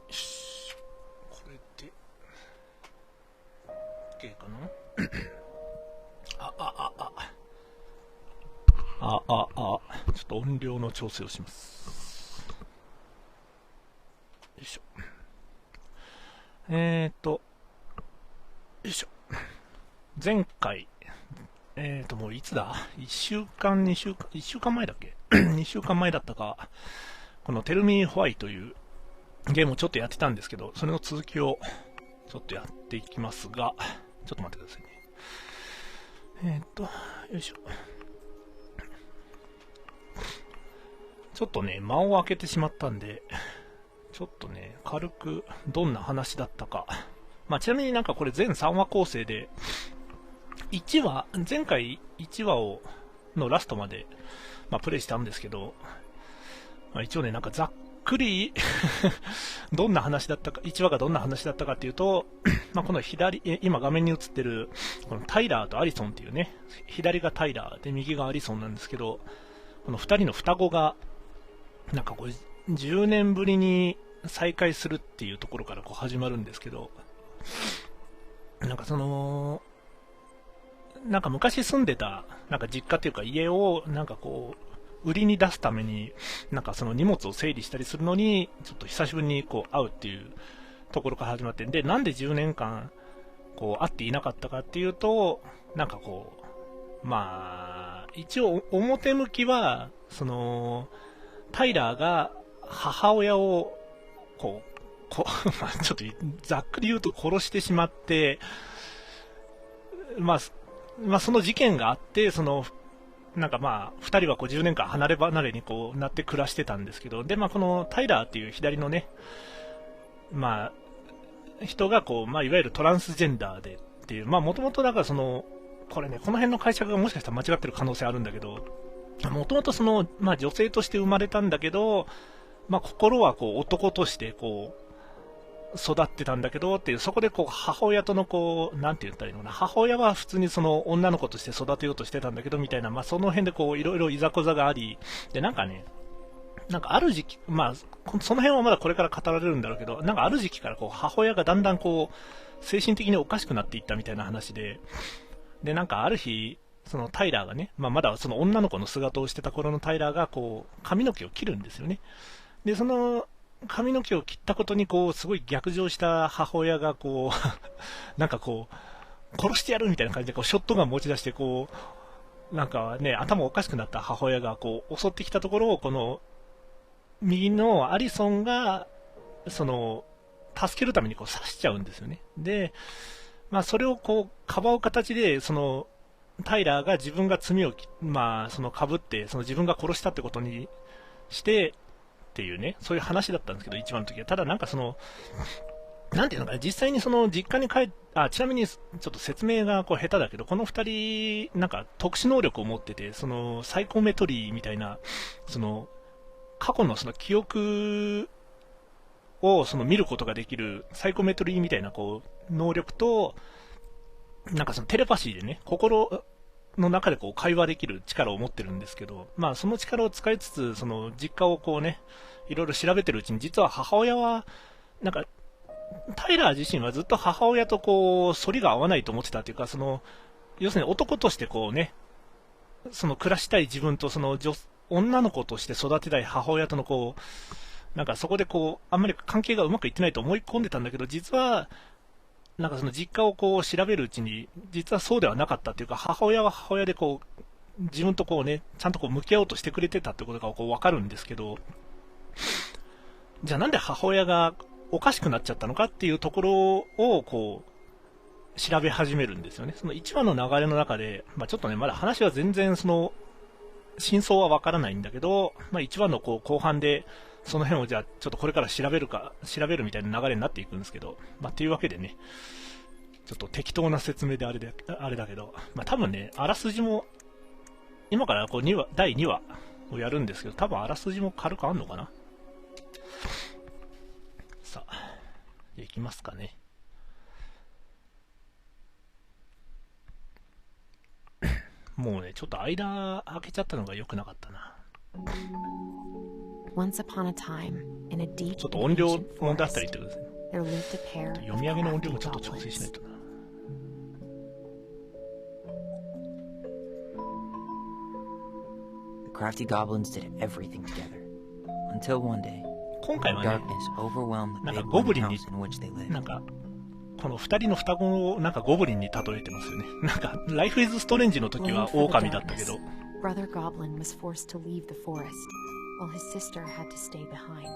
いしょ。これで OK かな。ちょっと音量の調整をします。よいしょ。よいしょ。前回、もういつだ ?1 週間、2週間、1週間前だっけ2週間前だったか、この Tell Me Why というゲームをちょっとやってたんですけど、それの続きをちょっとやっていきますが、ちょっと待ってくださいね。よいしょ。ちょっとね、間を空けてしまったんで、ちょっとね、軽くどんな話だったか。まあ、ちなみになんかこれ全3話構成で、1話、前回1話のラストまで、まあ、プレイしたんですけど、まあ、一応ね、なんかざっくりどんな話だったか、1話がどんな話だったかっていうと、まあ、この今画面に映ってる、このタイラーとアリソンっていうね、左がタイラーで右がアリソンなんですけど、この2人の双子が、なんかこう、10年ぶりに再会するっていうところからこう始まるんですけど、なんかなんか昔住んでた、なんか実家っていうか家を、なんかこう、売りに出すために、なんかその荷物を整理したりするのに、ちょっと久しぶりにこう会うっていうところから始まって、で、なんで10年間、こう会っていなかったかっていうと、なんかこう、まあ、一応表向きは、タイラーが母親を、まあちょっとざっくり言うと殺してしまって、まあその事件があって、なんかまあ、二人はこう10年間離れ離れにこうなって暮らしてたんですけど、で、まあこのタイラーっていう左のね、まあ、人がこう、まあいわゆるトランスジェンダーでっていう、まあもともとだからこれね、この辺の解釈がもしかしたら間違ってる可能性あるんだけど、もともとまあ女性として生まれたんだけど、まあ心はこう男としてこう、育ってたんだけどっていう、そこでこう母親とのこう、なんて言ったらいいのかな、母親は普通に女の子として育てようとしてたんだけどみたいな、まあその辺でこういろいろいざこざがあり、でなんかね、なんかある時期、まあその辺はまだこれから語られるんだろうけど、なんかある時期からこう母親がだんだんこう精神的におかしくなっていったみたいな話で、でなんかある日、そのタイラーがね、まあまだその女の子の姿をしてた頃のタイラーがこう髪の毛を切るんですよね。でその髪の毛を切ったことにこうすごい逆上した母親がこうなんかこう殺してやるみたいな感じでこうショットガン持ち出してこうなんかね頭おかしくなった母親がこう襲ってきたところをこの右のアリソンが助けるためにこう刺しちゃうんですよね。でまあそれをこうかばう形でタイラーが自分が罪をまあ被って自分が殺したってことにしてっていうね、そういう話だったんですけど、一番の時は。ただなんかなんていうのかな、実際に実家にちなみにちょっと説明がこう下手だけど、この二人、なんか特殊能力を持ってて、サイコメトリーみたいな、過去の記憶を見ることができるサイコメトリーみたいなこう能力と、なんかテレパシーでね、心の中でこう会話できる力を持ってるんですけど、まあその力を使いつつ、実家をこうね、いろいろ調べてるうちに、実は母親は、なんか、タイラー自身はずっと母親とこう、反りが合わないと思ってたというか、要するに男としてこうね、暮らしたい自分と女の子として育てたい母親とのこう、なんかそこでこう、あんまり関係がうまくいってないと思い込んでたんだけど、実は、なんか実家をこう調べるうちに、実はそうではなかったというか、母親は母親でこう、自分とこうね、ちゃんとこう向き合おうとしてくれてたってことがこう分かるんですけど、じゃあなんで母親がおかしくなっちゃったのかっていうところをこう、調べ始めるんですよね。その1話の流れの中で、まあちょっとね、まだ話は全然真相は分からないんだけど、まあ1話のこう後半で、その辺をじゃあちょっとこれから調べるみたいな流れになっていくんですけど、まあっていうわけでね、ちょっと適当な説明であれだけど、まあ、多分ね、あらすじも、今からこう第2話をやるんですけど、多分あらすじも軽くあんのかな。さあ、いきますかね。もうね、ちょっと間開けちゃったのが良くなかったな。ちょっと音量問題あったりってことですね。読み上げの音量もちょっと調整しないとな。Crafty goblins did everything together until one day 今回はね、 darkness overwhelmed なん the か big ゴブ wooden リンに house in which they lived. なんかこの2人の双子をなんかゴブリンに例えてますよね。なんかライフイズストレンジの時は狼だったけど、 Brother Goblin was forced to leave the forest, while his sister had to stay behind.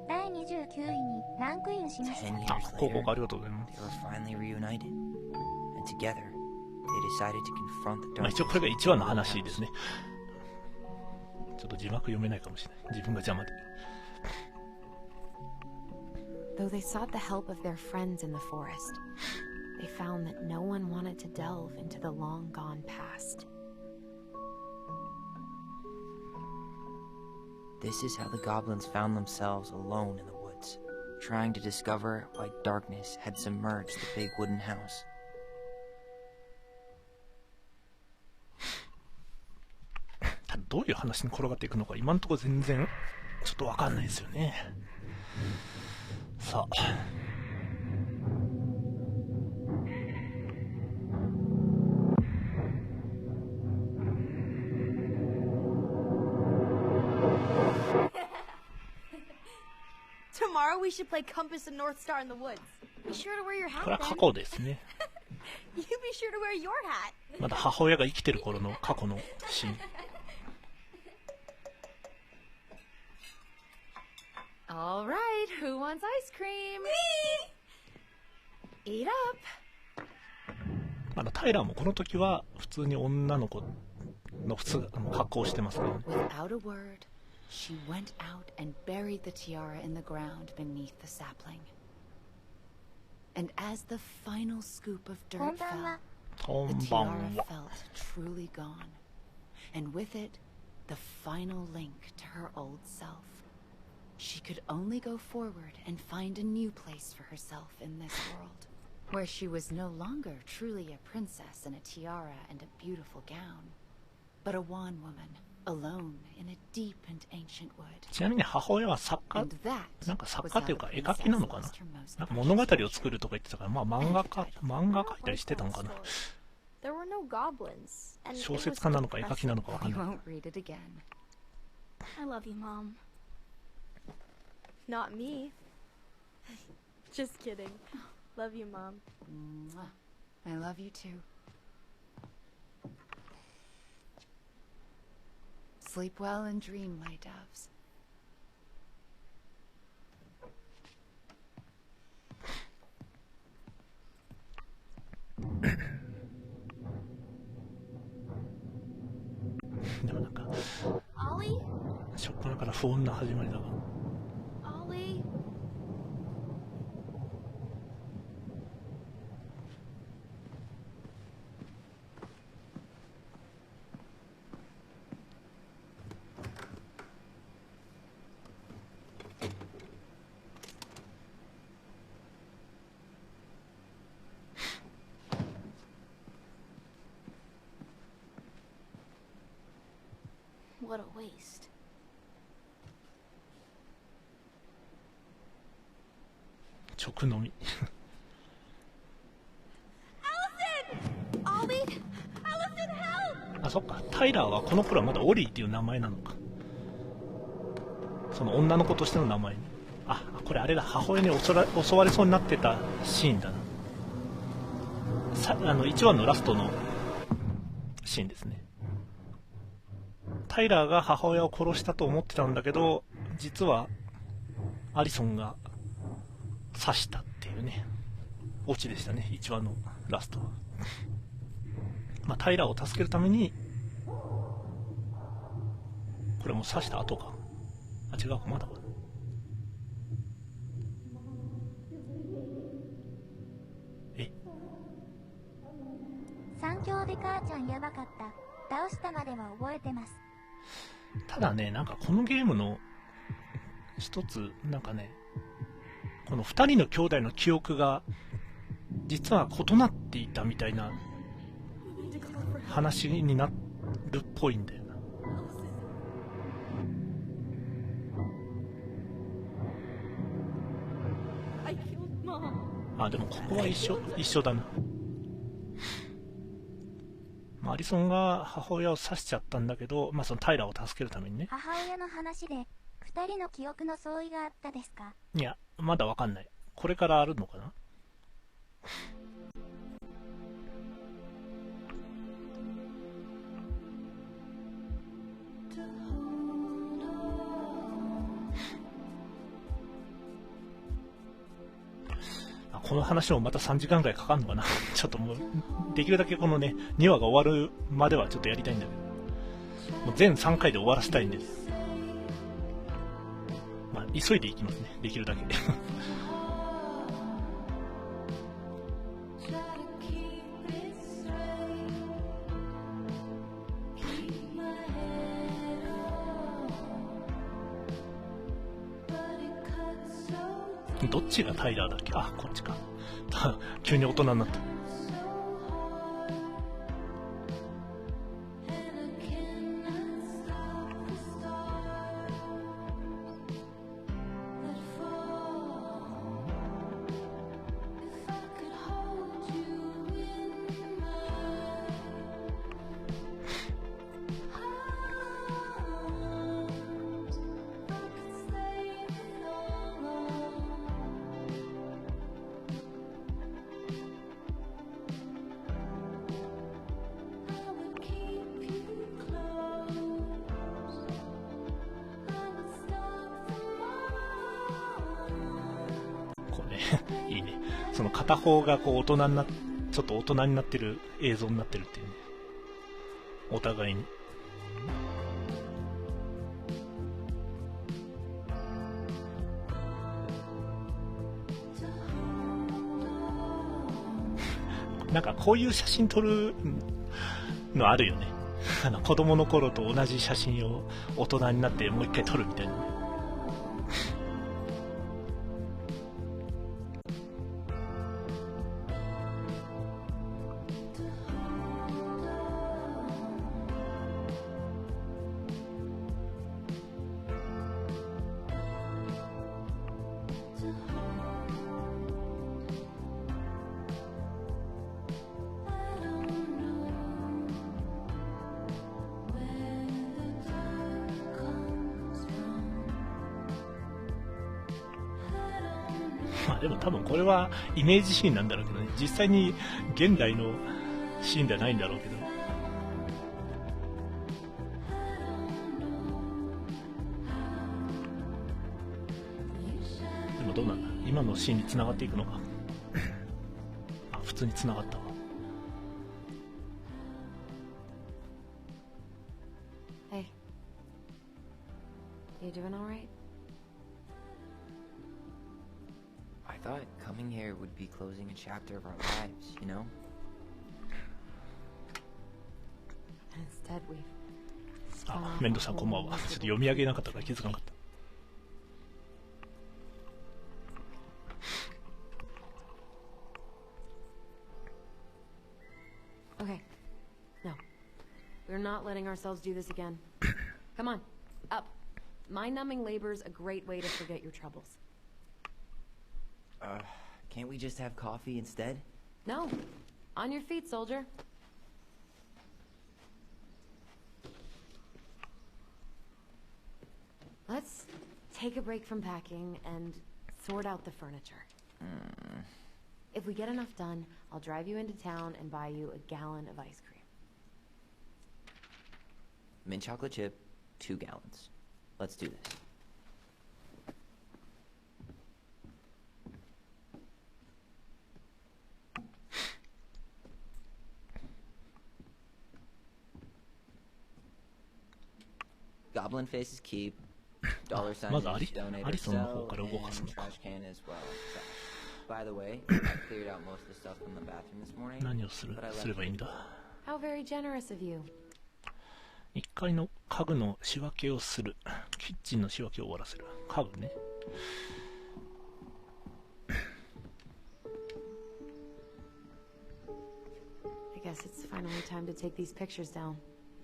第29位にランクインしました。 10あ、 years 広 later, 告ありがとうございま they す。 were finally reunited, and together they decided to confront the まあ、一応 darkness. これが1話の話ですね。ちょっと字幕読めないかもしれない。自分が邪魔で。 Though they sought the help of their friends in the forest, they found that no one wanted to delve into the long gone past. This is how the goblins found themselves alone in the woods, trying to discover why darkness had submerged the big wooden house. ただどういう話に転がっていくのか今のところ全然ちょっと分かんないですよね。さあ、Tomorrow we should play Compass and North Star in the woods. Be sure to wear your これ hat は過 then. 去ですね。 You be sure to wear your hat. まだ母親が生きてる頃の過去のシーン。 All right, who wants ice cream? Me! Eat up! まだタイラーもこの時は普通に女の子の普通格好をしてますからね。 Without a word, she went out and buried the tiara in the ground beneath the sapling. And as the final scoop of こん dirt ばんは。 fell, こ the んばん tiara は。 felt truly gone. And with it, the final link to her old self. She could only go forward and find a new place for herself in this world, where she was no longer truly a princess in a tiara and a beautiful gown, but a wan woman, alone in a deep and ancient wood. ちなみに母親は作家 And that なんか作 was 家 how という the か絵描き princess なのかな。 lost her most なんか precious 物語を treasure. 作るとか言ってたから、まあ漫画描いたりしてたのかな。 There were no goblins. And it 小 was 説家なのか絵描きなのかわか We んない。 won't read it again. I love you, Mom. not me. Just kidding. Love you, Mom. Mwah. I love you too. Sleep well and dream, my doves. でもなんか Ollie? 初っ端から不穏な始まりだが。 Ollie? What a waste. 直飲み。 Ollie? Allison, help! あ、そっか。タイラーはこの頃はまだオリーっていう名前なのか。その女の子としての名前に。あ、これあれだ。母親に襲われそうになってたシーンだな。1話のラストのシーンですね。タイラーが母親を殺したと思ってたんだけど、実はアリソンが刺したっていうね、オチでしたね、1話のラストは。まあ、タイラーを助けるために、これも刺した後か。あ、違うか、まだか。番やばかった。倒したまでは覚えてます。ただね、なんかこのゲームの一つ、なんかね、この2人の兄弟の記憶が実は異なっていたみたいな話になるっぽいんだよな。あ、でもここは一緒だな。アリソンが母親を刺しちゃったんだけど、そのタイラーを助けるためにね。母親の話で2人の記憶の相違があったですか？いや、まだわかんない。これからあるのかな。この話もまた3時間ぐらいかかるのかな。ちょっともうできるだけこのね2話が終わるまではちょっとやりたいんだけど、もう全3回で終わらせたいんで、ね、急いでいきますね、できるだけ。どっちがタイラーだっけ。あ、こっちか。急に大人になった。いいね。その片方がこうちょっと大人になってる映像になってるっていうね。お互いに。なんかこういう写真撮るのあるよね。子供の頃と同じ写真を大人になってもう一回撮るみたいなね。でも多分これはイメージシーンなんだろうけどね、実際に現代のシーンではないんだろうけど、でもどうなんだ、今のシーンに繋がっていくのか。あ、普通に繋がったわ。Hey, you doing all right? I thought coming here would be closing a chapter of our lives, you know? Instead, we've あ、メンドさんこんばんは。ちょっと読み上げなかったから気づかなかった。Okay. No. We're not letting ourselves do this again. Come on. Up. Mind-numbing labor's a great way to forget your troubles. Can't we just have coffee instead? No. On your feet, soldier. Let's take a break from packing and sort out the furniture. If we get enough done, I'll drive you into town and buy you a gallon of ice cream. Mint chocolate chip, 2 gallons. Let's do this. Goblin faces keep. Dollar sign. まずアリソンの方から動かすのか。By the way, I cleared out most of the stuff from the bathroom this morning. 何をすればいいんだ。How very generous of you. 1階の家具の仕分けをする。キッチンの仕分けを終わらせる。家具ね。I guess it's finally time to take these pictures down.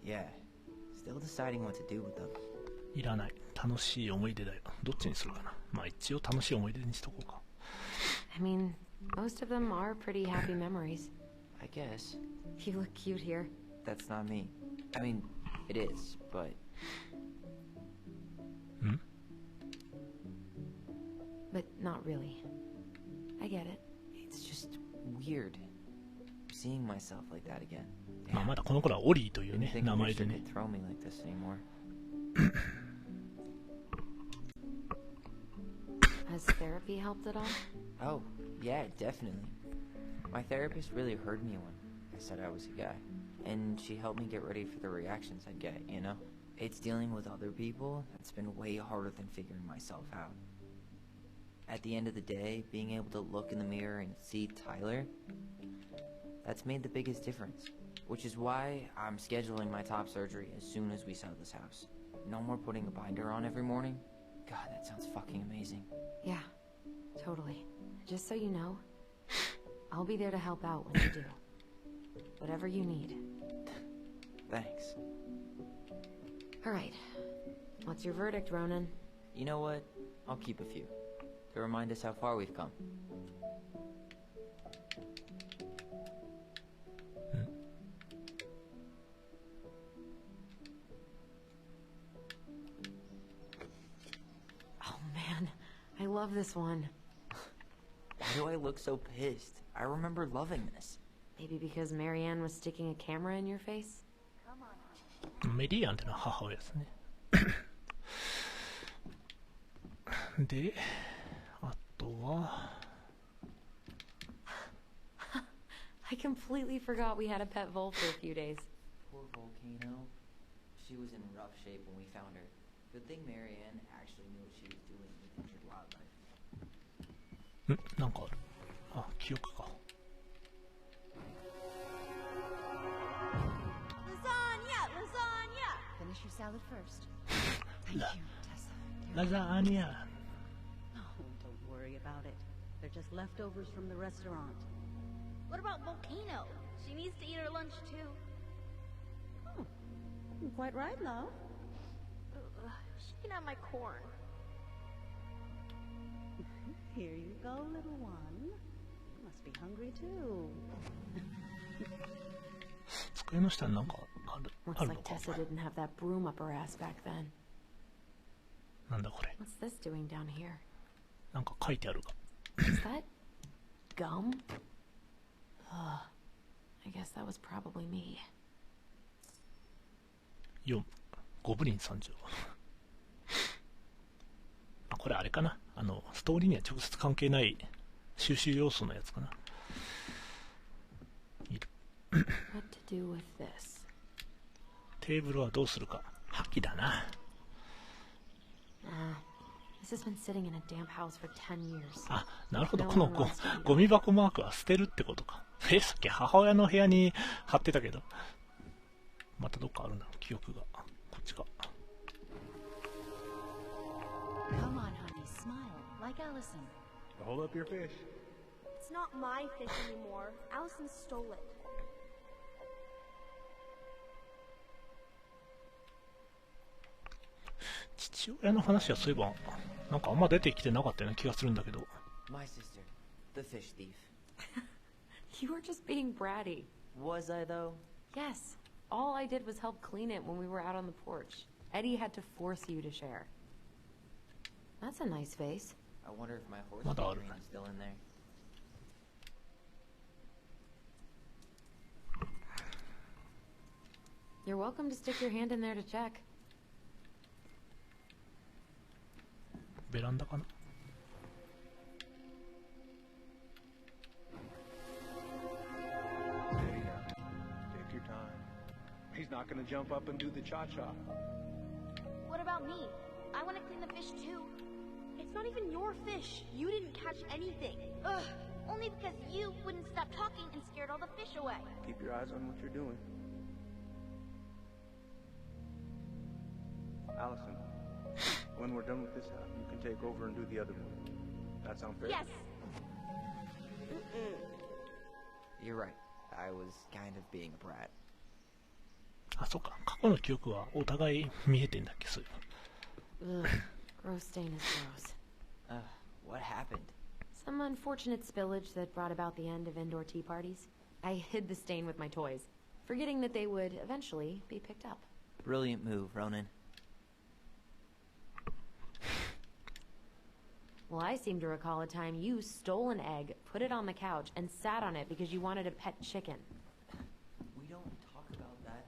Yeah. Still deciding what to do with them. いらない。楽しい思い出だよ。どっちにするかな。まあ一応楽しい思い出にしとこうか。I mean, most of them are pretty happy memories. I guess. You look cute here. That's not me. I mean, it is, but... But not really. I get it. It's just weird. Seeing myself like that again. まあまだこの頃はオリーという Didn't ね、 think 名 a 前 fish でね。 could throw me like this anymore. Has therapy helped at all? Oh, yeah, definitely. My therapist really heard me when I said I was a guy. And she helped me get ready for the reactions I'd get, you know? It's dealing with other people that's been way harder than figuring myself out. At the end of the day, being able to look in the mirror and see Tyler, that's made the biggest difference. Which is why I'm scheduling my top surgery as soon as we sell this house. No more putting a binder on every morning. God, that sounds fucking amazing. Yeah, totally. Just so you know, I'll be there to help out when you do. Whatever you need. Thanks. Alright. What's your verdict, Ronan? You know what? I'll keep a few. To remind us how far we've come. Oh man, I love this one. Why do I look so pissed? I remember loving this. Maybe because Marianne was sticking a camera in your face? メリーアンってのは母親ですね。で、あとは I completely forgot we had a pet vole for a few days. Poor Volcano. She was in rough shape when we found her. Good thing Marianne actually knew what she was doing with injured wildlife. なんかある。あ、記憶か。Lasagna! Lasagna! Finish your salad first. La- Thank you, Tessa. Lasagna. Oh, don't worry about it. They're just leftovers from the restaurant. What about Volcano? She needs to eat her lunch too. Oh, quite right, love. She can have my corn. Here you go, little one. You must be hungry too. 机の下になんかある Looks あるの like か Tessa didn't have that broom up her ass back then. なんだこれ。 What's this doing down here? なんか書いてあるが。 Is that gum? Ugh. I guess that was probably me. 4ゴブリン参上。あ、これあれかな。ストーリーには直接関係ない収集要素のやつかな。いる。 What to do with this? テーブルはどうするか。破棄だな。This has been sitting in a damp house for 10 years. あ、なるほど。このゴミ箱マークは捨てるってことか。さっき母親の部屋に貼ってたけど。またどっかあるな、記憶が。こっちか。 Come on, honey, smile, like Allison. Hold up your fish. It's not my fish anymore. Allison stole it. 父親の話はそういえば、なんかあんま出てきてなかったような気がするんだけど。 My sister, the fish thief. You were just being bratty. Was I, though? Yes. All I did was help clean it when we were out on the porch. Eddie had to force you to share. That's a nice face. I wonder if my horse What are- figurine is still in there. You're welcome to stick your hand in there to check. ベランダかな。 Steady now. Take your time. He's not gonna jump up and do the cha-cha. What about me? I want to clean the fish too. It's not even your fish. You didn't catch anything. Ugh. Only because you wouldn't stop talking and scared all the fish away. Keep your eyes on what you're doing. Allison, when we're done with this half, you can take over and do the other one. That sound fair? Yes. You're right. I was kind of being a brat. あ、そうか。過去の記憶はお互い見えてんだっけ、そういうの。 Ugh, gross stain is gross. What happened? Some unfortunate spillage that brought about the end of indoor tea parties. I hid the stain with my toys, forgetting that they would eventually be picked up. Brilliant move, Ronan. Well, I seem to recall a time you stole an egg, put it on the couch, and sat on it because you wanted a pet chicken. We don't talk about that.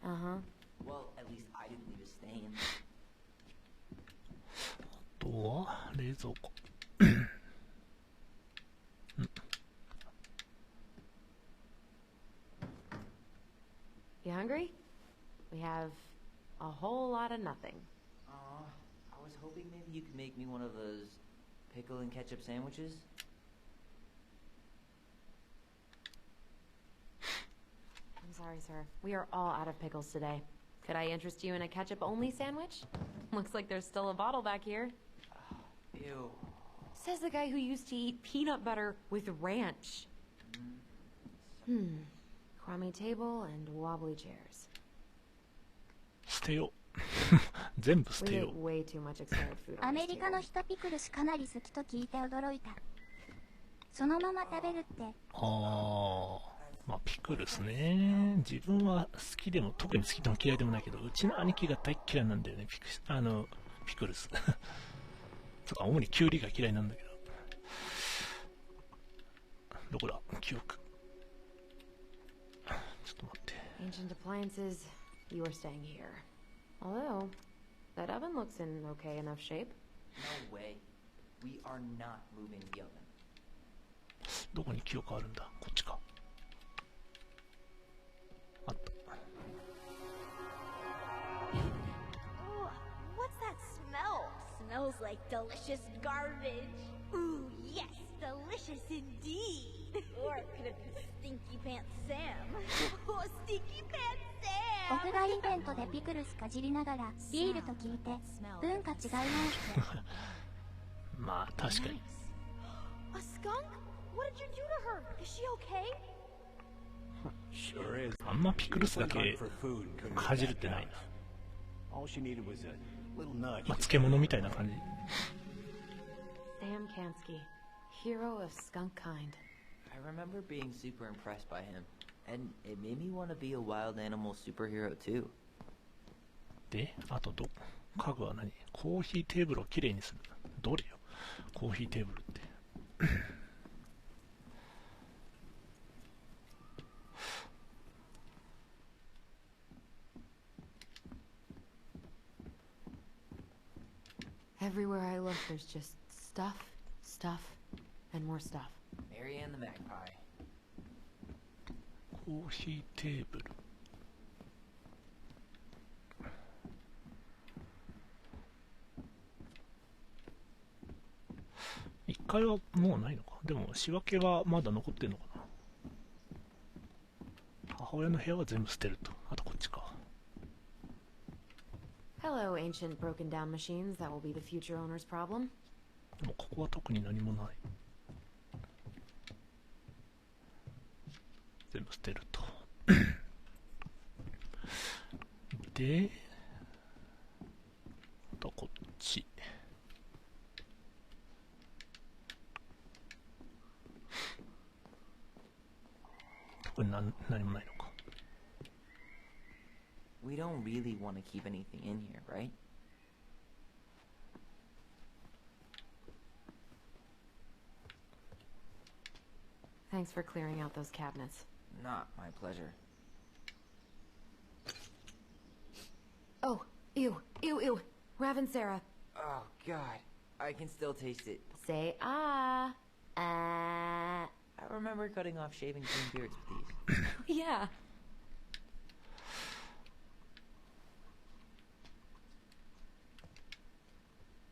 Uh-huh. Well, at least I didn't leave a stain. あとは冷蔵庫。You hungry? We have a whole lot of nothing. I was hoping maybe you could make me one of those pickle and ketchup sandwiches. I'm sorry, sir. We are all out of pickles today. Could I interest you in a ketchup-only sandwich? Looks like there's still a bottle back here. Ew. Says the guy who used to eat peanut butter with ranch. Crummy table and wobbly chairs. 捨てよう。全部捨 We て ate よう。 way too much expired food ア on メ this リカの table. 人ピクルスかなり好きと聞いて驚いた。そのまま食べるってああ、まあピクルスね。自分は好きでも、特に好きでも嫌いでもないけど、うちの兄貴が大っ嫌いなんだよね、ピクルス。とか、主にキュウリが嫌いなんだけど。どこだ記憶。ちょっと待って。Ancient appliances, you are staying here. Although, that oven looks in okay enough shape. No way. We are not moving the oven. どこに記憶あるんだこっちか。あった。 Ugh, what's that smell? Smells like delicious garbage. Ooh, yes, delicious indeed. Or could it be Stinky Pants Sam? Oh, Stinky Pants 屋 Sam! 外イベントでピクルスかじりながらビールと聞いて文化違いないってまあ確かに。 A skunk? What did you do to her? Is she okay? Sure is. あんまピクルスだけ For food, couldn't かじるってないな。 All she needed was a little nudge. まあ漬物みたいな感じ。 Sam Kansky, hero of skunk kind. I remember being super impressed by him, and it made me want to be a wild animal superhero too. で、あと家具は何？コーヒーテーブルをきれいにする。どれよコーヒーテーブルって。Everywhere I look, there's just stuff, stuff, and more stuff. Marianne the Magpie. コーヒーテーブル。1階はもうないのか。でも仕分けはまだ残ってんのかな。母親の部屋は全部捨てると。あとこっちか。 Hello, ancient broken down machines that will be the future owner's problem. でもここは特に何もない。全部捨てると。で、あとこっち。これ何もないのか。 We don't really want to keep anything in here, right? Thanks for clearing out those cabinets. Not my pleasure. Oh, ew, ew, ew. Raven Sarah. Oh God, I can still taste it. Say ah. Ah. I remember cutting off shaving cream beards with these. Yeah.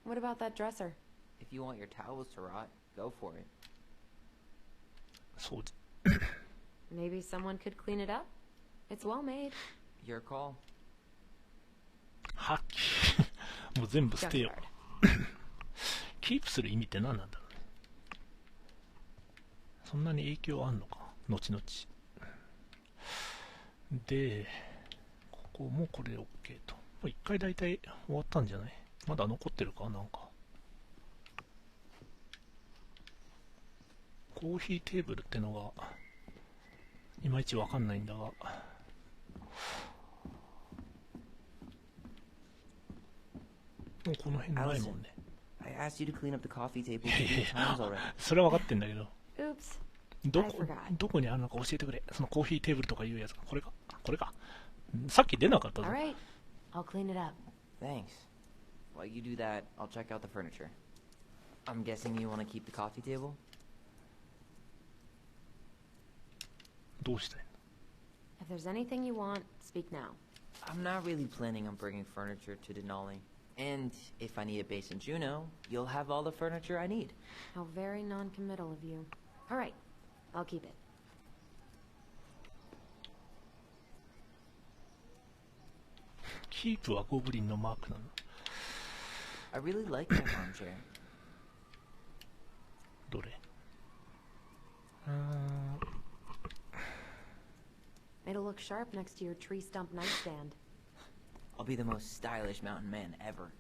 What about that dresser? If you want your towels to rot, go for it. 掃除。 Maybe someone could clean it up? It's well made. Your call. はっき。もう全部捨てよう。キープする意味って何なんだろうね。そんなに影響あんのか、後々。で、ここもこれ OK と。もう一回大体終わったんじゃない？まだ残ってるかなんか。コーヒーテーブルってのが、いまいちわかんないんだが。もうこの辺ないもんね。I asked you to clean up the coffee table 2 times already. それは分かってんだけど、 Oops. どこにあるのか教えてくれ。そのコーヒーテーブルとかいうやつが。これか。さっき出なかったぞ。 Alright. I'll clean it up. Thanks. While you do that, I'll check out the furniture. I'm guessing you want to keep the coffee table? どうしたいの？ If there's anything you want, speak now. I'm not really planning on bringing furniture to Denali. And if I need a base in Juneau, you'll have all the furniture I need. How very non-committal of you. Alright. I'll keep it. キープはゴブリンのマークなの。 I really like that armchair. どれ？ It'll look sharp next to your tree stump nightstand. I'll be the most stylish mountain man ever.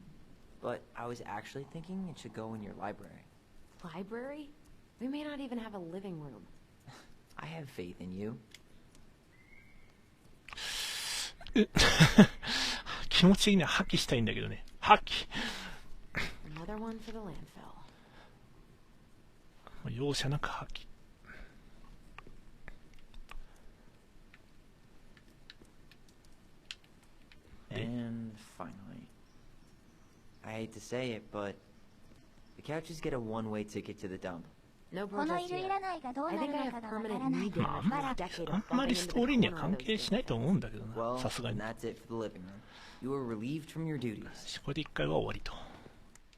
But I was actually thinking it should go in your library. Library? We may not even have a living room. I have faith in you. 気持ち的には破棄したいんだけどね。破棄。 Another one for the landfill. 容赦なく破棄。And finally, I hate to say it, but the couches get a one-way ticket to the dump. No この protest いるい here. らないがどう I なる think I の have かがわか permanent らない。 knee まあ damage from a decade あ of んま bumping り into ス the トーリーには corner 関 of those 係しないと思うんだけどな。 Well, さすが then に。 that's it for the living room. You are relieved from your duties. これで一回は終わりと。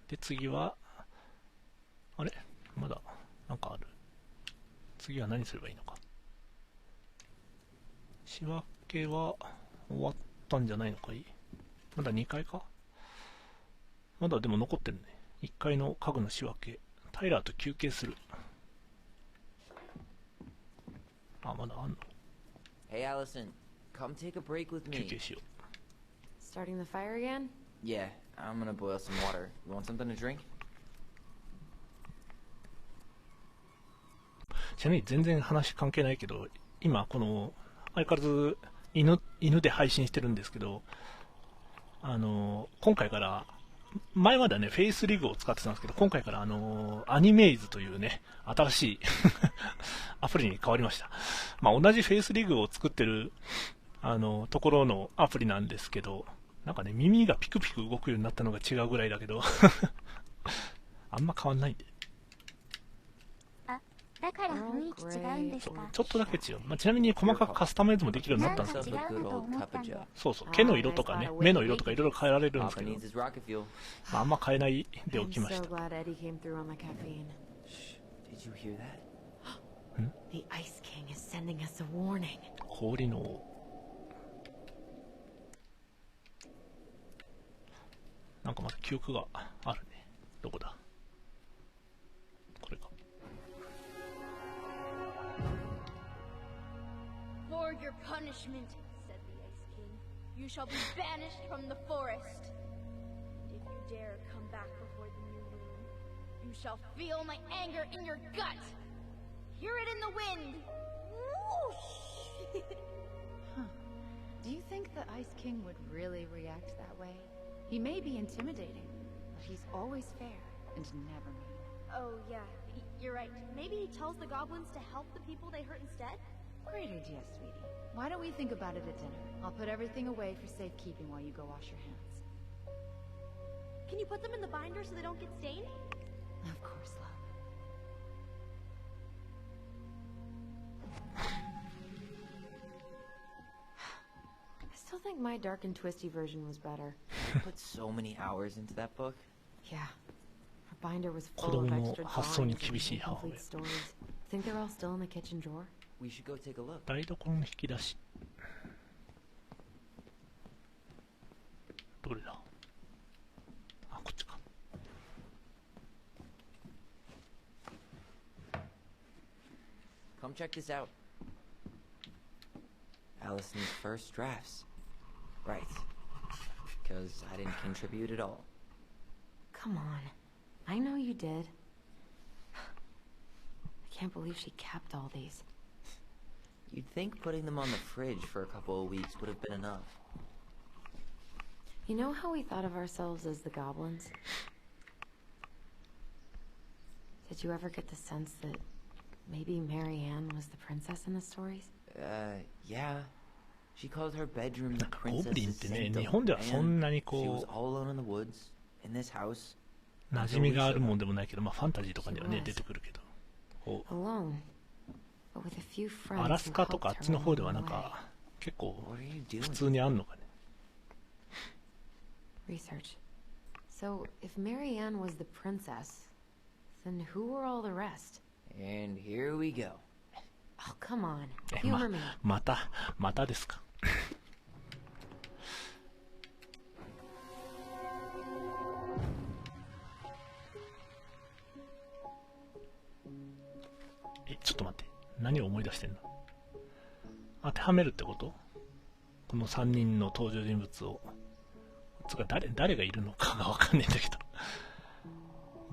で、次は、あれまだ、なんかある。次は何すればいいのか。仕分けは終わったんじゃないのかい？まだ2回か？まだでも残ってるね。1階の家具の仕分け。タイラーと休憩する。あ、まだあんの？ Hey, Allison, come take a break with 休 me. 憩しよ Starting the fire again? Yeah, I'm gonna boil some water. You want something to drink? う。ちなみに全然話関係ないけど、今この、相変わらず犬で配信してるんですけど、今回から、前まではね、フェイスリグを使ってたんですけど、今回からアニメイズというね、新しいアプリに変わりました。まあ同じフェイスリグを作ってる、ところのアプリなんですけど、なんかね、耳がピクピク動くようになったのが違うぐらいだけど、あんま変わんないんで。だから雰囲気違うんですか？ちょっとだけ違う。まあ、ちなみに細かくカスタマイズもできるようになったんですけど、 Yourself a good old cup of joe. そうそう、毛の色とかね、目の色とかいろいろ変えられるんです All け it ど、 needs is rocket fuel. まあ、あんま変えないでお I'm きまし so た。 glad Eddie came through on the caffeine. Shh, did you hear that? The Ice King is sending us a warning. 氷の王。なんかまだ記憶があるね。どこだ？これか。For your punishment, said the Ice King, you shall be banished from the forest. And if you dare come back before the new moon, you shall feel my anger in your gut. Hear it in the wind. Whoosh! Do you think the Ice King would really react that way? He may be intimidating, but he's always fair and never mean. Oh, yeah, you're right. Maybe he tells the goblins to help the people they hurt instead? Great idea, sweetie. Why don't we think about it at dinner? I'll put everything away for safekeeping while you go wash your hands. Can you put them in the binder so they don't get stained? Of course, love. I still think my dark and twisty version was better. You put so many hours into that book. Yeah. Her binder was 子 full 供 of の extra 発想に drawings 厳しい and 母親。 incomplete stories. Think they're all still in the kitchen drawer? We should go take a look. 台所の引き出し。どれだ？ Come check this out. Allison's first drafts. Right. Because I didn't contribute at all. Come on. I know you did. I can't believe she kept all these. You'd think putting them on the fridge for a couple of weeks would have been enough. You know how we thought of ourselves as the goblins? Did you ever get the sense that maybe Marianne was the princess in the stories? Yeah. She called her bedroom な the んかゴブ princess' リンってね、 sanctum, 日本ではそん and なに she こ was all alone in the woods, in this house. う馴染みがあるもんでもないけど、まあファンタジーとかにはね出てくるけど、こ Alone. But with a few う friends アラス who カとかあ helped っ her ちの方で along は the なん way. か結構 What are you 普 doing? 通にあんのかね。 Research. So, if Marianne was the princess, then who were all the rest? And here we go. Oh, come on. え Humor me. またですか。ちょっと待って、何を思い出してんの。当てはめるってこと？この3人の登場人物を。つうか誰がいるのかがわかんないんだけど。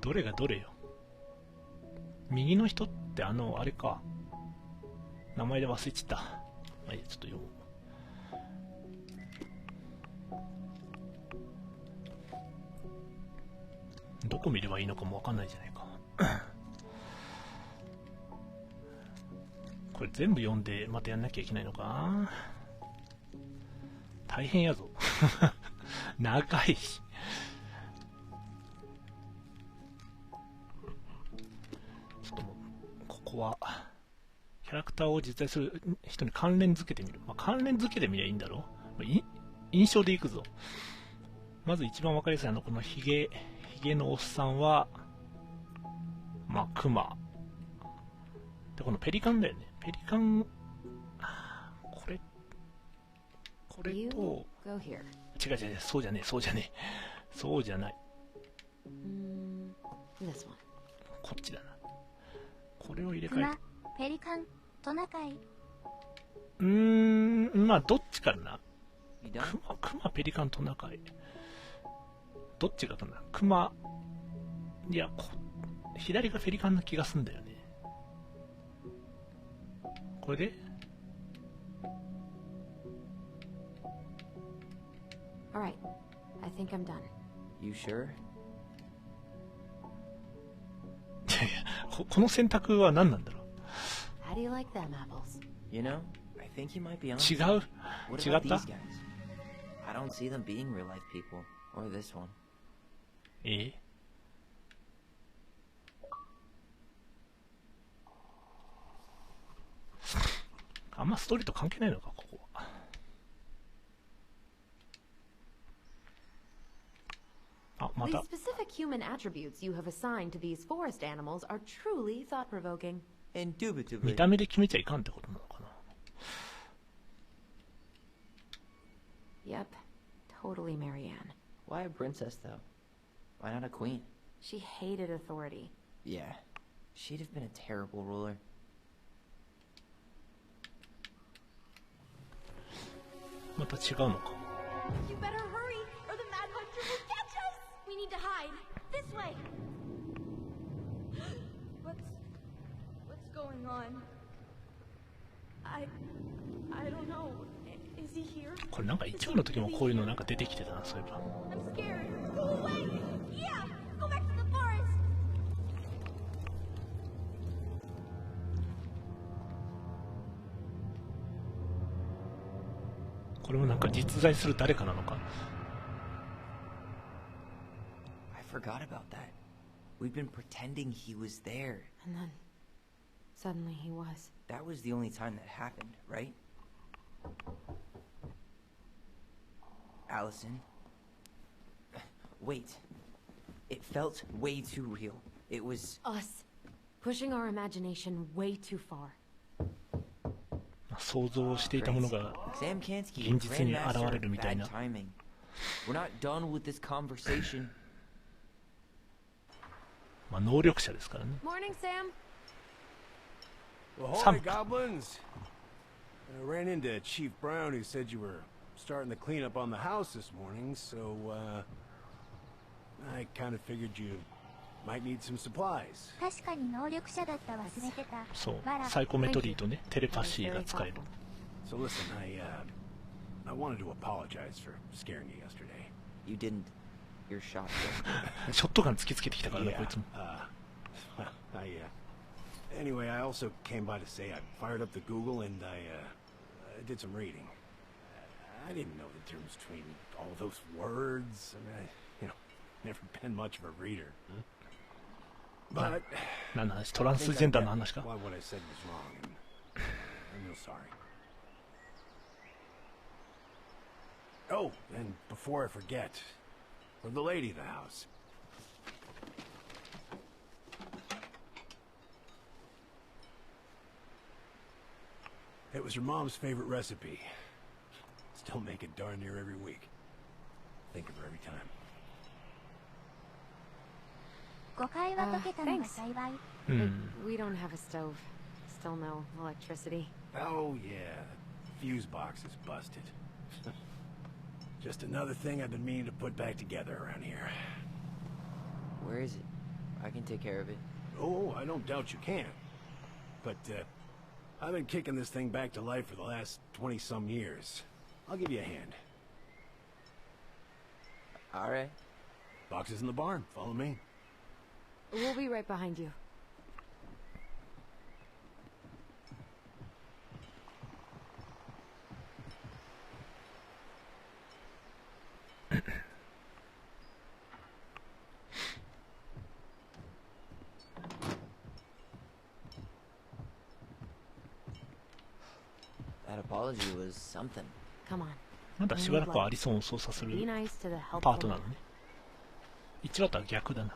どれがどれよ。右の人ってあれか。名前で忘れちゃった。まあいいや、ちょっと読む。どこ見ればいいのかもわかんないじゃないか。これ全部読んでまたやんなきゃいけないのか。大変やぞ。長いし。ちょっともうここはキャラクターを実在する人に関連付けてみる。まあ、関連付けてみりゃいいんだろう。印象でいくぞ。まず一番わかりやすいこのヒゲのおっさんはまあクマで、このペリカンだよね。ペリカン、これとGo here. 違う、そうじゃねえ、そうじゃない。This one. こっちだな。これを入れ替えて。ペリカン、トナカイ。まあどっちかな。 You done? クマ、ペリカン、トナカイ。どっちがかな。クマ、いや、左がペリカンな気がすんだよね。これでAlright. I think I'm done. You sure? この選択は何なんだろう。 How do you like them apples? You know, I think you might be on. 違う What 違 about った these guys? I don't see them being real life people. Or this one. あんまストーリーと関係ないのか、ここは。あ、ま The た。 specific human attributes you have assigned to these forest animals are truly thought-provoking. 見 Indubitably. た目で決めちゃいかんってことなのかな。 Yep. Totally Marianne. Why a princess, though? Why not a queen? She hated authority. Yeah. She'd have been a terrible ruler. また違うのか。 You better hurry, or the mad hunter will catch us! We need to hide. This way! What's going on? I don't know. Is he here? これなんか1話の時もこういうのなんか出てきてたな、そういえば。 I'm scared. Go away! Yeah! Go back to the forest! これもなんか実在する誰かなのか。 I forgot about that. We've been pretending he was there. And then, suddenly he was. That was the only time that happened, right? Allison? Wait. It felt way too real. It was... Us. Pushing our imagination way too far. 想像していたものが Sam Kansky, 現実に現 Grandmaster れるみたい bad な。 timing. We're not done with this conversation. まあ能力者ですからね。 Morning, Sam. Ahoy, goblins! I ran into Chief Brown, who said you were starting the cleanup on the house this morning, so, I kind of figured you might need some supplies. 確かに能力者だった忘れてた。そう、サイコメトリーとね、テレパシーが使える。So listen, I wanted to apologize for scaring you yesterday. You didn't. You're shot. ショットガン突きつけてきたからね、こいつも。Anyway, I also came by to say I fired up the Google and I did some reading. I didn't know the difference between all those words. I mean, never been much of a reader. But 何の話？トランスジェンダーの話か？ what I said was wrong, and I'm real sorry. Oh, and before I forget, for the lady of the house. It was her mom's favorite recipe. Still make it darn near every week. Think of her every time. 誤解は解けたのが幸い。We don't have a stove. Still no electricity. Oh yeah, the fuse box is busted. Just another thing I've been meaning to put back together around here. Where is it? I can take care of it. Oh, I don't doubt you can. But, I've been kicking this thing back to life for the last 20-some years. I'll give you a hand. Alright. Box is in the barn. Follow me. We'll be right behind you. That apology was something. Come on. まだしばらくはアリソンを操作する Be nice to the パー helpful. トなのね。1話とは逆だな。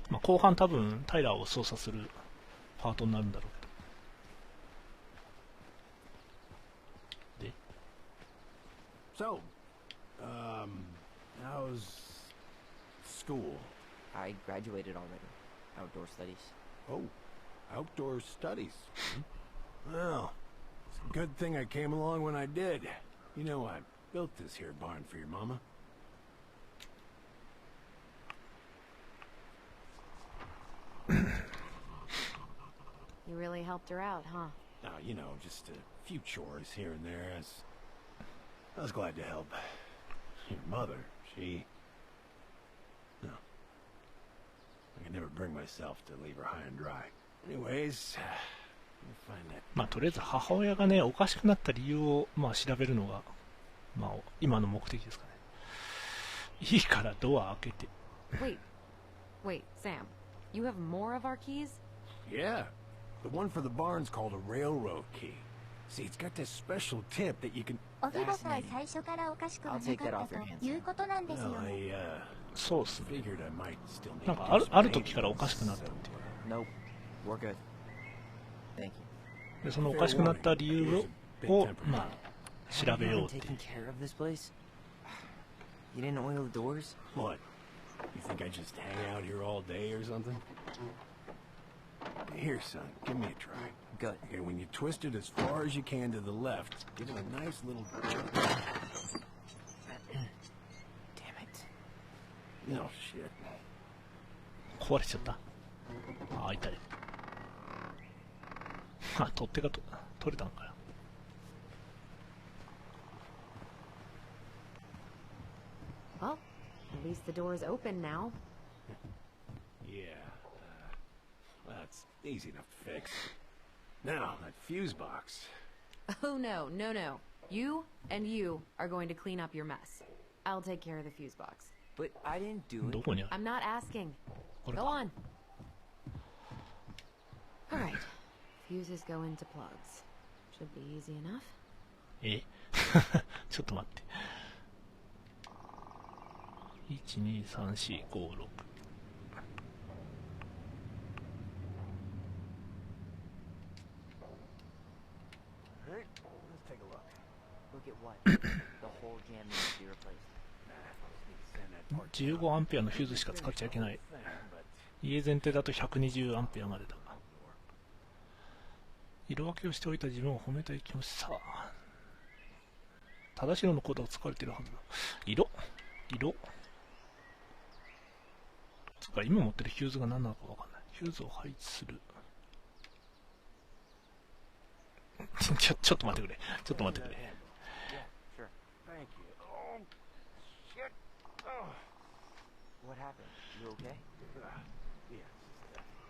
まあ後半多分タイラーを操作するパートになるんだろうけど。で、 So, how's school? I graduated already. Outdoor studies. Oh, outdoor studies. Well, it's a good thing I came along when I did. You know, I built this here barn for your mama. You really helped her out, huh? Now, just a few chores here and there. I was glad to help. Your mother, no. I could never bring myself to leave her high and dry. Anyways, we'll find that. まあとりあえず母親がね、おかしくなった理由をまあ調べるのが、まあ今の目的ですかね。いいからドア開けて。Wait, Sam. You have more of our keys? Yeah. The one for the barn's called a railroad key. See, it's got this special tip that you can... おひぼさん最初からおかしくはなかったということなんですよ Well, ね。そうっすね。 figured I might still need なん to か do あ some る時からおかしくなったっていう。 Nope. We're good. Thank you. でそのおかしくなった理由をまあ調べようっていう。 Taking care of this place? You didn't oil the doors? What? You think I just hang out here all day or something? Here, son, give me a try. Good. Okay, when you twist it as far as you can to the left, give it a nice little jerk. Damn it. No shit. 壊れちゃった。ああ、痛い。あ、取っ手が取れたのかよ。Well, at least the door's open now. Yeah. That's easy enough to fix. Now, that fuse box. Oh no. You and you are going to clean up your mess. I'll take care of the fuse box. But I didn't do ど it. こにある？ I'm not asking. これ Go か。 on. Alright. Fuses go into plugs. Should be easy enough. えちょっと待って。1234566。Alright, let's take a look. Look at what? The whole jam needs to be replaced. 15アンペアのフューズしか使っちゃいけない。家前提だと120アンペアまでだ。色分けをしておいた自分を褒めたい気持ちさ。正しい色のコードが使われているはずだ。色つか今持ってるヒューズが何なのかわかんない。ヒューズを配置する。ちょっと待ってくれ。ちょっと待ってくれ。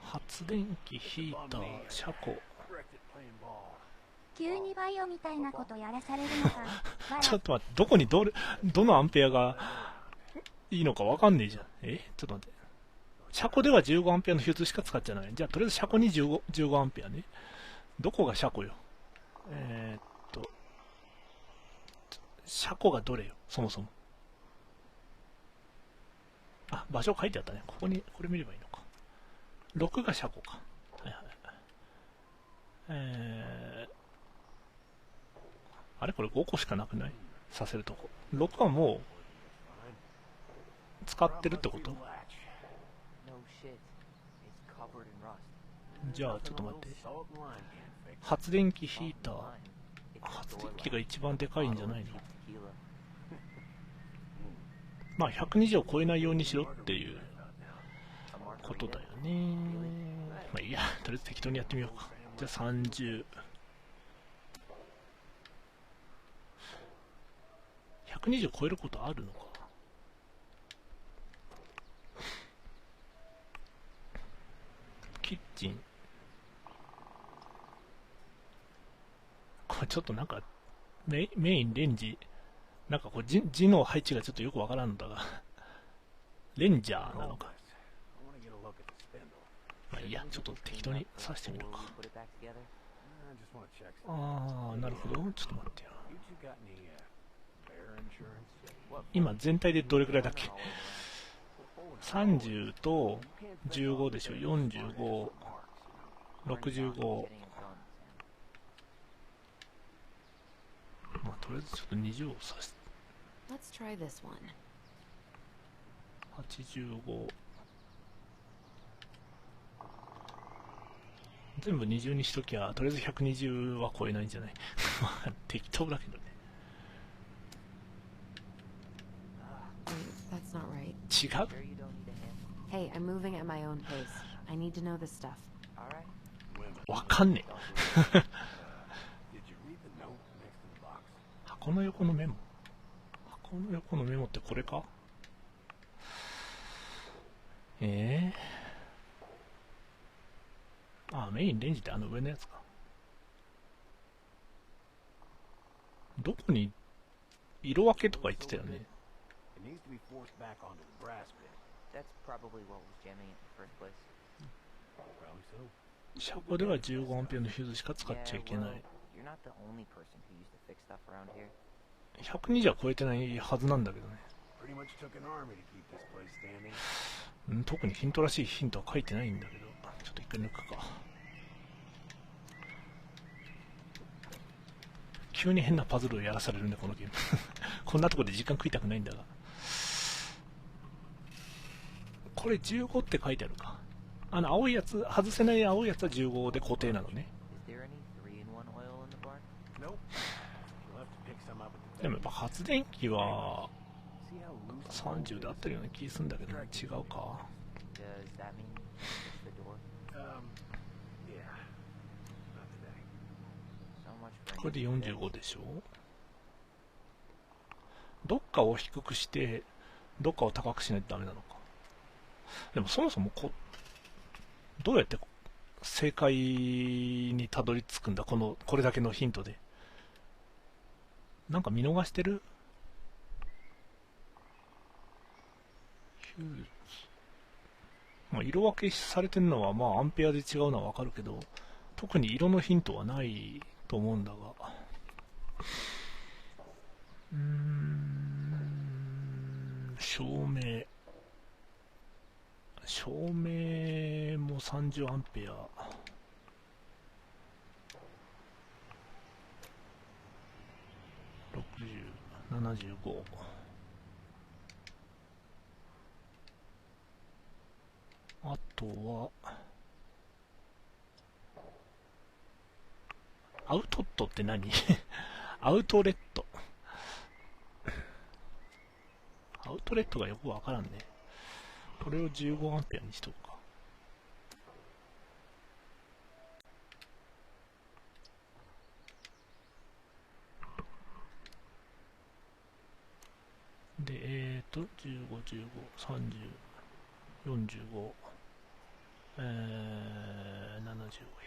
発電機、ヒーター、車庫。急にバイオみたいなことやらされるのか。ちょっと待って、どこにどのアンペアがいいのかわかんねえじゃん。ちょっと待って。車庫では15アンペアのヒューズしか使っちゃない。じゃあ、とりあえず車庫に15アンペアね。どこが車庫よ。車庫がどれよ、そもそも。あ、場所書いてあったね。ここに、これ見ればいいのか。6が車庫か。あれこれ5個しかなくない？させるとこ。6はもう、使ってるってこと？じゃあ、ちょっと待って。発電機、ヒーター。発電機が一番でかいんじゃないの？まあ、120を超えないようにしろっていうことだよね。まあいいや、とりあえず適当にやってみようか。じゃあ30。120超えることあるのか。キッチン。これちょっとなんか、メイン、レンジ。なんかこう字の配置がちょっとよくわからんのだが。レンジャーなのか。まあいいや、ちょっと適当に刺してみるか。あー、なるほど。ちょっと待ってよ。今全体でどれくらいだっけ？ 30 と15でしょ。45、65。まあとりあえずちょっと20を刺して。85。全部20にしときゃ、とりあえず120は超えないんじゃない？適当だけどね。違う？ Hey, I'm moving at my own pace. I need to know this stuff. わかんねえ。箱の横のメモ。箱の横のメモってこれか？あ、メインレンジってあの上のやつか。どこに色分けとか言ってたよね。車庫では15アンペアのヒューズしか使っちゃいけない。120は超えてないはずなんだけどね。特にヒントらしいヒントは書いてないんだけど、ちょっと一回抜くか。急に変なパズルをやらされるね、このゲーム。こんなとこで時間食いたくないんだが。これ15って書いてあるか。青いやつ、外せない青いやつは15で固定なのね。でもやっぱ発電機は30で合ってるような気するんだけど、違うか。これで45でしょ。どっかを低くしてどっかを高くしないとダメなのか。でもそもそもどうやって正解にたどり着くんだ、これだけのヒントで。なんか見逃してる？まあ、色分けされてるのはまあアンペアで違うのはわかるけど、特に色のヒントはないと思うんだが。照明。照明も30アンペア。60、75。あとは、アウトットって何アウトレット。アウトレットがよくわからんね。これを15アンペアにしとくか。で、15、15、30、45、75、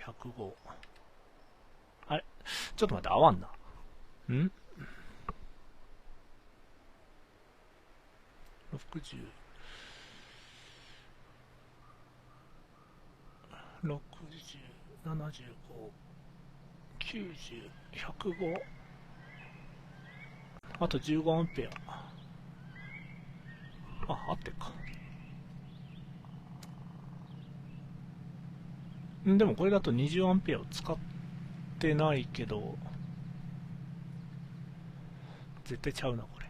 105。あれちょっと待って、合わんな。ん ?60、60、75、90、105。あと15アンペア。あ、合ってるか。でもこれだと20アンペアを使ってないけど、絶対ちゃうな、これ。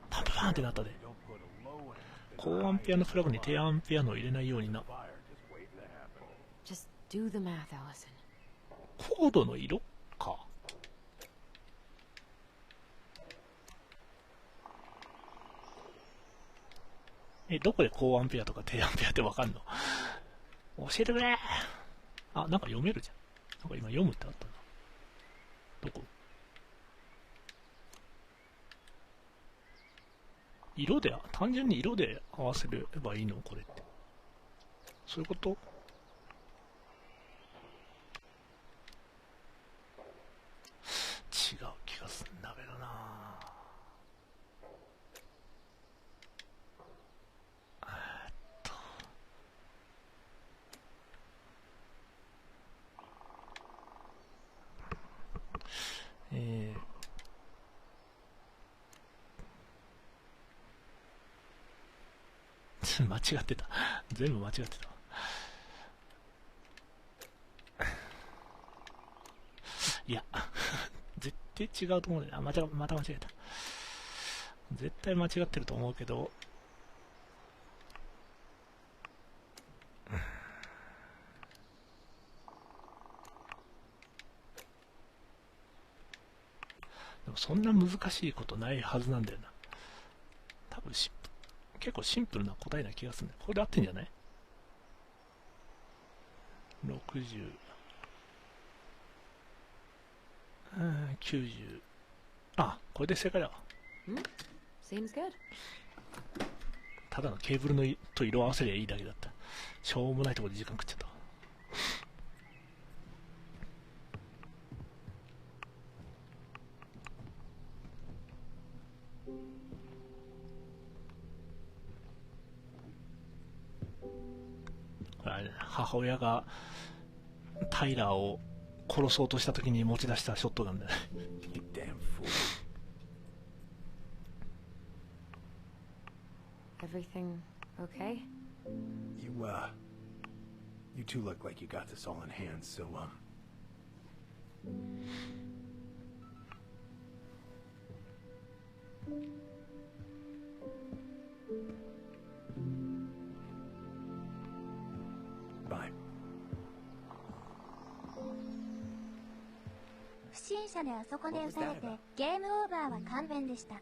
パンパンってなったで。高アンペアのフラグに低アンペアのを入れないようにな。コードの色か。どこで高アンペアとか低アンペアってわかんの？教えてくれ。あ、なんか読めるじゃん。なんか今読むってあったな。どこ？色で、単純に色で合わせればいいの？これって。そういうこと？違う気がするんだけどな。間違ってた。全部間違ってた。いや、絶対違うと思うんだよ。また間違えた。絶対間違ってると思うけど、でもそんな難しいことないはずなんだよな。多分結構シンプルな答えな気がするんだよ。これで合ってんじゃない？ 60、90。あ、これで正解だわ。ただのケーブルのと色合わせりゃいいだけだった。しょうもないところで時間食っちゃった。母親がタイラーを殺そうとした時に持ち出したショットガンだね。Everything okay? You two look like you got this all in hand, so, bye. 不審者であそこで撃たれてゲームオーバーは勘弁でした。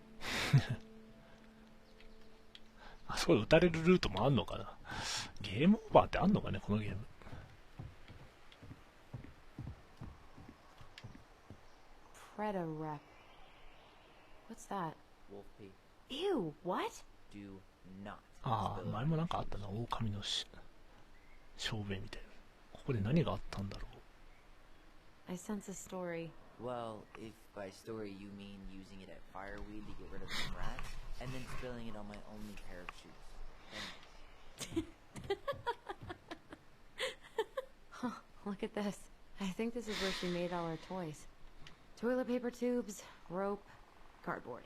あそこで撃たれるルートもあんのかな。ゲームオーバーってあんのかね、このゲーム。Predator rep. What's that? Wolf P. Ew, what? Do not. ああ、前もなんかあったな。狼の小便みたいな。ここで何があったんだろう。I sense a story. Well, if by story you mean using it at fireweed to get rid of some rats, and then spilling it on my only pair of shoes. Huh, look at this. I think this is where she made all her toys. Toilet paper tubes, rope, cardboard.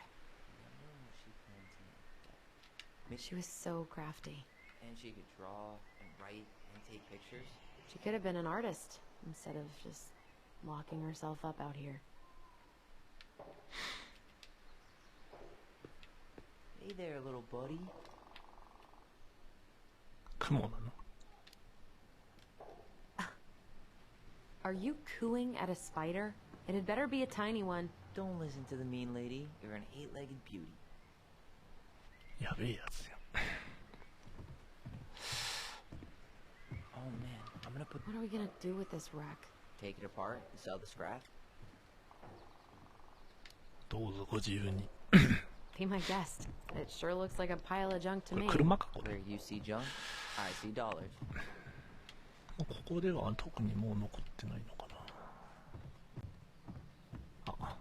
She was so crafty. And she could draw and write and take pictures. She could have been an artist instead of just locking herself up out here. Hey there, little buddy. 雲なの？ Are you cooing at a spider? It had better be a tiny one. Don't listen to the mean lady. You're an 8-legged beauty. やべえやつや。Oh man, I'm gonna put. What are we gonna do with this wreck? Take it apart and sell the scrap. どうぞご自由に。 Be my guest. It sure looks like a pile of junk to これ me. 車かこれ。 Where you see junk, I see dollars. ここでは特にもう残ってないのかな。あ、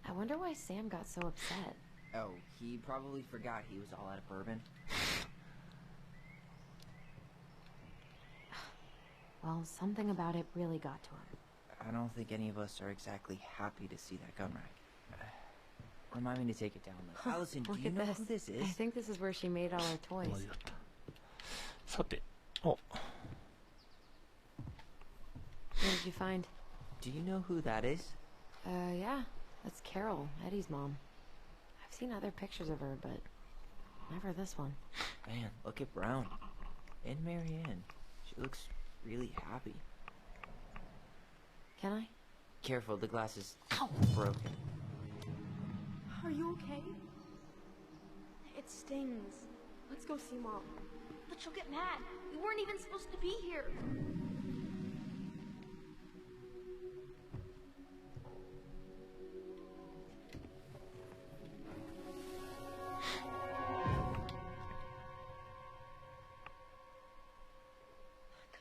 I wonder why Sam got so upset. Oh, he probably forgot he was all out of bourbon. Well, something about it really got to him. I don't think any of us are exactly happy to see that gun rack. Remind me to take it down. Allison, do Look you at know this. who this I is? think this is where she made all her 同 toys. じだった。さて、お、 What did you find? Do you know who that is? Yeah. That's Carol, Eddie's mom. I've seen other pictures of her, but never this one. Man, look at Brown. And Marianne. She looks really happy. Can I? Careful, the glass is broken. Are you okay? It stings. Let's go see Mom. But she'll get mad. We weren't even supposed to be here.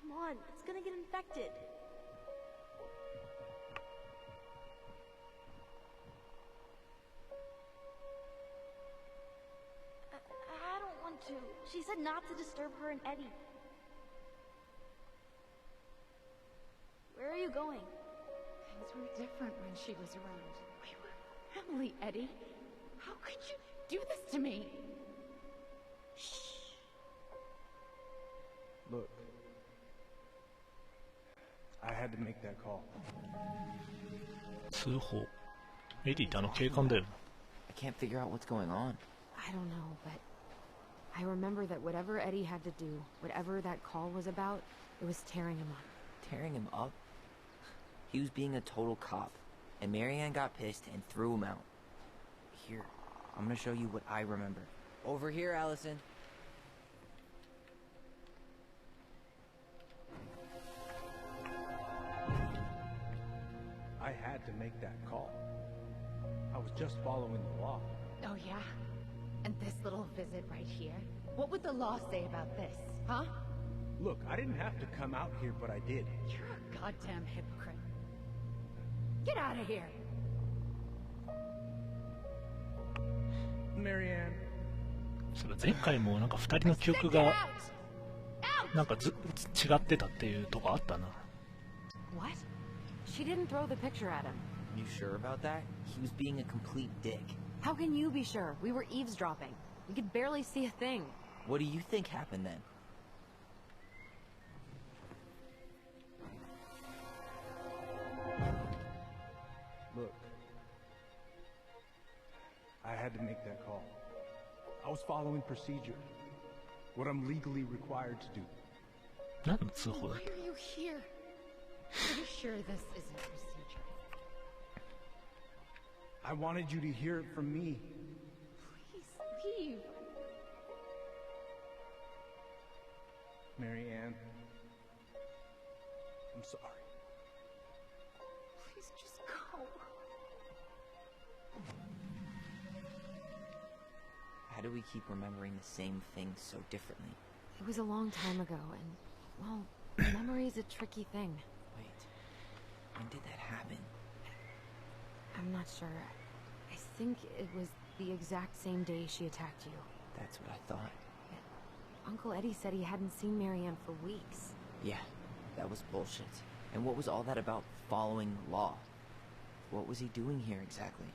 Come on, it's gonna get infected. I don't want to. She said not to disturb her and Eddie. Where are you going? Things were different when she was around. We were family, Eddie. How could you do this to me? Look, I had to make that call. 通報。エディって警官だよ。 I can't figure out what's going on. I don't know, but I remember that whatever Eddie had to do, whatever that call was about, it was tearing him up. Tearing him up? He was being a total cop, and Marianne got pissed and threw him out. Here, I'm gonna show you what I remember. Over here, Allison. I had to make that call. I was just following the law. Oh, yeah? And this little visit right here? What would the law say about this, huh? Look, I didn't have to come out here, but I did. You're a goddamn hypocrite. Get out of here! Marianne. それ前回もなんか2人の記憶 Get が out! なんか違ってたっていうとこあったな。 What? She didn't throw the picture at him. You sure about that? He was being a complete dick. How can you be sure? We were eavesdropping. We could barely see a thing. What do you think happened then? Look, I had to make that call. I was following procedure. What I'm legally required to do. 何の通報だっ Why are you here? Are you sure this isn't procedure? I wanted you to hear it from me. Please leave. Marianne. I'm sorry. Please just go. How do we keep remembering the same things so differently? It was a long time ago, and, well, memory's a tricky thing. Wait, when did that happen? I'm not sure. I think it was the exact same day she attacked you. That's what I thought. Uncle Eddie said he hadn't seen Marianne for weeks. Yeah, that was bullshit. And what was all that about following law? What was he doing here exactly?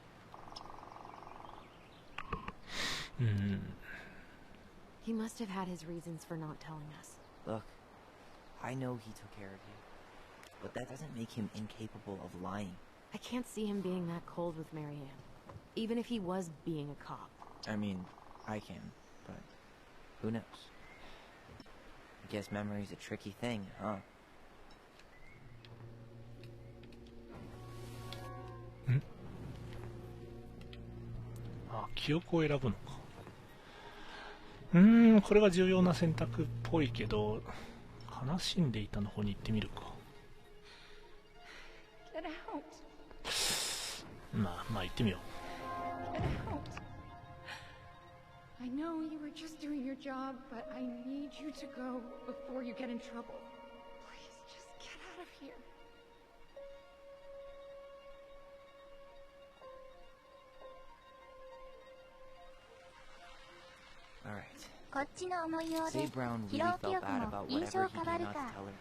うん。 He must have had his reasons for not telling us. Look, I know he took care of you, but that doesn't make him incapable of lying. I can't see him being that cold with Marianne, even if he was being a cop. I mean, I can, but who knows? Guess memory's a tricky thing, huh? 記憶を選ぶのか。これが重要な選択っぽいけど、悲しんでいたの方に行ってみるか。まあ行ってみよう。I know you were just doing your job, but I need you to go before you get in trouble. Please, just get out of here. All right. こっちの思いようで Say Brown 疲 really 労記 felt 憶 bad も about 印 whatever 象 he 変 did わる not か tell her.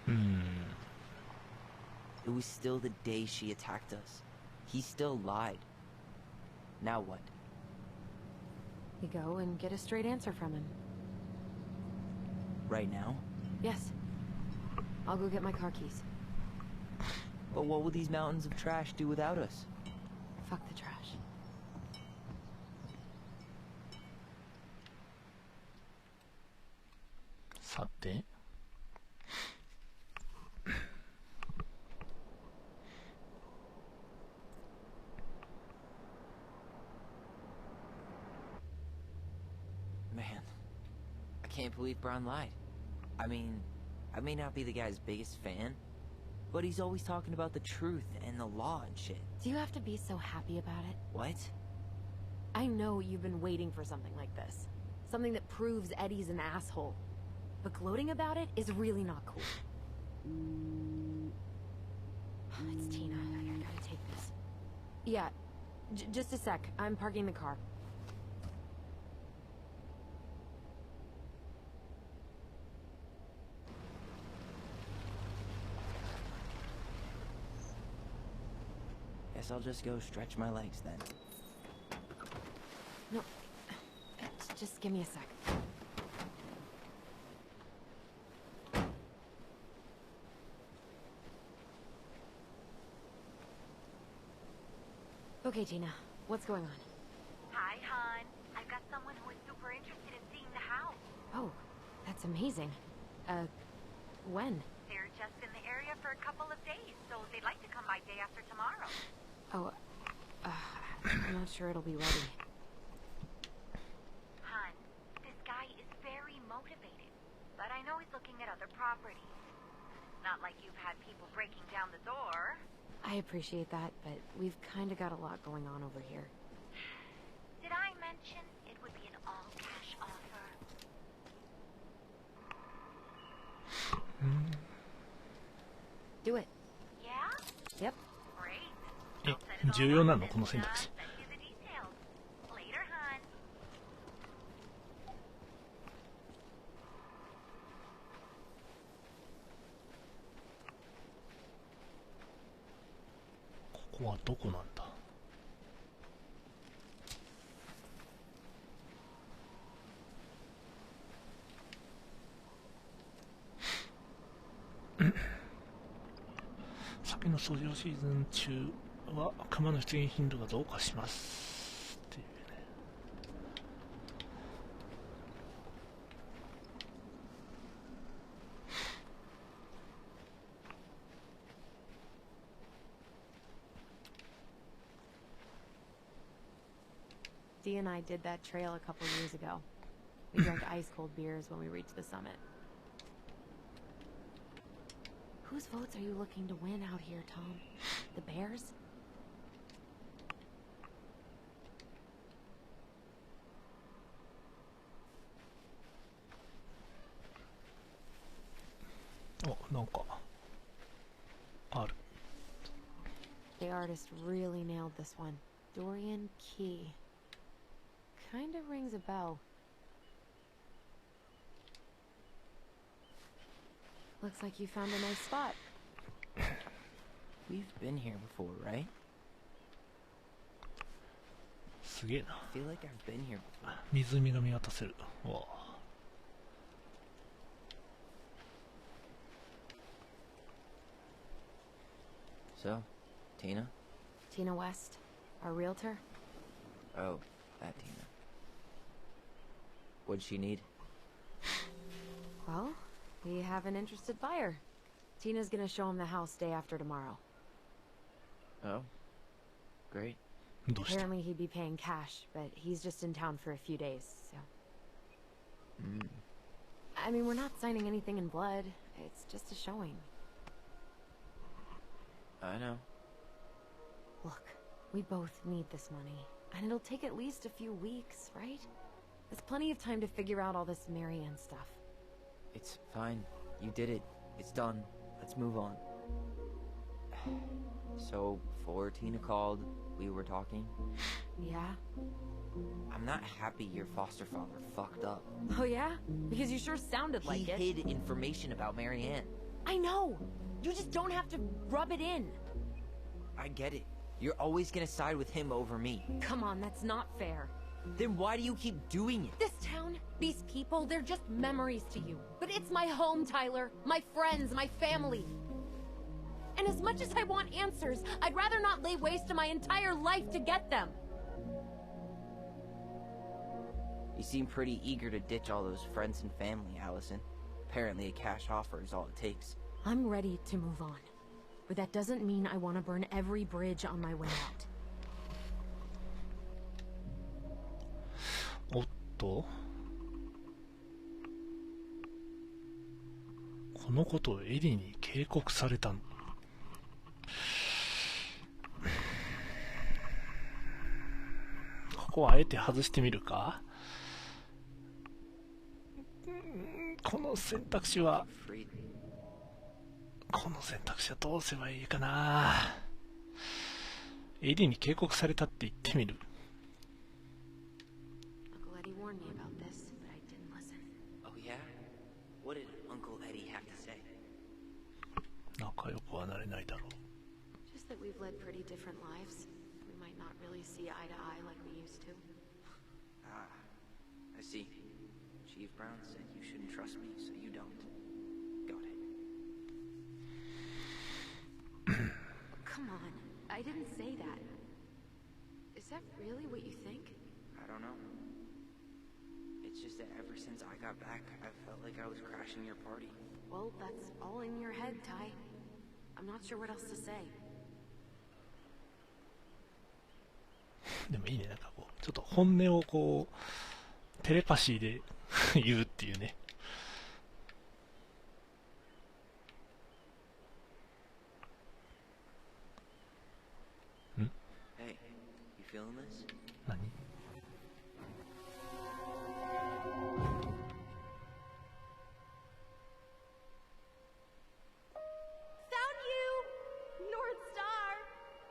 It was still the day she attacked us. He still lied. Now what? We go and get a straight answer from him. Right now? Yes. I'll go get my car keys. But what will these mountains of trash do without us? Fuck the trash. さて。Man, I can't believe Brown lied. I mean, I may not be the guy's biggest fan, but he's always talking about the truth and the law and shit. Do you have to be so happy about it? What? I know you've been waiting for something like this. Something that proves Eddie's an asshole. But gloating about it is really not cool. It's Tina. I gotta take this. Yeah, just a sec. I'm parking the car. Guess I'll just go stretch my legs then. No, just give me a sec. Okay, Tina, what's going on? Hi, hon. I've got someone who is super interested in seeing the house. Oh, that's amazing. When? They're just in the area for a couple of days, so they'd like to come by day after tomorrow. Oh, I'm not sure it'll be ready. Hon, this guy is very motivated, but I know he's looking at other properties. Not like you've had people breaking down the door. I appreciate that, but we've kind of got a lot going on over here. Did I mention it would be an all-cash offer? Do it. Yeah? Yep. Great. 重要なのこの選択肢。 Send you the details. Later, hon. ここはどこなんだ。先の掃除シーズン中は熊の出現頻度が増加しますっていうね。Dee and I did that trail a couple years ago. We drank ice-cold beers when we reached the summit. Whose votes are you looking to win out here, Tom? The Bears? Oh, なんかある。The artist really nailed this one. Dorian Key. Kinda rings a bell. Looks like you found a nice spot. We've been here before, right? すげえな。 I feel like I've been here before. 湖が見渡せる。わあ。So, Tina? Tina West, our realtor. Oh, that Tina. What'd she need? Well, We have an interested buyer. Tina's gonna show him the house day after tomorrow. Oh, great. Apparently he'd be paying cash, but he's just in town for a few days, so... I mean, we're not signing anything in blood. It's just a showing. I know. Look, we both need this money, and it'll take at least a few weeks, right? There's plenty of time to figure out all this Marianne stuff. It's fine. You did it. It's done. Let's move on. So, before Tina called, we were talking. Yeah? I'm not happy your foster father fucked up. Oh yeah? Because you sure sounded like it. He hid information about Marianne. I know! You just don't have to rub it in. I get it. You're always gonna side with him over me. Come on, that's not fair. Then why do you keep doing it? This town, these people, they're just memories to you. But it's my home, Tyler. My friends, my family. And as much as I want answers, I'd rather not lay waste to my entire life to get them. You seem pretty eager to ditch all those friends and family, Allison. Apparently a cash offer is all it takes. I'm ready to move on. But that doesn't mean I want to burn every bridge on my way out. おっと、このことをエリに警告されたの。ここはあえて外してみるか。この選択肢はどうすればいいかな。エリに警告されたって言ってみる。Uncle Eddie warned me about this, but I didn't listen. Oh yeah? What did Uncle Eddie have to say? 仲良くはなれないだろう。Just that we've led pretty different lives. We might not really see eye to eye like we used to. Ah, I see. Chief Brown said you shouldn't trust me, so you don't. Got it. Come on, I didn't say that. Is that really what you think? I don't know. It's just that ever since I got back, I felt like I was crashing your party. Well, that's all in your head, Ty. I'm not sure what else to say. でもいいね、なんかこうちょっと本音をこうテレパシーで言うっていうね。Hey, you feeling this? 何Found you! North Star!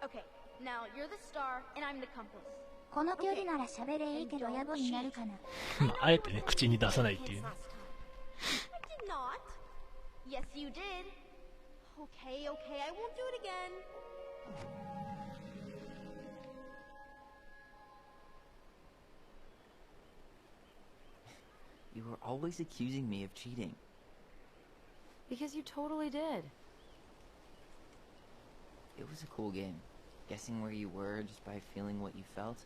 Okay, now you're the star and I'm the compass. この距離なら喋れいいけど野暮になるかな。まあ、あえてね、口に出さないっていうね。I did not. Yes, you did. Okay, okay, I won't do it again. You were always accusing me of cheating. Because you totally did. It was a cool game. Guessing where you were just by feeling what you felt.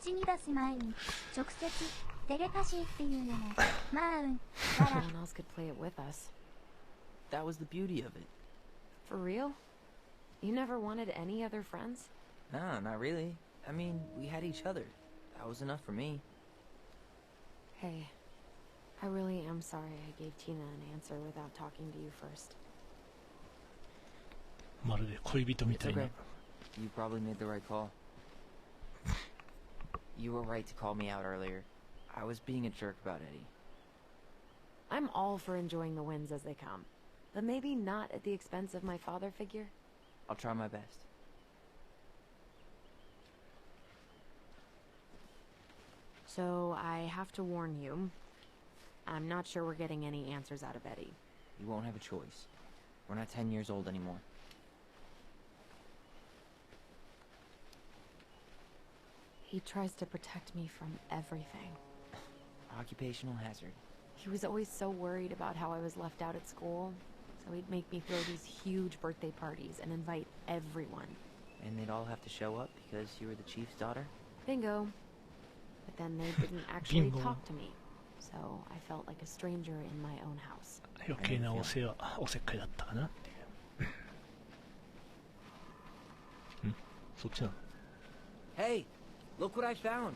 口に出す前に直接テレパシーっていうのもまあNo one else could play it with us. That was the beauty of it. For real? You never wanted any other friends? No, not really. I mean, we had each other. That was enough for me. Hey, I really am sorry I gave Tina an answer without talking to you first. まるで恋人み It's たいな。 okay. You probably made the right call. You were right to call me out earlier. I was being a jerk about Eddie. I'm all for enjoying the wins as they come, but maybe not at the expense of my father figure. I'll try my best. So I have to warn you, I'm not sure we're getting any answers out of Eddie. You won't have a choice. We're not 10 years old anymore. He tries to protect me from everything. Occupational hazard. He was always so worried about how I was left out at school, so he'd make me throw these huge birthday parties and invite everyone. And they'd all have to show up because you were the chief's daughter? Bingo. But then they didn't actually talk to me, so I felt like a stranger in my own house. 余計なおせっかいだったかなっていう。そっちなの。Hey, look what I found.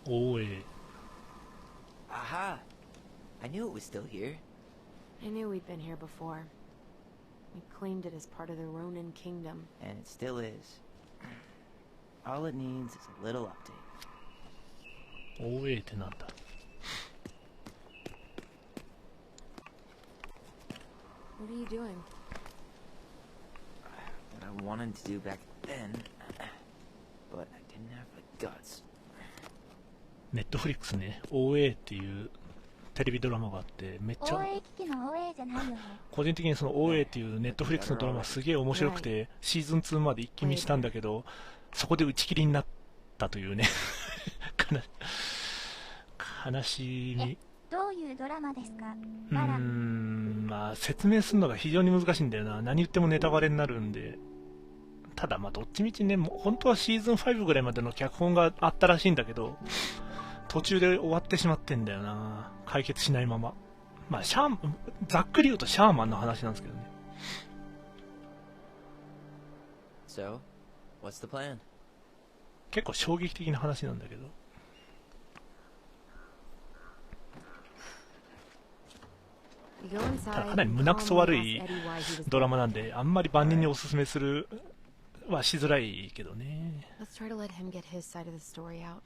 おーい。Aha! I knew it was still here. I knew we'd been here before. We claimed it as part of the Ronin kingdom. And it still is. All it needs is a little update. おーいってなんだ。What are you doing? What I wanted to do back then, but I didn't have the guts. ネットフリックスね、OA っていうテレビドラマがあって、めっちゃ OA 機器の OA じゃないよね。個人的にその OA っていうネットフリックスのドラマすげえ面白くて、シーズン2まで一気見したんだけど、そこで打ち切りになったというね悲しみ。どういうドラマですか？まあ説明するのが非常に難しいんだよな。何言ってもネタバレになるんで。ただまあどっちみちね、もう本当はシーズン5ぐらいまでの脚本があったらしいんだけど、途中で終わってしまってんだよな。解決しないまま。まあざっくり言うとシャーマンの話なんですけどね。So, what's the plan? 結構衝撃的な話なんだけど。ただかなり胸くそ悪いドラマなんで、あんまり万人におすすめするはしづらいけどね。Let's try to let him get his side of the story out.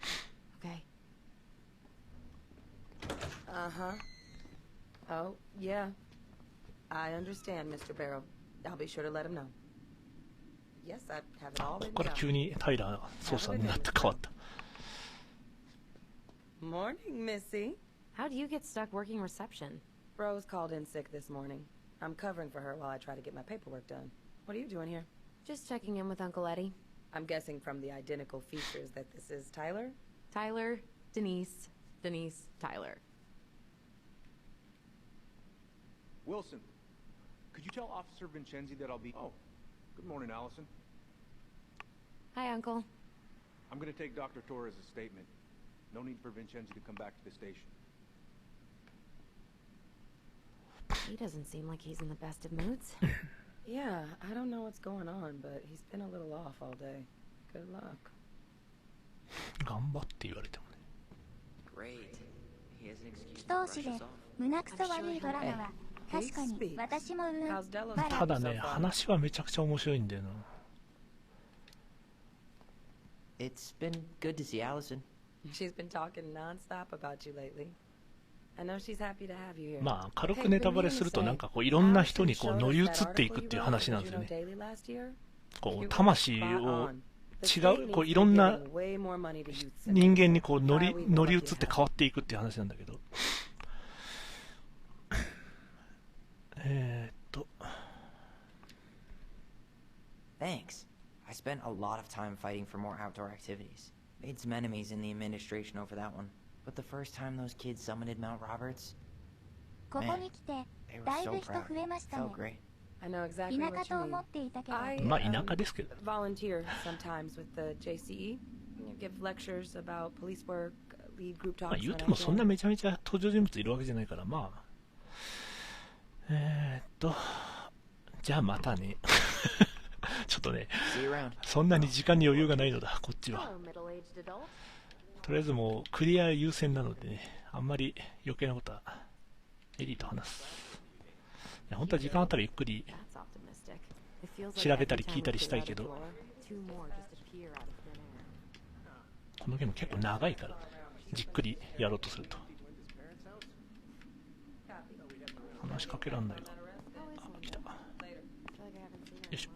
Okay. Oh, yeah. I understand, Mr. Barrow. I'll be sure to let him know. Yes, I have it all こ written こから down. 急にタイラー捜査になって変わった。Morning, Missy. How do you get stuck working reception? Rose called in sick this morning. I'm covering for her while I try to get my paperwork done. What are you doing here? Just checking in with Uncle Eddie. I'm guessing from the identical features that this is Tyler? Tyler, Denise, Tyler. Wilson, could you tell Officer Vincenzi that I'll be... Oh, good morning, Allison. Hi, Uncle. I'm going to take Dr. Torres' statement. No need for Vincenzi to come back to the station. He doesn't seem like he's in the best of moods. Yeah, I don't know what's going on, but he's been a little off all day. Good luck. 頑張って言われてもね。祈祷師で胸くそ悪いドラマは確かに私もただね、話はめちゃくちゃ面白いんだよな。It's been good to see Allison. She's been talking nonstop about you lately. I know she's happy to have you here. まあ軽くネタバレするとなんかこういろんな人にこう乗り移っていくっていう話なんですよね。こう魂を違うこういろんな人間にこう乗り移って変わっていくっていう話なんだけど。Thanks. I spent a lot of time fighting for more outdoor activities. Made some enemies in the administration over that one. But the first time those kids summited Mount Roberts, ここに来てだいぶ人増えましたね。 felt great. I know exactly 田 what 舎 you と思 mean. っていたけど。まあ田舎ですけど。Volunteer sometimes with the JCE. Give lectures about police work, lead group talks. まあ言うてもそんなめちゃめちゃ登場人物いるわけじゃないからまあ。じゃあまたね。ちょっとね、そんなに時間に余裕がないのだ、こっちは。とりあえずもうクリア優先なのでね、あんまり余計なことはエリーと話す。いや本当は時間あったらゆっくり調べたり聞いたりしたいけど、このゲーム結構長いからじっくりやろうとすると話しかけらんないわ。あ、来た。よいしょ。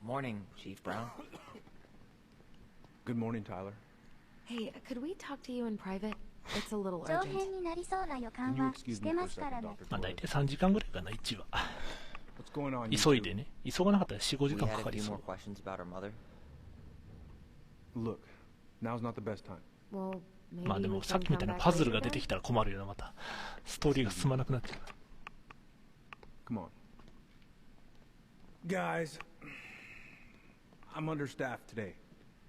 Morning, Chief Brown. Good morning, Tyler. Hey, could we talk to you in private? It's a little 長 urgent. 編になりそうな予感はしてますからね。まあ大体3時間ぐらいかな、1話。 What's going on? 急いでね。急がなかったら4、5時 We 間 had か a かり few そ more う。 questions about our mother. Look, now's not the best time. Well, まあ maybe で we もさっ can きみ come たいな back パズル later が出て then? きたら困るよな、また。ストーリーが進まなくなっちゃう。 Come on. Guys, I'm understaffed today.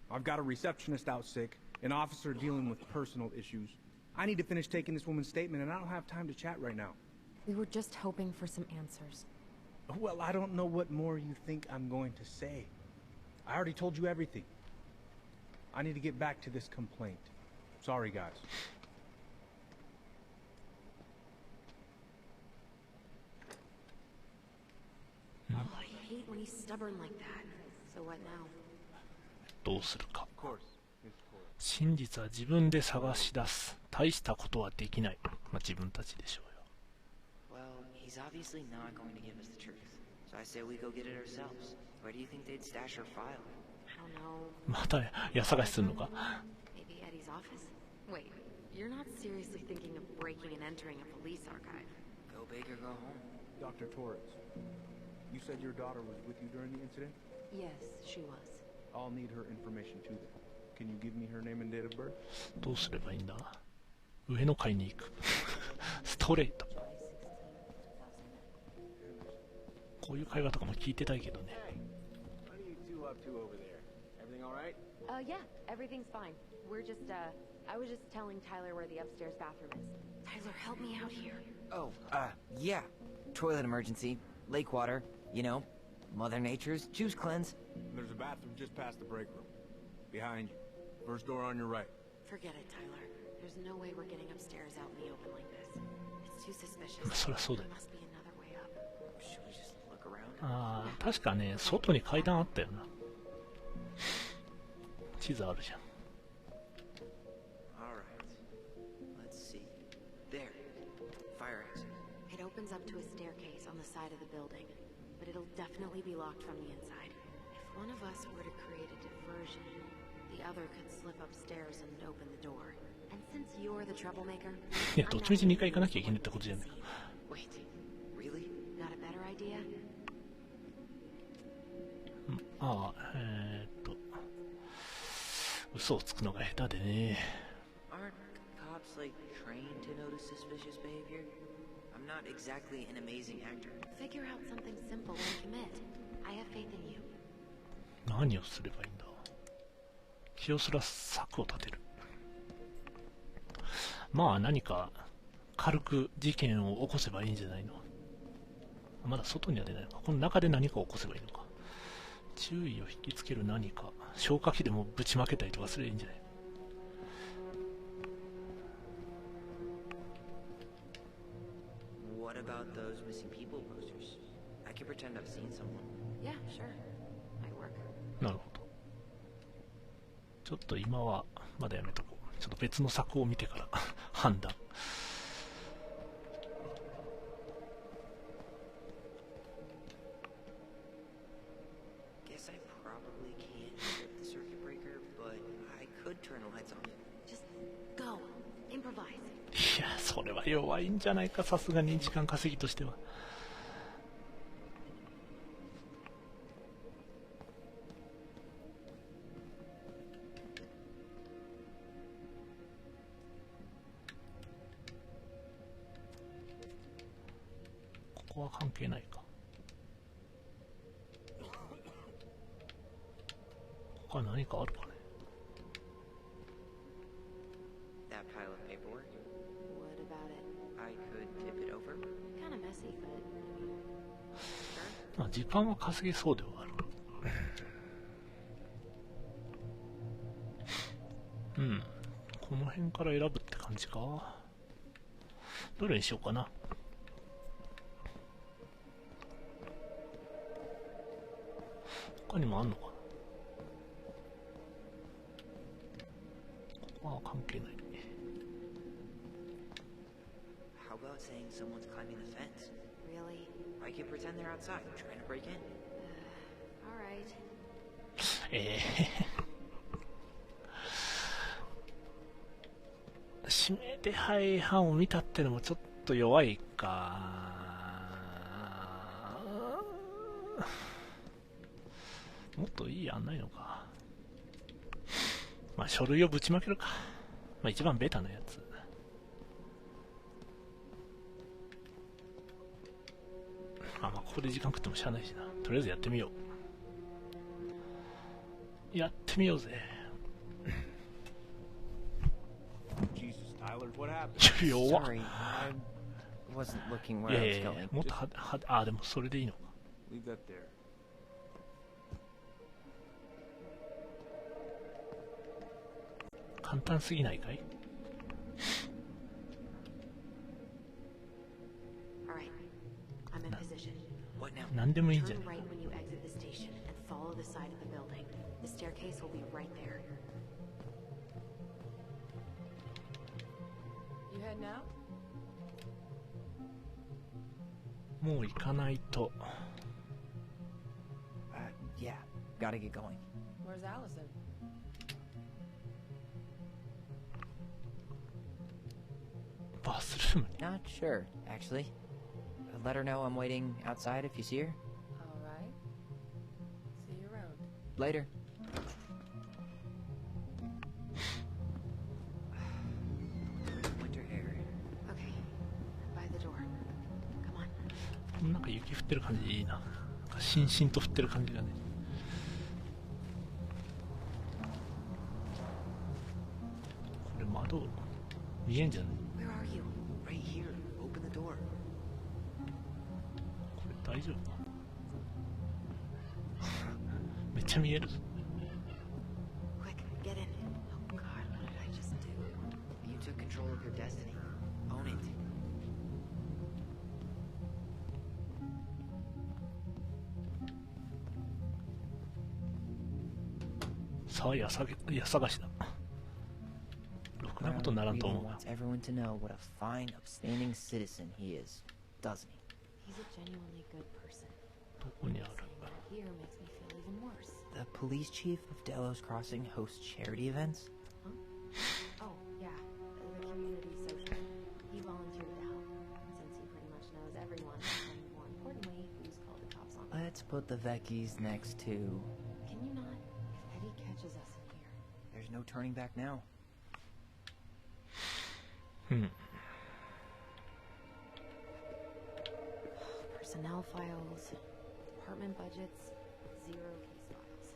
I've got a receptionist out sick, an officer dealing with personal issues. I need to finish taking this woman's statement, and I don't have time to chat right now. We were just hoping for some answers. Well, I don't know what more you think I'm going to say. I already told you everything. I need to get back to this complaint. Sorry, guys. Oh, I hate when he's stubborn like that. So what now? どうするか。真実は自分で探し出す。大したことはできない。まあ自分たちでしょうよ。Well, he's obviously not going to give us the truth. So I say we go get it ourselves. Where do you think they'd stash our file? I don't know. また家探しするのか。Maybe Eddie's office? Wait, you're not seriously thinking of breaking and entering a police archive? Go big or go home. Dr. Torres, you said your daughter was with you during the incident? Yes, she was. I'll need her information too then. Can you give me her name and date of birth? どうすればいいんだ。上の階に行く。ストレート。こういう会話とかも聞いてたいけどね。What are you two up to over there? Everything all right? Yeah, everything's fine. We're just, I was just telling Tyler where the upstairs bathroom is. Tyler, help me out here. Oh, yeah. Toilet emergency, lake water, you know, Mother Nature's juice cleanse. There's a bathroom just past the break room. Behind you. First door on your right. Forget it, Tyler. There's no way we're getting upstairs out in the open like this. It's too suspicious. そりゃそうだよ。 There must be another way up. Should we just look around? ああ、確かね、外に階段あったよな。地図あるじゃん。All right. Let's see. There. Fire exit. It opens up to a staircase on the side of the building, but it'll definitely be locked from the inside. If one of us were to create a diversion, the other could slip upstairs and open the door. And since you're the troublemaker, いや、どっちみち2回行かなきゃいけないってことじゃないか。Wait. Really? got a better idea? ああ、嘘をつくのが下手でね。Aren't cops like trained to notice suspicious behavior? I'm not exactly an amazing actor. Figure out something simple and commit. I have faith in you. 何をすればいいんだ。気をすら策を立てる。まあ何か軽く事件を起こせばいいんじゃないの。まだ外には出ないのか。この中で何かを起こせばいいのか。注意を引きつける何か。消火器でもぶちまけたりとかすればいいんじゃない。What about those missing people posters? I can pretend I've seen someone. Yeah, sure. Might work. なるほど。ちょっと今はまだやめとこう。ちょっと別の策を見てから判断。Guess I probably can't trip the circuit breaker, but I could turn the lights off. Just go. Improvise. いや、それは弱いんじゃないか、さすがに時間稼ぎとしては。ここは関係ないか。他何かあるかね。That pile of paperwork? What about it? I could tip it over. Kind of messy, but sure. まあ時間は稼げそうではある。うん。この辺から選ぶって感じか。どれにしようかな。他にもあんのかな。ここは関係ない。How about saying someone's climbing the fence? Really? I could pretend they're outside, trying to break in. All right. 指名手配犯を見たってのもちょっと弱いか。もっといい案ないのか。まあ書類をぶちまけるか。まあ一番ベタなやつ。あ、まあここで時間食ってもしゃあないしな。とりあえずやってみよう。やってみようぜ。弱っ。Sorry, I wasn't looking い where や I い was やいや、 going. もっとあ、でもそれでいいのか。Leave that there. 簡単すぎないかい？ Alright, I'm in position. What now? 何でもいいんじゃ Turn ない right when you exit the station and follow the side of the building. The staircase will be right there. You head now? もう行かないと。Yeah, gotta get going. Where's Allison? バスルームに。 Not sure, actually. Let her know I'm waiting outside if you see her. All right. See you around. Later. Winter hair. Okay, by the door. Come on. なんか雪降ってる感じいいな。なんかしんしんと降ってる感じがね。これ窓見えんじゃない？ Where are you? Right here. Open the door. これ大丈夫か？めっちゃ見える。 Quick, get in. Oh god, what did I just do? You took control of your destiny. Own it. さあ、家探しだ。ろくなことにならんと Brown 思う really な。 wants everyone to know what a fine, upstanding citizen he is, doesn't he? He's a genuinely good person. どこにある？ Here makes me feel even worse. The police chief of Delos Crossing hosts charity events? Huh? Oh, yeah. The community social. He volunteered to help, since he pretty much knows everyone, and more importantly, who's called the cops on them. Let's put the Vecchies next to... Can you not? If Eddie catches us in here. There's no turning back now. Personnel files, department budgets, 0 case files.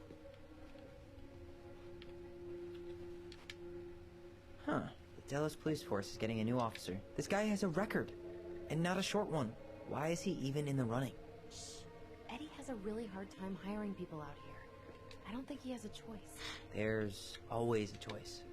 Huh. The Delos police force is getting a new officer. This guy has a record. And not a short one. Why is he even in the running? Eddie has a really hard time hiring people out here. I don't think he has a choice. There's always a choice.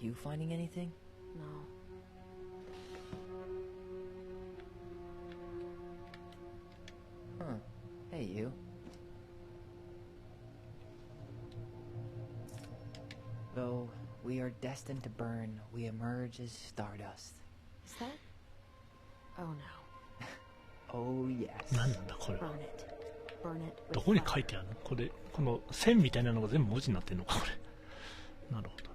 You finding anything? No. Huh. Hey, you. Though we are destined to burn, we emerge as stardust. Is that? Oh no. Oh yes. 何なんだこれは。 Burn it. Burn it ど with こに fire. 書いてあるの？これ、この線みたいなのが全部文字になってんのかこれ。なるほど。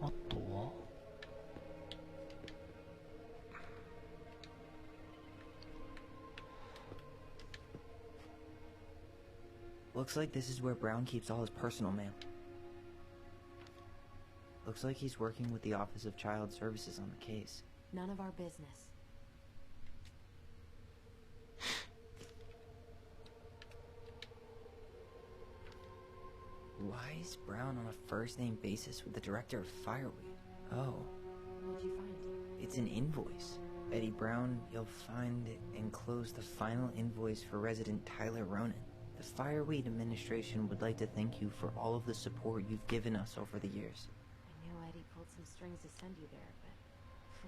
あとは Looks like this is where Brown keeps all his personal mail. Looks like he's working with the Office of Child Services on the case. None of our business. Why is Brown on a first-name basis with the director of Fireweed? Oh, What'd you find? it's an invoice. Eddie Brown, you'll find enclosed the final invoice for resident Tyler Ronan. The Fireweed administration would like to thank you for all of the support you've given us over the years. I knew Eddie pulled some strings to send you there, but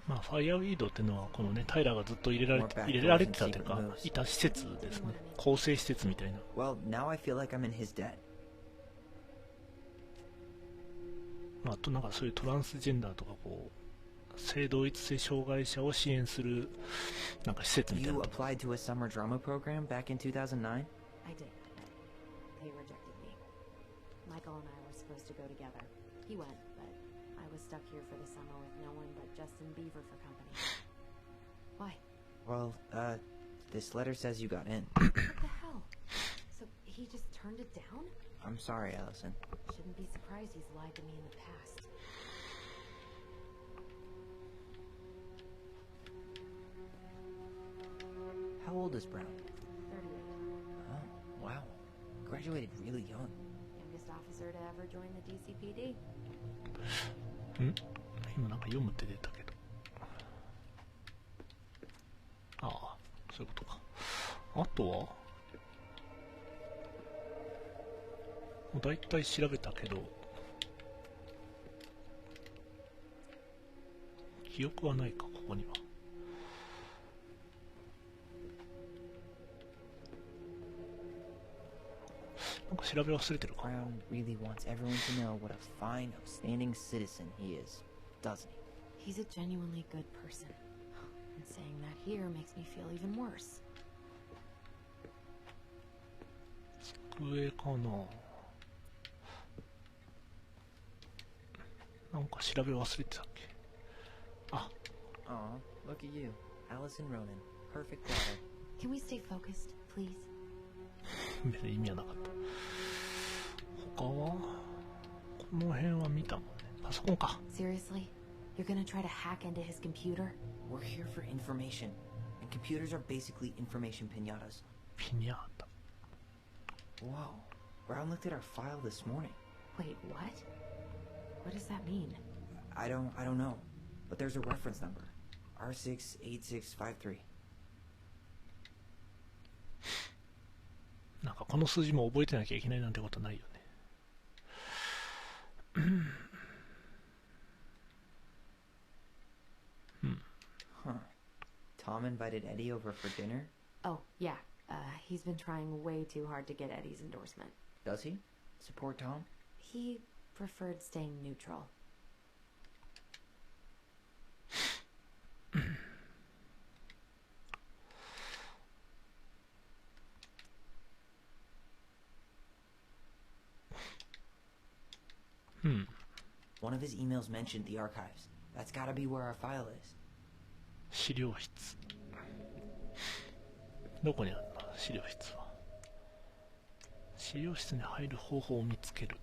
まあ、ファイアウィードっていうのはこのねタイラーがずっと入れられてたというかいた施設ですね。構成施設みたいな。 Well, now I feel like I'm in his debt. まあ、あとなんかそういうトランスジェンダーとかこう性同一性障害者を支援するなんか施設みたい You な。 applied to a summer drama program back in 2009? I did. They rejected me. Michael and I were supposed supposed to go together. He went, but I was stuck here for the summer with no one but Justin Beaver for company. Why? Well, this letter says you got in. What the hell? So he just turned it down? I'm sorry, Allison. Shouldn't be surprised he's lied to me in the past. How old is Brown? 38. Oh, wow. Graduated really young. Youngest officer to ever join the DCPD. 今なんか読むって出たけど。ああ、そういうことか。あとはもう大体調べたけど、記憶はないか、ここには。なんか調べ忘れてるか。Brown really wants everyone to know what a fine, upstanding citizen he is, doesn't he? He's a genuinely good person. And saying that here makes me feel even worse. 机かな。なんか調べ忘れてたっけ。あ。Aw, look at you, Allison Ronan, perfect daughter. Can we stay focused, please? 別に意味はなかった。他はこの辺は見たもんね。パソコンか。 Seriously? You're gonna try to hack into his computer? We're here for information, and computers are basically information piñatas. ピニャータ。 Whoa, Brown looked at our file this morning. Wait, what? What does that mean? I don't know, but there's a reference number, R68653. なんかこの数字も覚えてなきゃいけないなんてことないよね。Huh. Tom invited Eddie over for dinner? Oh, yeah. He's been trying way too hard to get Eddie's endorsement. Does he? Support Tom? He preferred staying neutral. One of his emails mentioned the archives. That's gotta be where our file is. 資料室。どこにあるの資料室は。資料室に入る方法を見つける。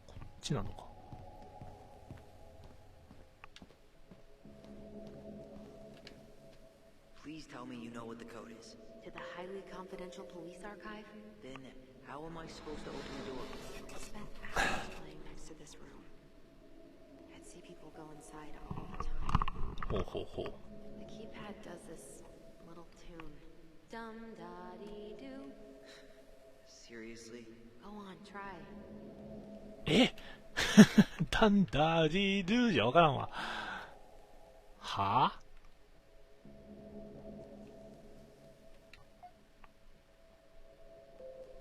こっちなのか。Please tell me you know what the code is. To the highly confidential police archive? Then, how am I supposed to open the door? I spent hours playing next to this room. I'd see people go inside all the time. ほうほうほう。 The keypad does this little tune. Dum-da-dee-doo. Seriously? Go on, try. えダンダーディードゥじゃわからんわ。はぁ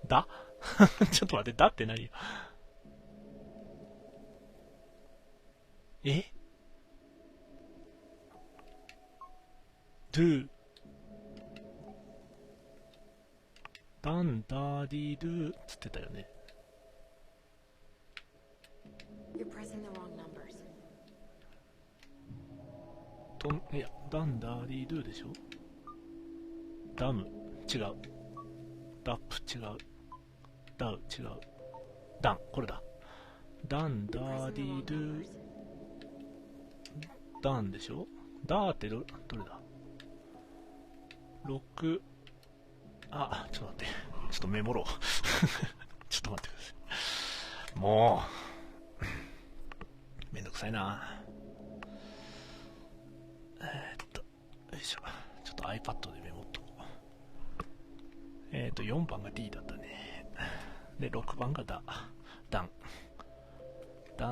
だちょっと待って、だって何よ。えドゥダンダーディードゥつってたよね。You're pressing the wrong numbers. いや、ダンダーディードゥでしょ。ダム違う。ダップ違う。ダウ違う。ダンこれだ。ダンダーディードゥダンでしょ。ダーってどれだ。6あ、ちょっと待って。ちょっとメモろう。ちょっと待ってください。もうめんどくさいな。よいしょ。ちょっと iPad でメモっとこう。4番が D だったね。で、6番がダン。ダ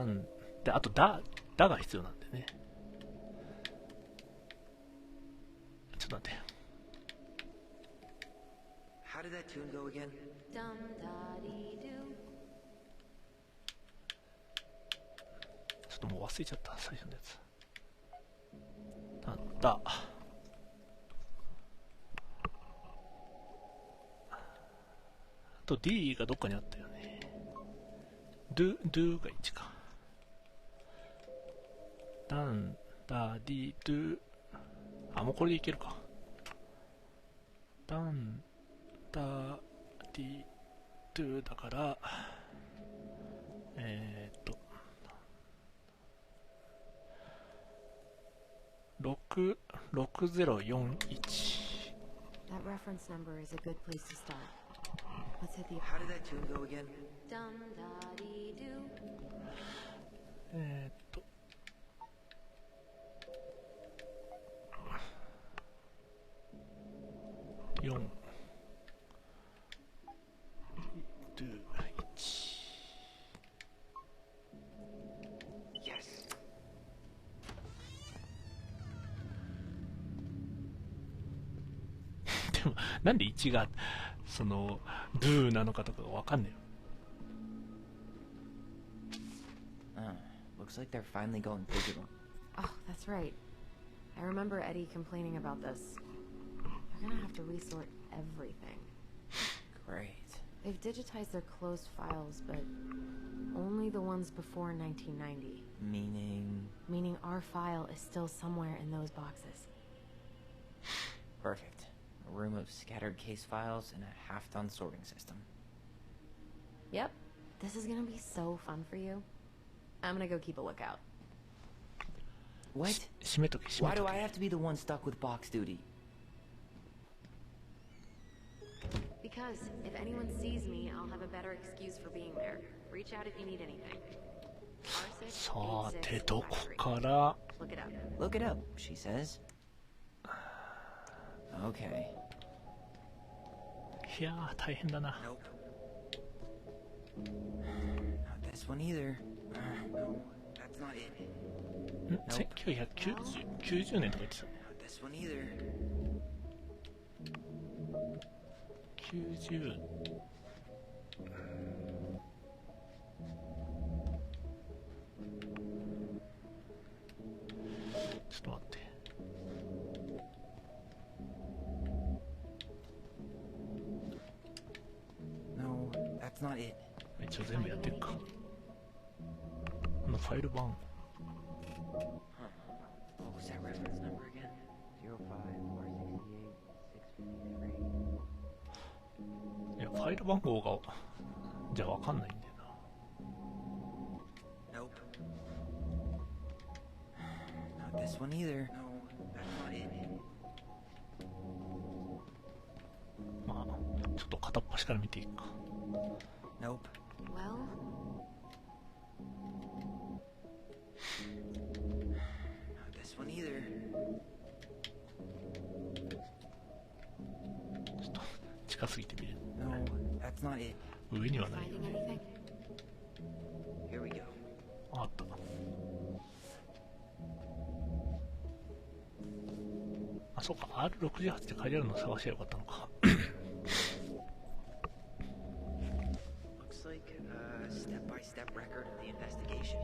ン。で、あとダが必要なんでね。ちょっと待って。How did that tune go again? Dum-da-dee-doo. ちょっともう忘れちゃった、最初のやつ。ダよいしょ。ちょっと待ってください。と D がどっかにあったよね。do が1か。ダン、ダ、D、do。あ、もうこれでいけるか。ダン、ダ、D、do だから、6041。That reference number is a good place to start. Let's hit the. How did that tune go again? Dum da dee doo. 4 2 1。 Yes. でもなんで1がその do なのかとかわかんねえよ。Looks like they're finally going digital. Oh, that's right. I remember Eddie complaining about this. They're gonna have to resort everything. Great. They've digitized their closed files, but only the ones before 1990. Meaning our file is still somewhere in those boxes. Perfect. A room of scattered case files and a half-done sorting system. Yep. This is gonna be so fun for you. I'm gonna go keep a lookout. What? Why do I have to be the one stuck with box duty? Because if anyone sees me, I'll have a better excuse for being there. Reach out if you need anything. さてどこから Look it up. Look it up, she says. Okay. いやー大変だな。 Nope. Not this one either. No, that's not it. 1990年とか言ってたね。 Not this one either. 90。ちょっと待って。No, that's not it. 一応全部やってるか。このファイル版。What was that reference number again? いや、ファイル番号がじゃあわかんないんだよな。 Nope. Not this one either. No, that's not it. まあちょっと片っ端から見ていくか。 Nope. Well, not this one either. ちょっと近すぎて見れる。 No, that's not it. 上にはないよ finding ね。 anything? Here we go. あった。あ、そうか。R68 って書いてあるの探しゃよかったのか。Looks like a step-by-step record of the investigation.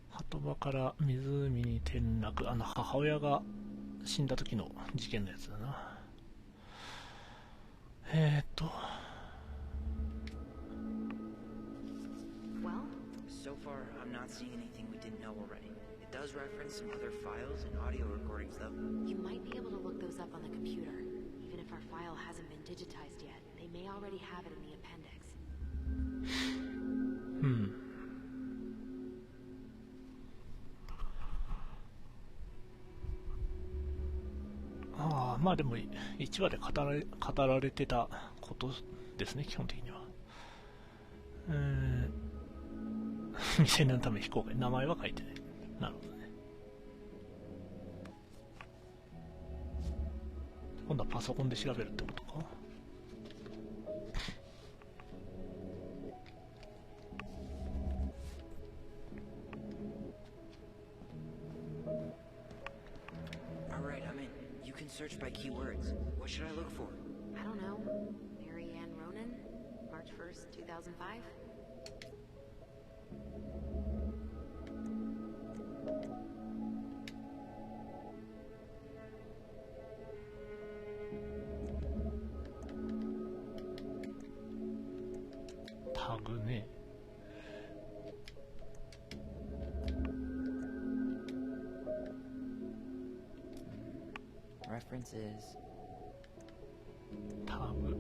鳩場から湖に転落。母親が死んだ時の事件のやつだな。Well, So far, I'm not seeing anything we didn't know already. It does reference some other files and audio recordings, though. you might be able to look those up on the computer. Even if our file hasn't been digitized yet, they may already have it in the appendix. まあでも1話で語られてたことですね、基本的には。未成年のため非公開。名前は書いてない。なるほどね。今度はパソコンで調べるってことか。Search by keywords. What should I look for? I don't know. Mary Ann Ronan? March 1st, 2005? グね。References. タグ。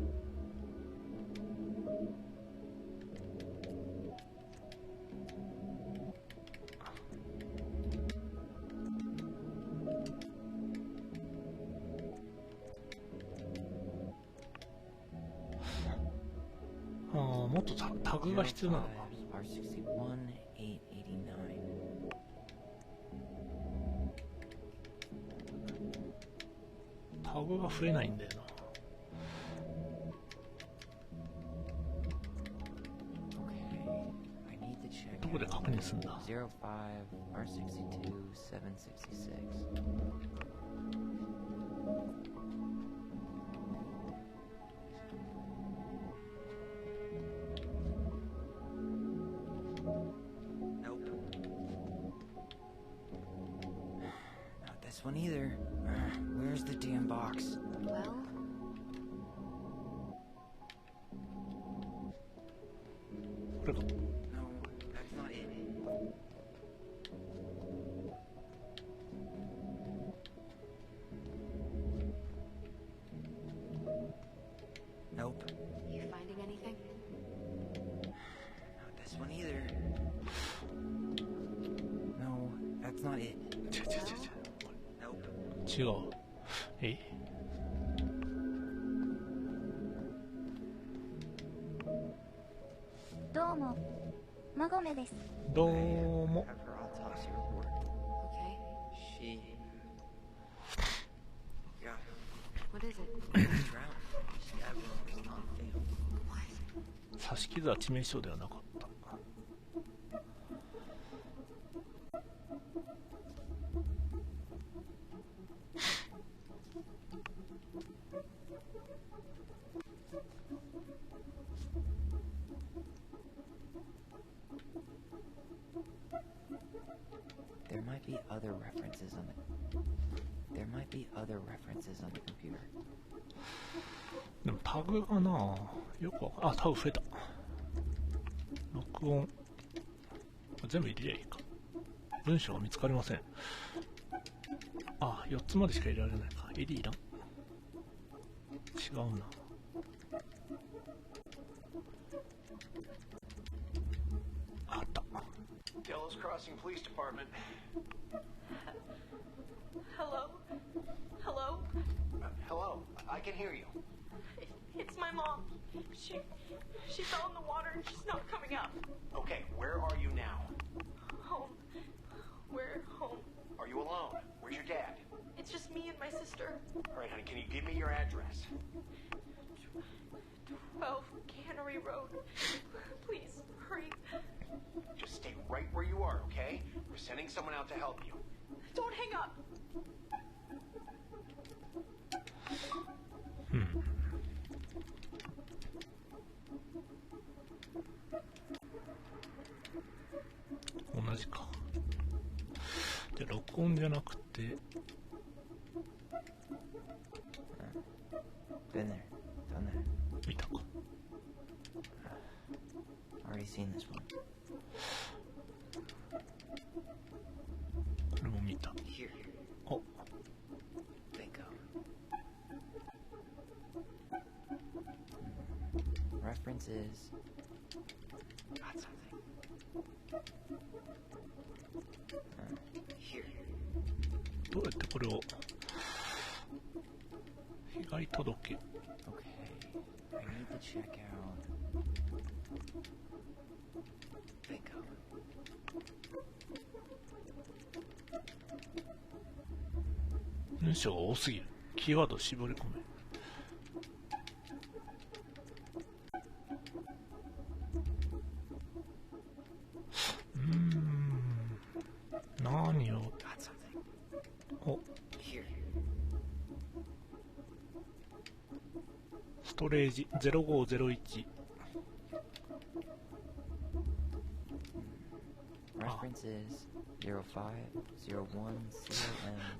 もっとタグが必要なのか。タグが増えないんだよな。どこで確認するんだ。This one either. Where's the damn box? Well, no, that's not it. Nope. you finding anything? Not this one either. No, that's not it. Nope. 違う。どうも、マゴメです。どうも。 Have her autopsy report. Okay. She got What is it? drowned. Stab wound was not fatal. 刺し傷は致命傷ではなかった。There might be other references on the computer. でもタグがな、よくわかんない。あ、タグ増えた。録音。全部入れりゃいいか。文章が見つかりません。あ、4つまでしか入れられないか。エリーラン。違うな。あった。Delos Crossing Police Department. Hello? Hello? Hello, I can hear you. It's my mom. She fell in the water and she's not coming up. Okay, where are you now? Home. We're home. Are you alone? Where's your dad? It's just me and my sister. All right, honey, can you give me your address? 12 Cannery Road. Please, hurry. Just stay right where you are, okay? We're sending someone out to help you. Don't hang up. 同じか。で、録音じゃなくて。Been there, done that. 見たか。Already seen this one. これも見た。Here. お。Bingo. References. Got something. Here. どうやってこれを。被害届。Okay. I need to check out. Bingo. 文章が多すぎる。キーワードを絞り込め。何を。お。ストレージ0501。References 0501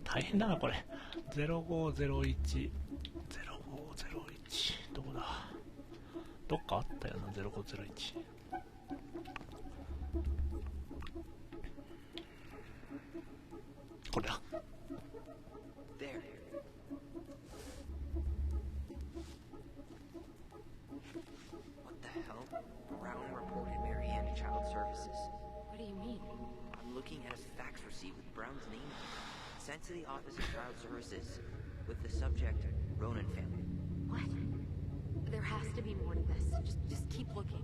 大変だなこれ。0501。0501。どこだ。どっかあったよな、0501。Brown's name sent to the Office of Child Services with the subject Ronan family. What? There has to be more to this. Just keep looking.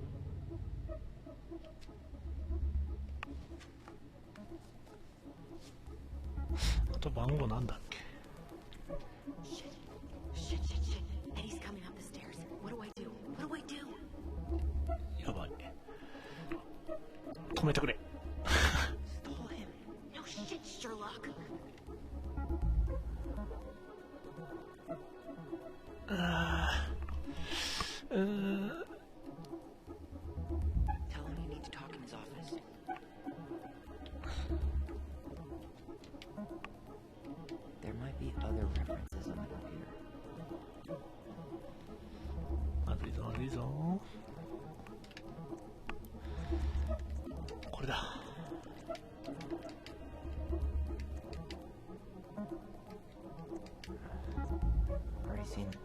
あと番号なんだっけ。 Shit. Eddie's coming up the stairs. What do I do? What do I do? やばい。止めてくれ。Stall him. No shit, Sherlock. Tell him you need to talk in his office. There might be other references on the computer. まずいぞまずいぞ。これだ。Already seen it.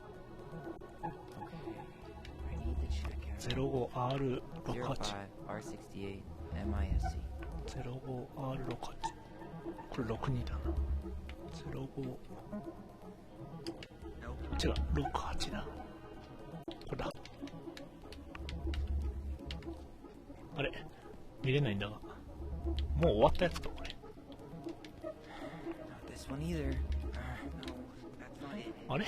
I need to check out 05R68 05R68 MISC. 05R68 これ62だな。05違う68だ。これだ。あれ見れないんだが、もう終わったやつかこれ。 Not this one either. No, that's not it. あれ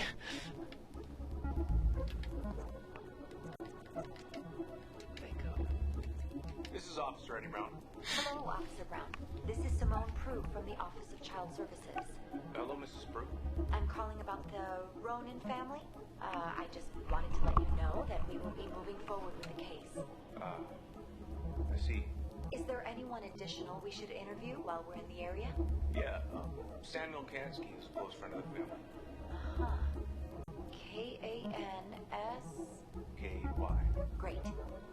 This is Officer Eddie Brown. Hello, Officer Brown. This is Simone Prue from the Office of Child Services. Hello, Mrs. Prue. I'm calling about the Ronan family. I just wanted to let you know that we will be moving forward with the case. I see. Is there anyone additional we should interview while we're in the area? Yeah, Samuel Kansky is a close friend of the family. Uh-huh. K-A-N-S... K-Y. Great.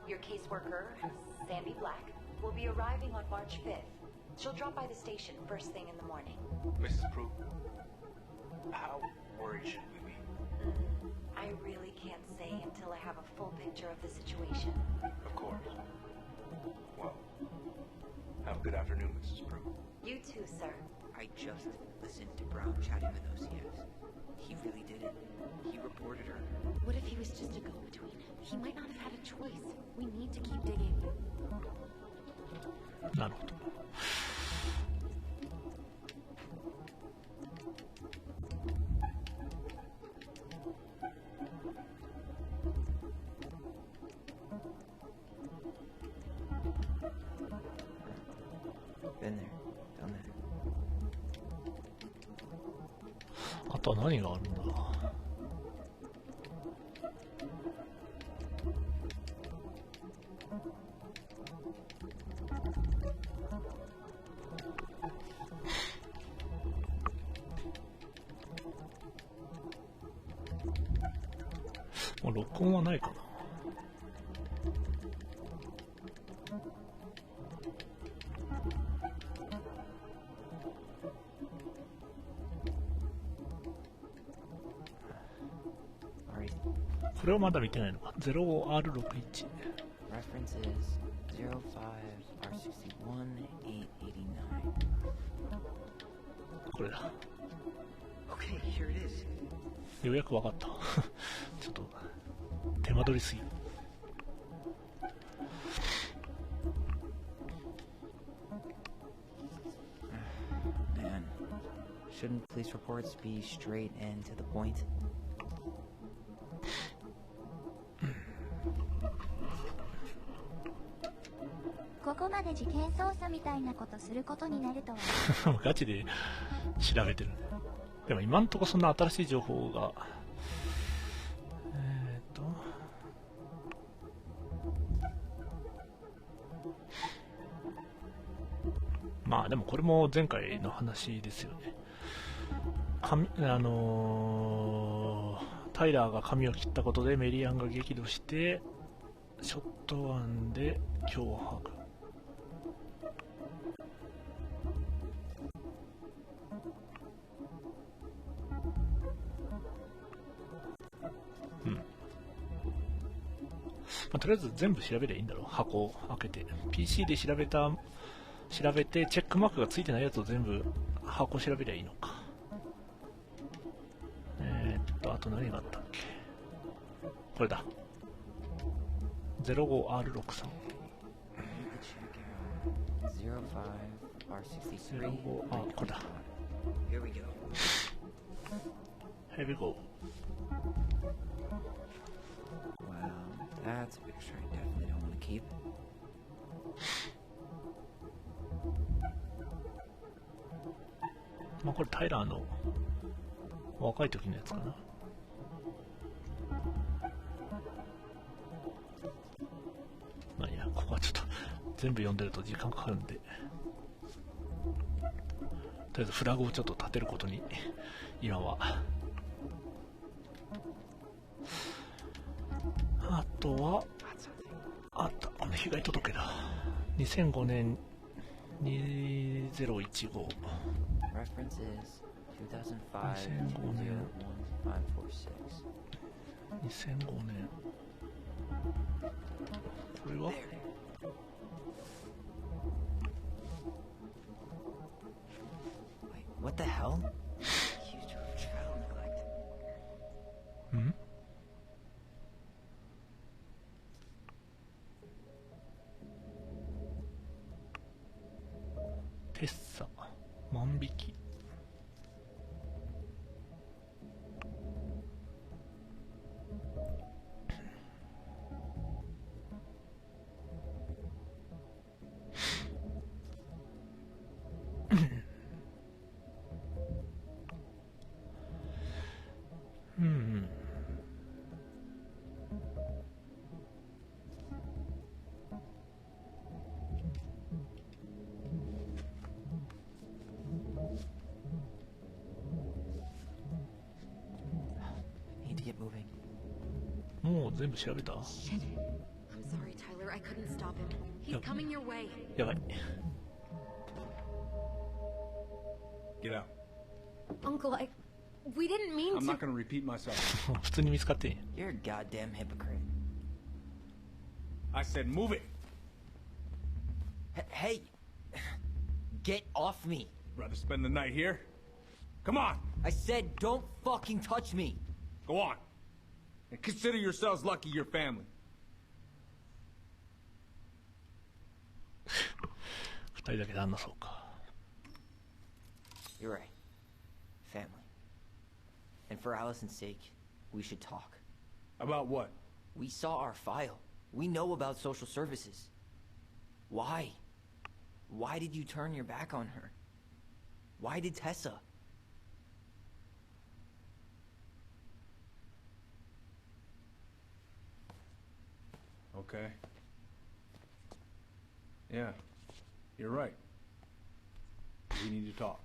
Your caseworker, Sandy Black, will be arriving on March 5th. She'll drop by the station first thing in the morning. Mrs. Prue, how worried should we be? I really can't say until I have a full picture of the situation. Of course. Well, have a good afternoon, Mrs. Prue. You too, sir. I just listened to Brown chatting with OCS. He really did it. He reported her. What if he was just a go-between? He might not have had a choice. We need to keep digging. なるほど。Been there, done that. あとは何があるんだ。もう録音はないかな。これはまだ見てないのか。05R61。References 05R61889. これだ。Okay, here it is. ようやく分かった。ちょっと手間取りすぎ。Man, shouldn't police reports be straight and to the point? ここまで事件捜査みたいなことすることになるとは。ガチで調べてる。でも今んとこそんな新しい情報がまあでもこれも前回の話ですよね。タイラーが髪を切ったことでメリアンが激怒してショットガンで脅迫。まあ、とりあえず全部調べればいいんだろう。箱を開けて PC で調べてチェックマークがついてないやつを全部箱調べりゃいいのか。あと何があったっけ。これだ。05R63。05、あ、これだ。Here we go. Wow, that's a picture I definitely don't want to keep. まあこれタイラーの若い時のやつかな。まあいや、ここはちょっと全部読んでると時間かかるんで、とりあえずフラグをちょっと立てることに今は。あとはあった、この被害届だ。2005年2015。References 2005 2005年。これはWhat the hell? ん？テッサ万引き。もう全部調べた。Shit. I'm sorry, Tyler. I couldn't stop him. He's coming your way. やばい。Get out. Uncle, we didn't mean I'm to. not gonna repeat myself. 普通に見つかってんや。 You're a goddamn hypocrite. I said move it. Hey, get off me. Rather spend the night here? Come on. I said don't fucking touch me. Go on. And consider yourselves lucky you're family. 二人だけで話そうか。You're right. Family. And for Allison's sake, we should talk. About what? We saw our file. We know about social services. Why? Why did you turn your back on her? Why did Tessa? Okay. Yeah, you're right. We need to talk.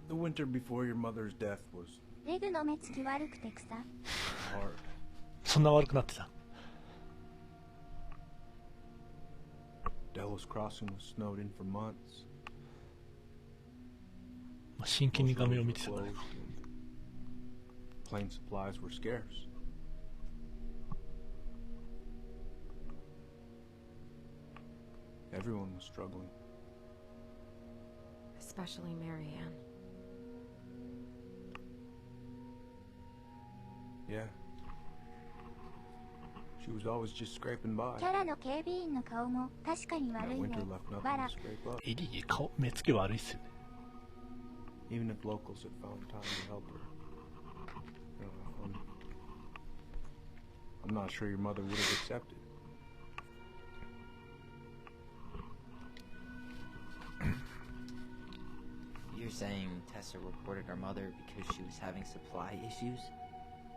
The winter before your mother's death was レグの目つき悪くて草。hard. そんな悪くなってた。Delos Crossing was snowed in for months. まあ真剣に画面を見てたからね。Plane supplies were scarce. Everyone was struggling. Especially Marianne. Yeah. She was always just scraping by. キャラの警備員の顔も確かに悪 That いね。 winter left nothing わら to。scrape up. エリー顔目つき悪いっすよね。 Even if locals had found time to help her. I'm not sure your mother would have accepted. You're saying Tessa reported her mother because she was having supply issues?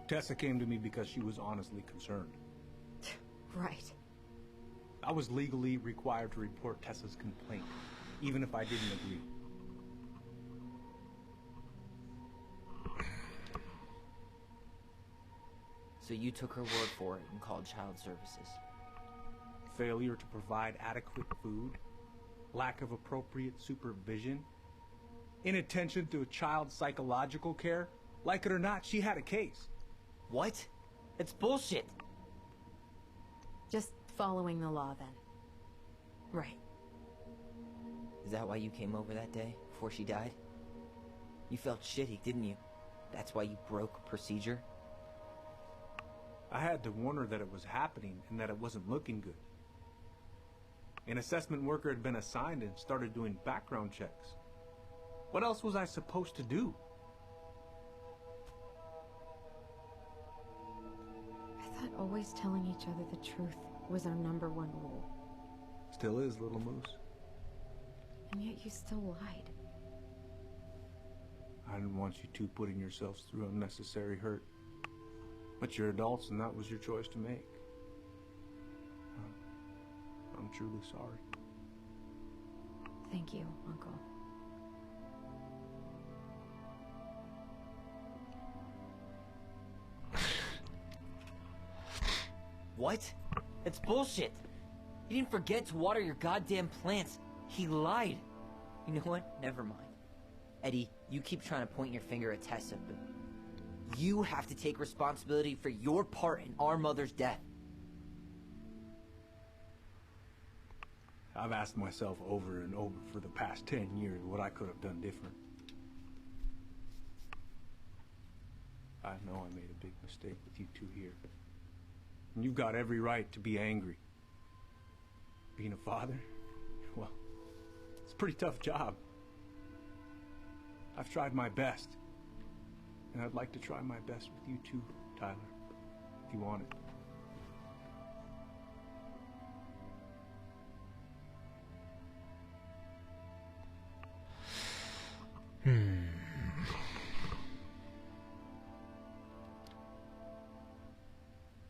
Tessa came to me because she was honestly concerned. Right. I was legally required to report Tessa's complaint, even if I didn't agree. So you took her word for it and called child services. Failure to provide adequate food, lack of appropriate supervision. Inattention to a child's psychological care? Like it or not, she had a case. What? It's bullshit. Just following the law, then. Right. Is that why you came over that day, before she died? You felt shitty, didn't you? That's why you broke procedure? I had to warn her that it was happening and that it wasn't looking good. An assessment worker had been assigned and started doing background checks. What else was I supposed to do? I thought always telling each other the truth was our #1 rule. Still is, little moose. And yet you still lied. I didn't want you two putting yourselves through unnecessary hurt. But you're adults and that was your choice to make. I'm truly sorry. Thank you, Uncle. What? It's bullshit. He didn't forget to water your goddamn plants. He lied. You know what? Never mind. Eddie, you keep trying to point your finger at Tessa, but you have to take responsibility for your part in our mother's death. I've asked myself over and over for the past 10 years what I could have done different. I know I made a big mistake with you two here. And you've got every right to be angry. Being a father, well, it's a pretty tough job. I've tried my best. And I'd like to try my best with you too, Tyler, if you want it.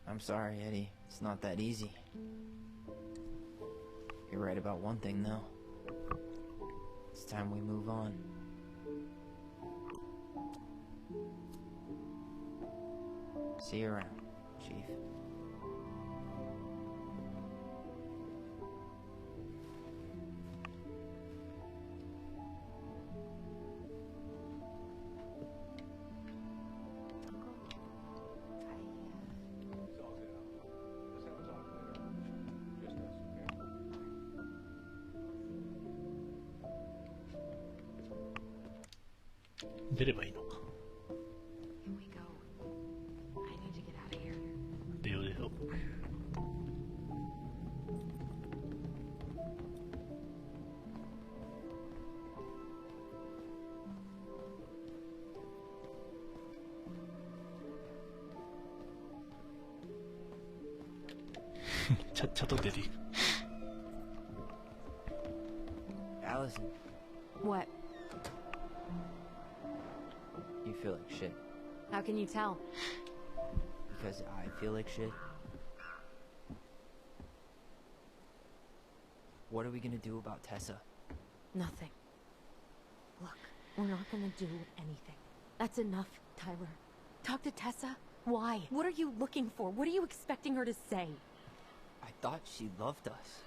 I'm sorry, Eddie. It's not that easy. You're right about one thing, though. It's time we move on. See you around, Chief.出ればいいのか。 Here we go. I need to get out of here. 出よう出よう。ちゃっちゃと出ていく。 Allison, What? you feel like shit. How can you tell? Because I feel like shit. What are we gonna do about Tessa? Nothing. Look, we're not gonna do anything. That's enough, Tyler. Talk to Tessa? Why? What are you looking for? What are you expecting her to say? I thought she loved us.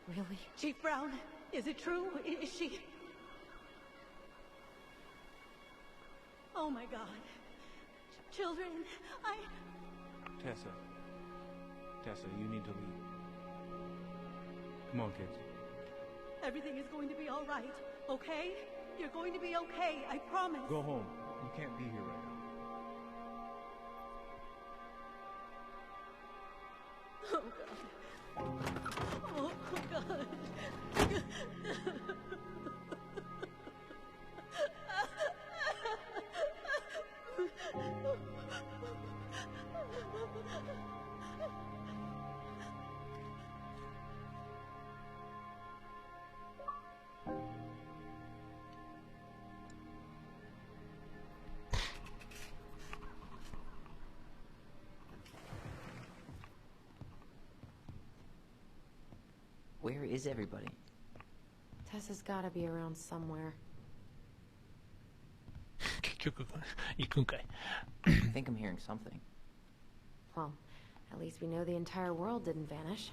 Really? Chief Brown, is it true? Is she... Oh my God. Children, Tessa, you need to leave. Come on, kids. Everything is going to be all right, okay? You're going to be okay, I promise. Go home. You can't be here right now. Oh God. Oh God. Where is everybody? Tessa's gotta be around somewhere. 結局行くんかい。 I think I'm hearing something. Well, at least we know the entire world didn't vanish.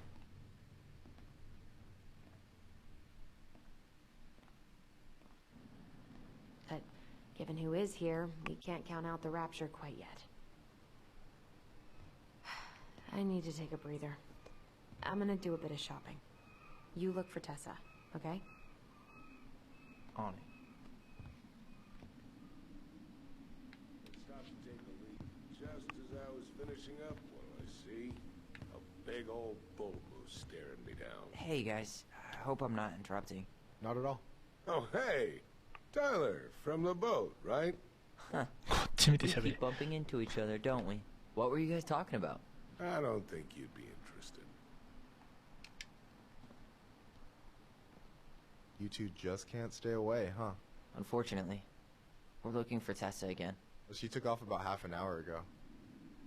Given who is here, we can't count out the rapture quite yet. I need to take a breather. I'm gonna do a bit of shopping. You look for Tessa, okay? On it. Stopped to take a leak. Just as I was finishing up, what do I see? A big old bull moose staring me down. Hey guys, I hope I'm not interrupting. Not at all. Oh, hey! Tyler, from the boat, right? Huh. We keep bumping into each other, don't we? What were you guys talking about? I don't think you'd be interested. You two just can't stay away, huh? Unfortunately. We're looking for Tessa again. Well, she took off about half an hour ago.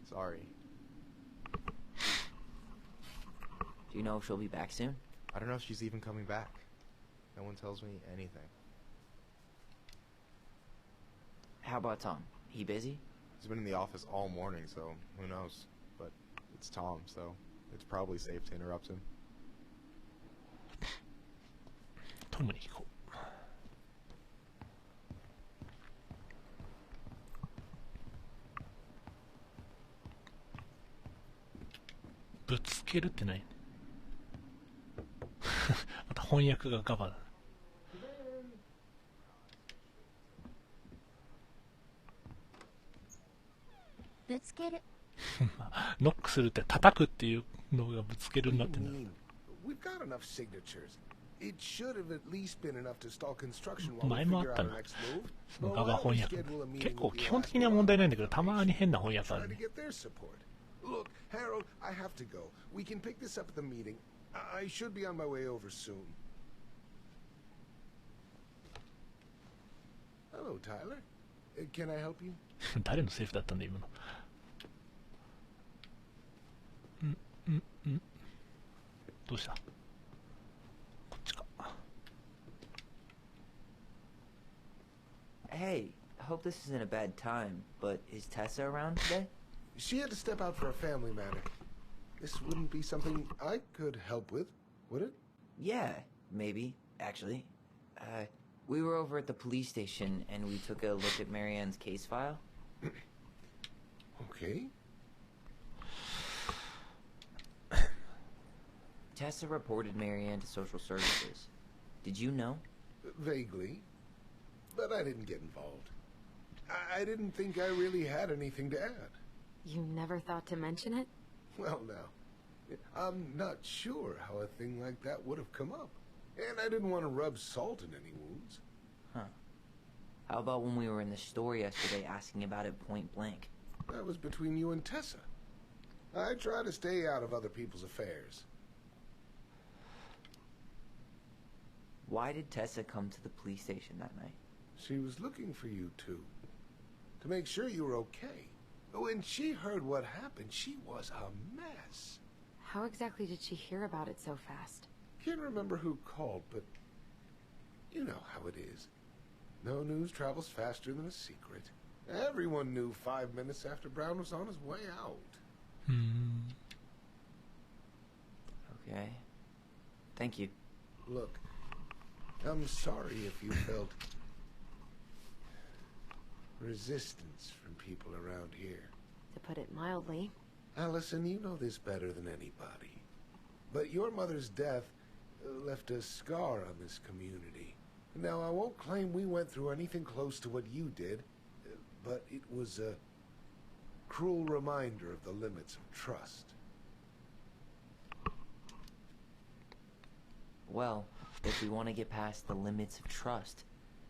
Sorry. Do you know if she'll be back soon? I don't know if she's even coming back. No one tells me anything. How about Tom? He busy? He's been in the office all morning, so who knows? But it's Tom, so it's probably safe to interrupt him. トムに行こう。ぶつけるってないまた翻訳がガバだ。ぶつける。ノックするって叩くっていうのがぶつけるになってんだ。We've got enough signatures. It should have at least been enough to stall construction while we 前もあ figure っ out た our な。 next move. その Well, ガバ why don't 翻 we 訳。 schedule a meeting 結構 with the 基本的には問題ないんだけど、たまに変な翻訳あ try る to ね。 get their support. Look, Harold, I have to go. We can pick this up at the meeting. I should be on my way over soon. Hello, Tyler. Can I help you? 誰のセーフだったんだ今の。どうした？こっちか。 Hey, I hope this isn't a bad time, but is Tessa around today? She had to step out for a family matter. This wouldn't be something I could help with, would it? Yeah, maybe, actually. We were over at the police station and we took a look at Marianne's case file. Okay. Tessa reported Marianne to social services. Did you know? Vaguely. But I didn't get involved. I didn't think I really had anything to add. You never thought to mention it? Well, now, I'm not sure how a thing like that would have come up. And I didn't want to rub salt in any wounds. Huh. How about when we were in the store yesterday asking about it point blank? That was between you and Tessa. I try to stay out of other people's affairs. Why did Tessa come to the police station that night? She was looking for you two. To make sure you were okay. When she heard what happened, she was a mess. How exactly did she hear about it so fast? Can't remember who called, but you know how it is. No news travels faster than a secret. Everyone knew 5 minutes after Brown was on his way out. Okay. Thank you. Look, I'm sorry if you felt resistance from people around here. To put it mildly. Allison, you know this better than anybody. But your mother's death left a scar on this community. Now, I won't claim we went through anything close to what you did, but it was a cruel reminder of the limits of trust. Well, if we want to get past the limits of trust,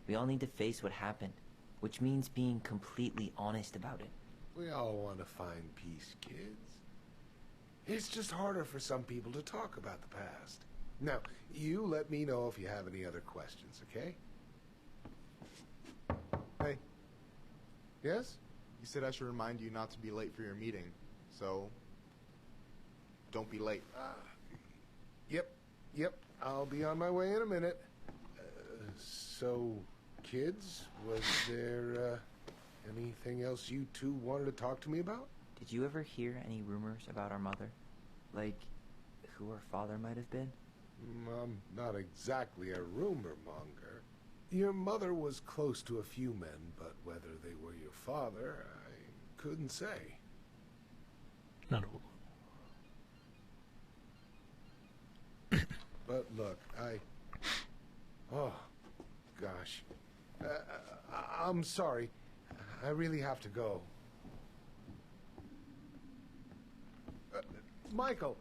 we all need to face what happened, which means being completely honest about it. We all want to find peace, kids. It's just harder for some people to talk about the past. Now, you let me know if you have any other questions, okay? Hey. Yes? You said I should remind you not to be late for your meeting, so don't be late. Yep. I'll be on my way in a minute. So, kids, was there anything else you two wanted to talk to me about? Did you ever hear any rumors about our mother? Like, who her father might have been? I'm not exactly a rumor monger. Your mother was close to a few men, but whether they were your father, I couldn't say. なるほど。But look, oh, gosh. I'm sorry. I really have to go. Michael,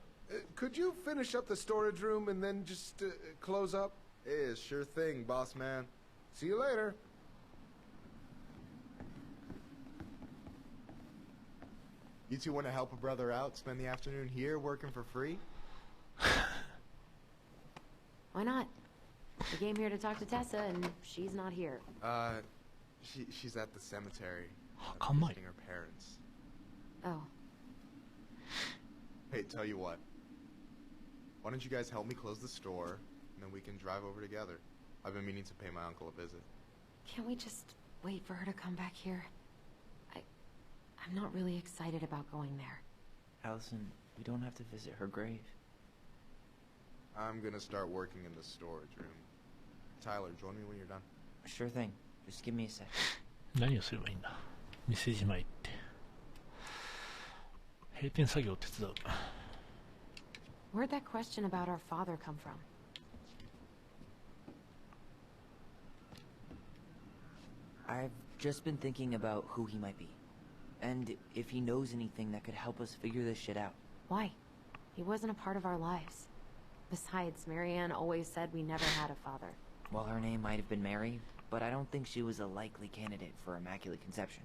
could you finish up the storage room and then just close up? Yeah, sure thing, boss man. See you later. You two want to help a brother out, spend the afternoon here working for free? Why not? We came here to talk to Tessa, and she's not here. She's at the cemetery. Visiting her parents. Oh. Hey, tell you what. Why don't you guys help me close the store, and then we can drive over together. I've been meaning to pay my uncle a visit. Can't we just wait for her to come back here? I'm not really excited about going there. Allison, we don't have to visit her grave. I'm gonna start working in the storage room. Tyler, join me when you're done. Sure thing. Just give me a sec. 何をすればいいんだ。店じまいって。閉店作業を手伝う。Where'd that question about our father come from? I've just been thinking about who he might be. And if he knows anything that could help us figure this shit out. Why? He wasn't a part of our lives. Besides, Marianne always said we never had a father. Well, her name might have been Mary, but I don't think she was a likely candidate for Immaculate Conception.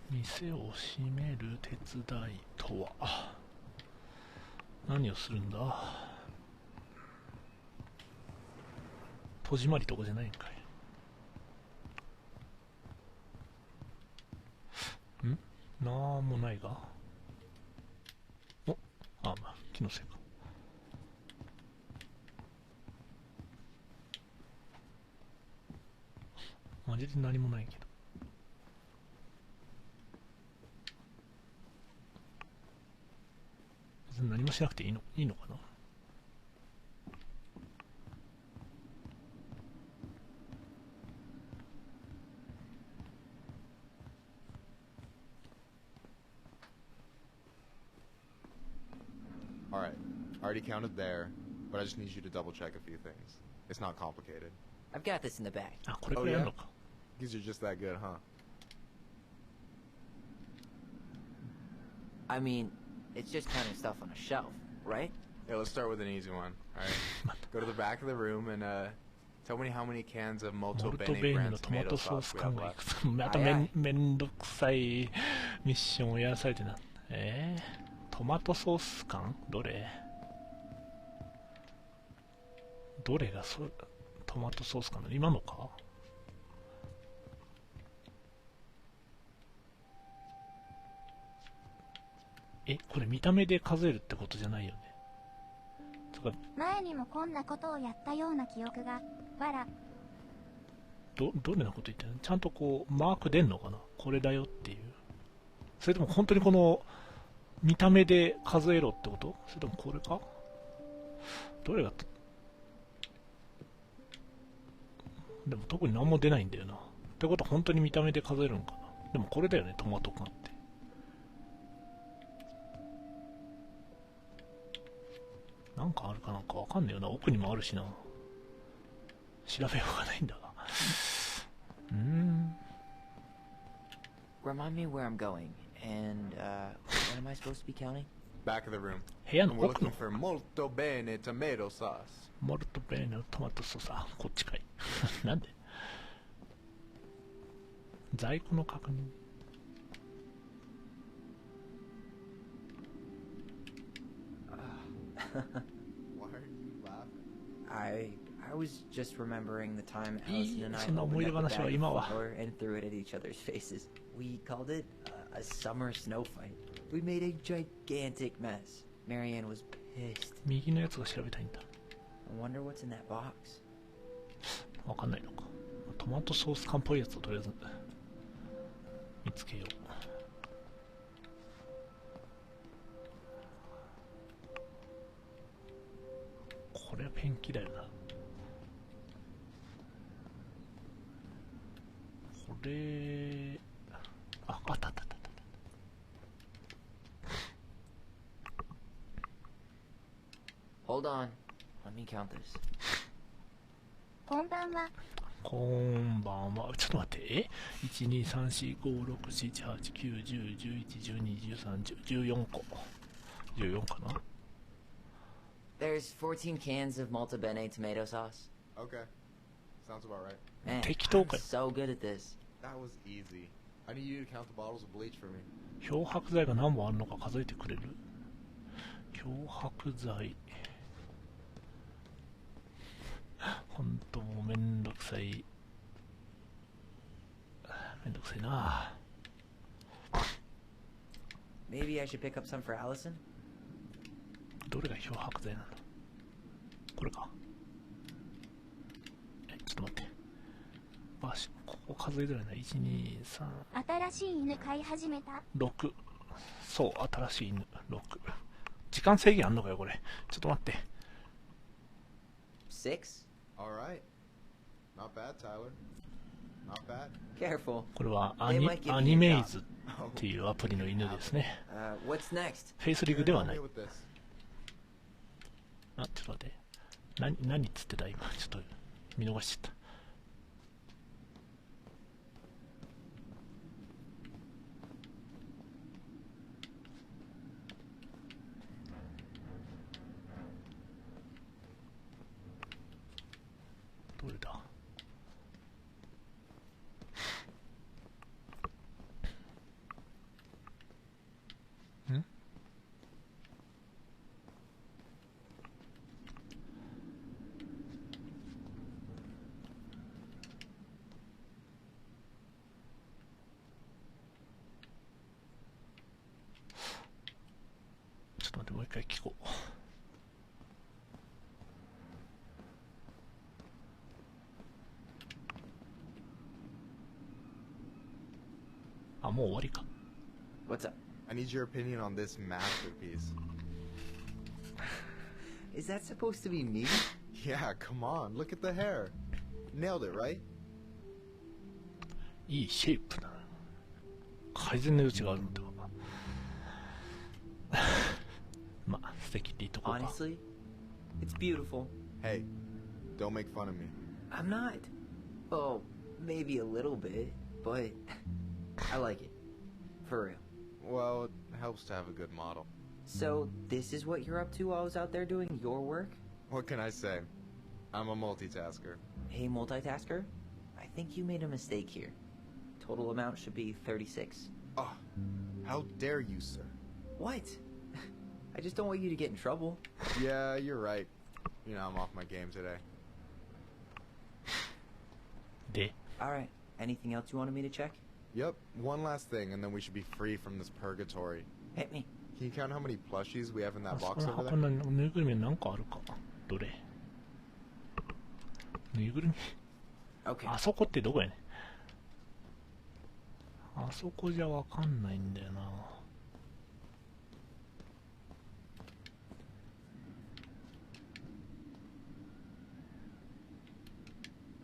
店を閉める手伝いとは何をするんだ。戸締まりとかじゃないんかい。ん？なんもないが。お、あ、まあ気のせいか。マジで何もないけど。別に何もしなくていいのかな。Alright, I already counted there, but I just need you to double check a few things. It's not complicated. I've got this in the bag. Oh yeah? Because you're just that good, huh? I mean, it's just kind of stuff on a shelf, right? Yeah, let's start with an easy one, alright? Go to the back of the room and, tell me how many cans of Molto Bene brand tomato sauce we have left. まためんどくさいミッションをやらされてな。トマトソース缶？どれがトマトソース缶？今のか？これ見た目で数えるってことじゃないよね。前にもこんなことをやったような記憶が、わら。どれなこと言ってるの？ちゃんとこうマーク出んのかな？これだよっていう。それとも本当にこの見た目で数えろってこと？それともこれか？どれがでも特に何も出ないんだよな。ってことは本当に見た目で数えるのかな。でもこれだよね、トマト缶って。なんかあるかなんかわかんないよな。奥にもあるしな。調べようがないんだが。Remind me where I'm going, and, what am I supposed to be counting? Back of the room. 部屋の We're 奥 looking の。for Molto Bene tomato sauce. モルトベーネトマトソース。あ、こっちかい。なんで在庫の確認。Why are you laughing? I was just remembering the time Allison and I そんな思い出 opened up 話 a は bag 今 of は。 flour and threw it at each other's faces. We called it a summer snow fight. We made a gigantic mess. Marianne was pissed. 右のやつが調べたいんだ。I wonder what's in that box. わかんないのか。トマトソース缶っぽいやつをとりあえず見つけよう。これはペンキだよな。これ、あった。Hold on. Let me count this. こんばんは。こんばんは。ちょっと待って。1、2、3、4、5、6、7、8、9、10、11、12、13、14個。14かな。There's 14 cans of Malta Bene tomato sauce. Okay. Sounds about right. Man, I'm so good at this. That was easy. I need you to count the bottles of bleach for me. 漂白剤が何本あるのか数えてくれる？漂白剤。ほんともうめんどくさい。めんどくさいな。Maybe I should pick up some for Allison? どれが漂白剤なの？これか。ちょっと待って。ここ数えづらいな。1、2、3。新しい犬飼い始めた。6。そう、新しい犬。6。時間制限あんのかよ、これ。ちょっと待って。6? Alright. Not bad, Tyler. Not bad. Careful. これはアニメイズっていうアプリの犬ですね。What's next? フェイスリグではない。あ、ちょっと待って。何っつってた今。ちょっと見逃しちゃった。どれだ？ん？ちょっと待って、もう一回聞こう。あ、もう終わりか。What's up? I need your opinion on this masterpiece. Is that supposed to be me? Yeah, come on. Look at the hair. Nailed it, right? いいシェイプだな。改善の余地があるのでは。まあ、素敵って言っとこうか。Honestly, it's beautiful. Hey, don't make fun of me. I'm not. Oh, maybe a little bit, but I like it. For real. Well, it helps to have a good model. So, this is what you're up to while I was out there doing your work? What can I say? I'm a multitasker. Hey, multitasker. I think you made a mistake here. Total amount should be 36. Oh, how dare you, sir? What? I just don't want you to get in trouble. Yeah, you're right. You know, I'm off my game today. Alright, anything else you wanted me to check? Yep, one last thing, and then we should be free from this purgatory. Hit me. Can you count how many plushies we have in that あそ box この over 箱 there? のぬいぐるみ何個あるか。どれ？ぬいぐるみ？ Okay. あそこってどこやねん。あそこじゃわかんないんだよな。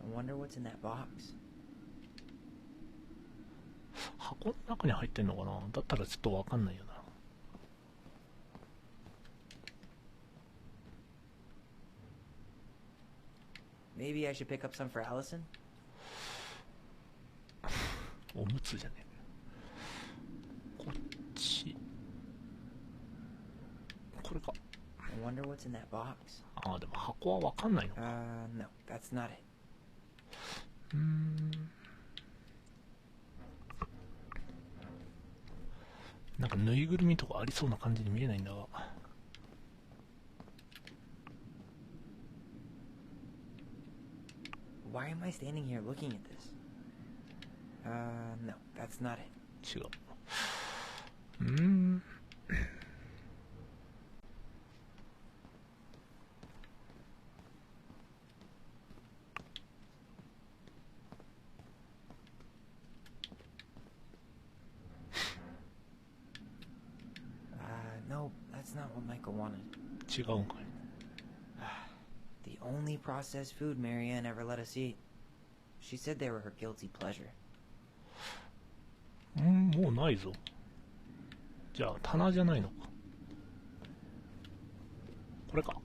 I wonder what's in that box. 箱の中に入ってんのかな。だったらちょっとわかんないよな。Maybe I should pick up some for Allison? おむつじゃねえ。こっち。これか。I wonder what's in that box. ああ、でも箱はわかんないのか。No, that's not it. なんかぬいぐるみとかありそうな感じに見えないんだが。Why am I standing here looking at this? No, that's not it. 違う。No, that's not what Michael wanted. 違うんかい。only processed food Marianne ever let us eat. She said they were her guilty pleasure. もうないぞ。じゃあ棚じゃないのか。これか。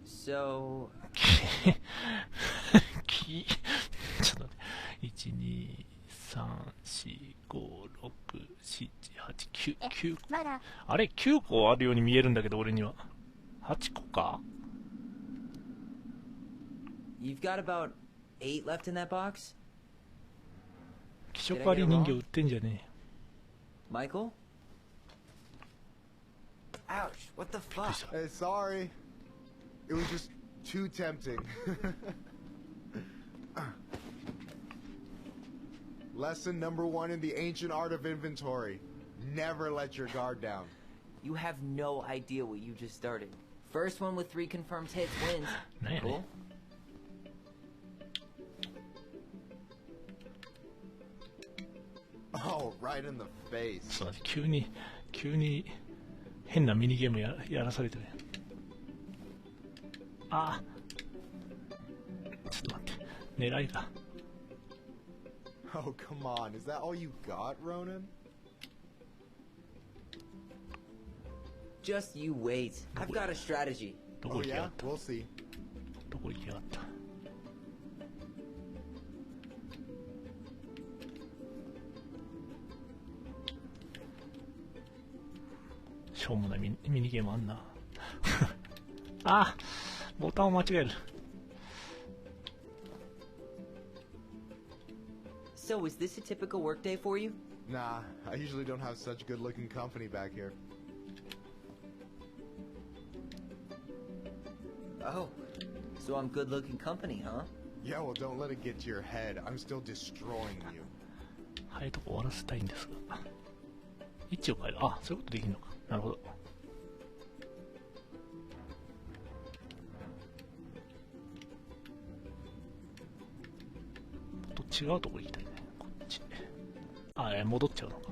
So ちょっと待って。1、2、3、4、5、6、7、8、9、9個。あれ ?9 個あるように見えるんだけど、俺には。8個か You've got about 8 left in that box? 気色悪い人形売ってんじゃねえ。Michael? Ouch, what the fuck? Hey, sorry. It was just too tempting. Lesson number 1 in the ancient art of inventory. Never let your guard down. You have no idea what you just started. First one with 3 confirmed hits wins. Cool? Oh, right in the face. そうだね、急に変なミニゲームやらされてる。ああ。ちょっと待って。狙いが。Oh, come on. Is that all you got, Ronan? Just you wait. I've got a strategy. Oh, yeah? We'll see. どこ行きやがった。しょうもないミニゲームあんな。あ、ボタンを間違える。So, is this a typical workday for you? Nah, I usually don't have such good-looking company back here. Oh, so I'm good-looking company, huh? Yeah, well, don't let it get to your head. I'm still destroying you. 早いとこ終わらせたいんですが。位置を変える。あ、そういうことできるのか。なるほど。違うとこ行きたいね。こっち。あ、戻っちゃうのか。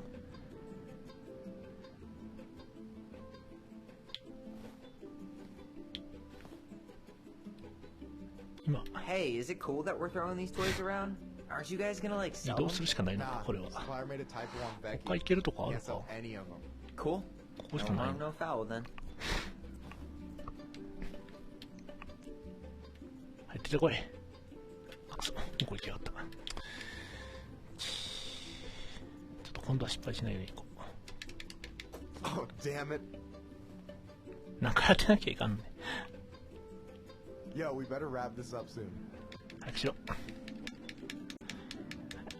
今。Hey, is it cool that we're throwing these toys around? Aren't you guys gonna like sell 移動するしかないのか、これは。他行けるとこあるか。Cool. ここしかない。No foul then. はい、出てこい。あ、くそ。ここ行きやがった。今度は失敗しないように行こう。Oh, damn it. なんかやってなきゃいかんね。Yo, we better wrap this up soon. 早くしろ。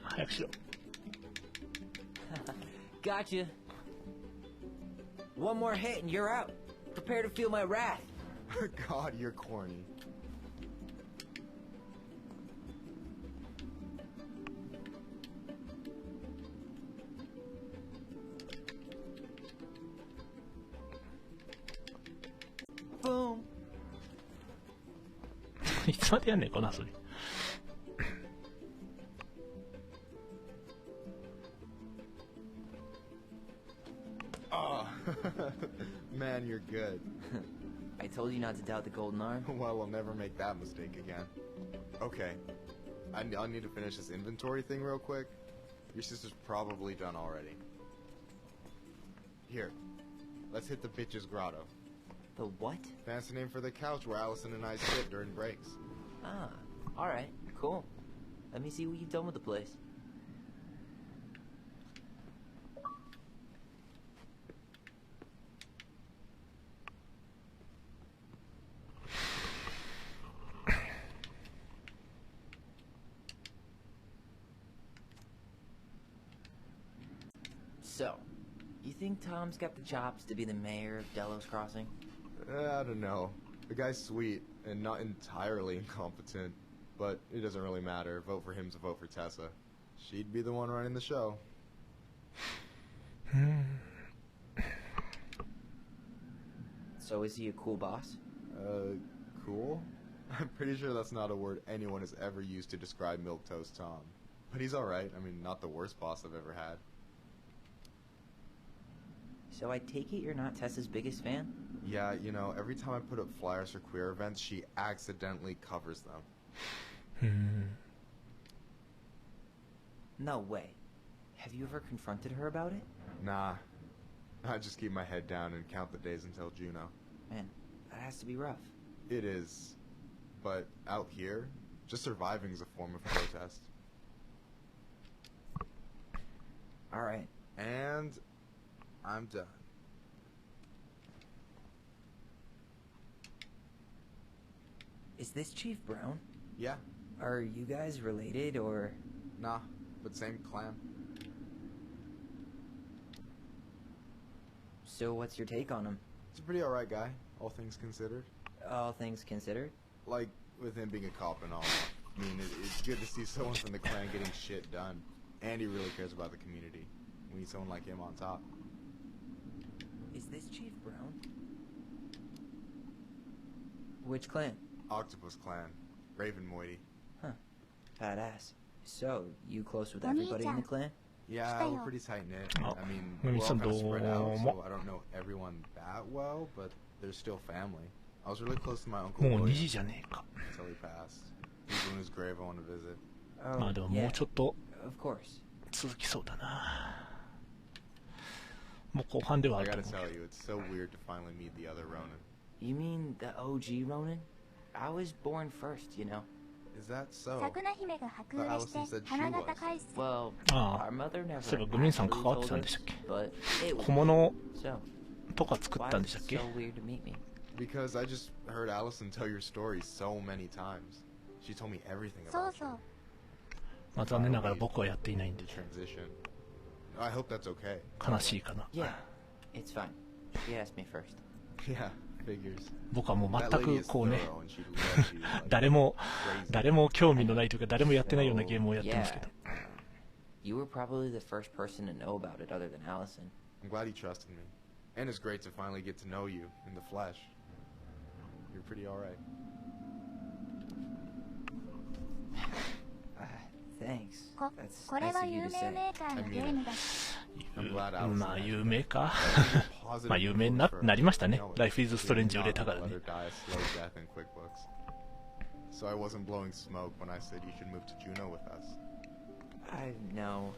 早くしろ。Gotcha. One more hit and you're out. Prepare to feel my wrath. God, you're corny. Boom. いつまでやんねん、この遊び。Oh, man, you're good. I told you not to doubt the golden arm. Well, we'll never make that mistake again. Okay, I'll need to finish this inventory thing real quick. Your sister's probably done already. Here, let's hit the bitch's grotto. The what? Fancy name for the couch where Allison and I sit during breaks. Ah, alright, cool. Let me see what you've done with the place. So, you think Tom's got the chops to be the mayor of Delos Crossing? I don't know. The guy's sweet and not entirely incompetent, but it doesn't really matter. Vote for him to vote for Tessa. She'd be the one running the show. So is he a cool boss? Cool? I'm pretty sure that's not a word anyone has ever used to describe Milquetoast Tom. But he's alright. I mean, not the worst boss I've ever had. So I take it you're not Tessa's biggest fan? Yeah, you know, every time I put up flyers for queer events, she accidentally covers them. No way. Have you ever confronted her about it? Nah. I just keep my head down and count the days until Juno. Man, that has to be rough. It is. But out here, just surviving is a form of protest. Alright. And I'm done. Is this Chief Brown? Yeah. Are you guys related, or...? Nah, but same clan. So what's your take on him? He's a pretty alright guy, all things considered. All things considered? Like, with him being a cop and all. I mean, it's good to see someone from the clan getting shit done. And he really cares about the community. We need someone like him on top. Is this Chief Brown? Which clan? Octopus clan. Raven Moiety. Huh. Badass. So, you close with everybody in the clan? Yeah, we're pretty tight-knit. I mean, we're all kind of spread out, so I don't know everyone that well, but they're still family. I was really close to my uncle William until he passed. He's in his grave I want to visit. まあでももうちょっと Of course. 続きそうだな。もう後半ではあ I ると gotta 思う。 tell you, it's so weird to finally meet the other Ronin. You mean the OG Ronin? I was born first, you know. Is that so? 桜姫が白売れして花形返す。 Well, あ our mother あ、 never そういえばグミンさん actually 関わって told たん us, でしたっけ but it was 小物 so. とか作っ Why たん is でしたっ it け so weird to meet me? Because I just heard Allison tell your story so many times. She told me everything そう about そう you. まあ残念ながら僕はやっていないんで Transition. I hope that's okay. 悲しいかな。 Yeah, it's fine. She asked me first. Yeah, figures. 僕はもう全 That lady く is こうね thorough and she loves you like 誰も crazy. 興味のないというか誰もやってないようなゲームをやってますけど You were probably the first person to know about it other than Allison. I'm glad he trusted me. And it's great to finally get to know you in the flesh. You're pretty alright. Thanks. これは有名メーカーのゲームだ。 I'm glad Allison まあ有名か positive まあ有名になりましたね Life is Strange 売れたからね Let her die a slow death in QuickBooks. So I wasn't blowing smoke when I said you should move to Juno with us. I know.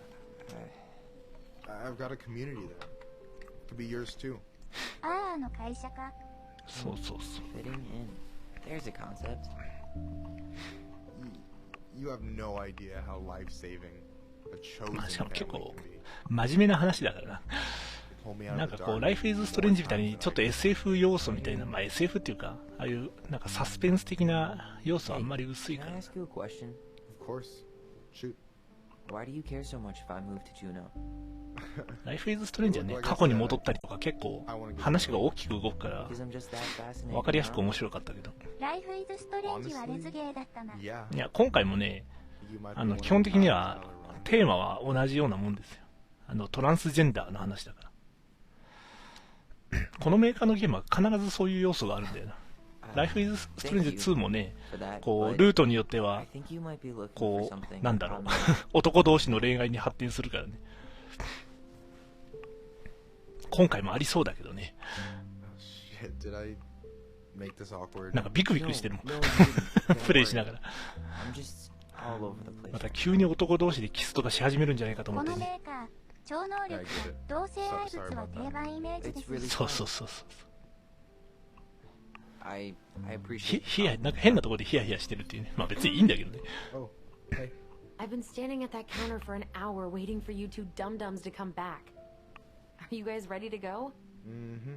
I've got a community there. Could be yours too. ああの会社か。そうそうそう Fitting in. There's a concept. You have no idea how life-saving a chosen まあしかも結 family 構 can be. 真面目な話だからな Pull me out なん of か the こう dark. Life is Strange みたいにちょっと SF 要素みたいなまあ SF っていうかああいうなんかサスペンス的な要素はあんまり薄い Can か I ら ask you a question? Of course. Shoot. Why do you care so much if I move to Juno? Life is Strange はね過去に戻ったりとか結構話が大きく動くから Because I'm just that fascinated. 分かりやすく面白かったけどライフイズストレンジはレズゲーだったな。 Yeah. いや今回もね You might be one of 基本的に the は times I'll run. テーマは同じようなもんですよトランスジェンダーの話だからこのメーカーのゲームは必ずそういう要素があるんだよな Life is Strange 2もねこうルートによっては I think you might be looking こ for something うなんだろう on 男同士の恋愛に発展するからね今回もありそうだけどね Shit, did I make this awkward? なんかビクビクしてるもん No, you didn't. プレイしながら I'm just all over the place. また急に男同士でキスとかし始めるんじゃないかと思このってねメーカー、超能力と同性愛物は定番イメージです。そうそうそうそう I appreciate ヒヤなんか変なところでヒヤヒヤしてるっていうねまあ別にいいんだけどね Oh, hey. I've been standing at that counter for an hour waiting for you two dum-dums to come back. Are you guys ready to go? Mm-hmm.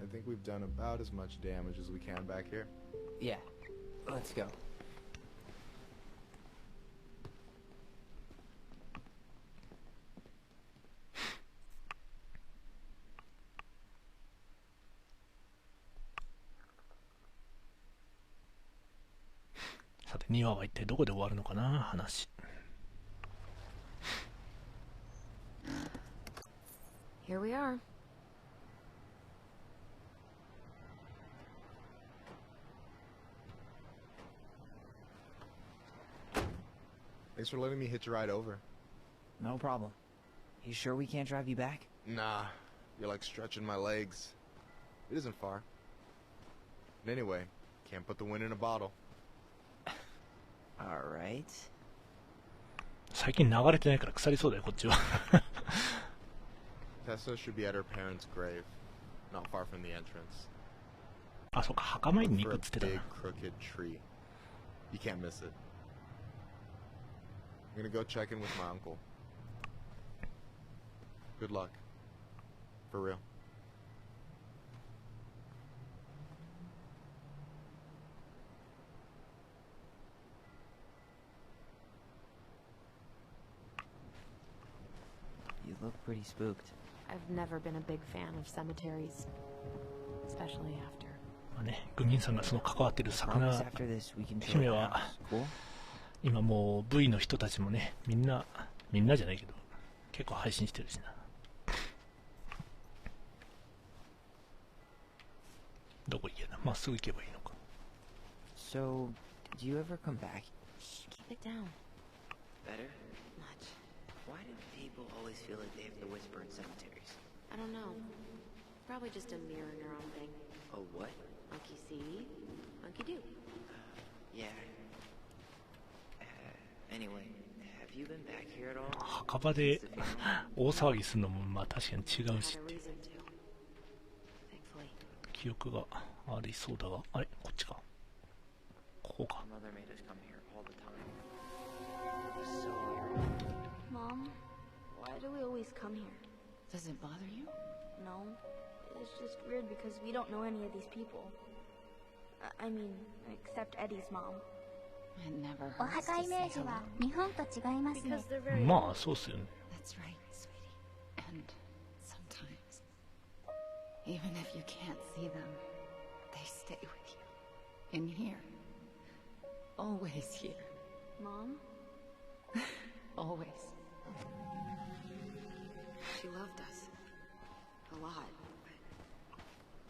I think we've done about as much damage as we can back here. Yeah. Let's go.「さて2話は一体どこで終わるのかな話」 Here we are. Thanks for letting me hitch a ride over. No problem. You sure we can't drive you back? Nah, You're like stretching my legs. It isn't far. And anyway, can't put the wind in a bottle. Alright. 最近流れてないから腐りそうだよこっちは。Tessa should be at her parents' grave, not far from the entrance. あ、そうか、墓参りに行くっつってたな。 Big crooked tree. You can't miss it. I'm gonna go check in with my uncle. Good luck. For real. You look pretty spooked. I've never been a big fan of cemeteries, especially after. まあね、グミンさんがその関わってる魚姫は今もう V の人たちもね、みんなじゃないけど結構配信してるしな。どこ行けな、まっすぐ行けばいいのか。 So, did you ever come back? Shh, keep it down. Better? Much. Why do people always feel like they have to whisper in cemeteries? I don't know. Probably just a mirror neuron thing. Oh, what? Monkey see, monkey do. Yeah. Anyway, have you been back here at all? 墓場で大騒ぎするのもまあ確かに違うしって。記憶がありそうだが、あれこっちか。ここか。 Mother made us come here all the time. It was so weird. Mom, why do we always come here? Does it bother you? No. It's just weird because we don't know any of these people. I mean, except Eddie's mom. It never お hurts 墓 to イメー say ジは hello. 日本と違いますね。 Because they're very まあそうっすよね。 That's right, sweetie. And sometimes, even if you can't see them, they stay with you. In here. Always here. Mom? Always. She loved us a lot.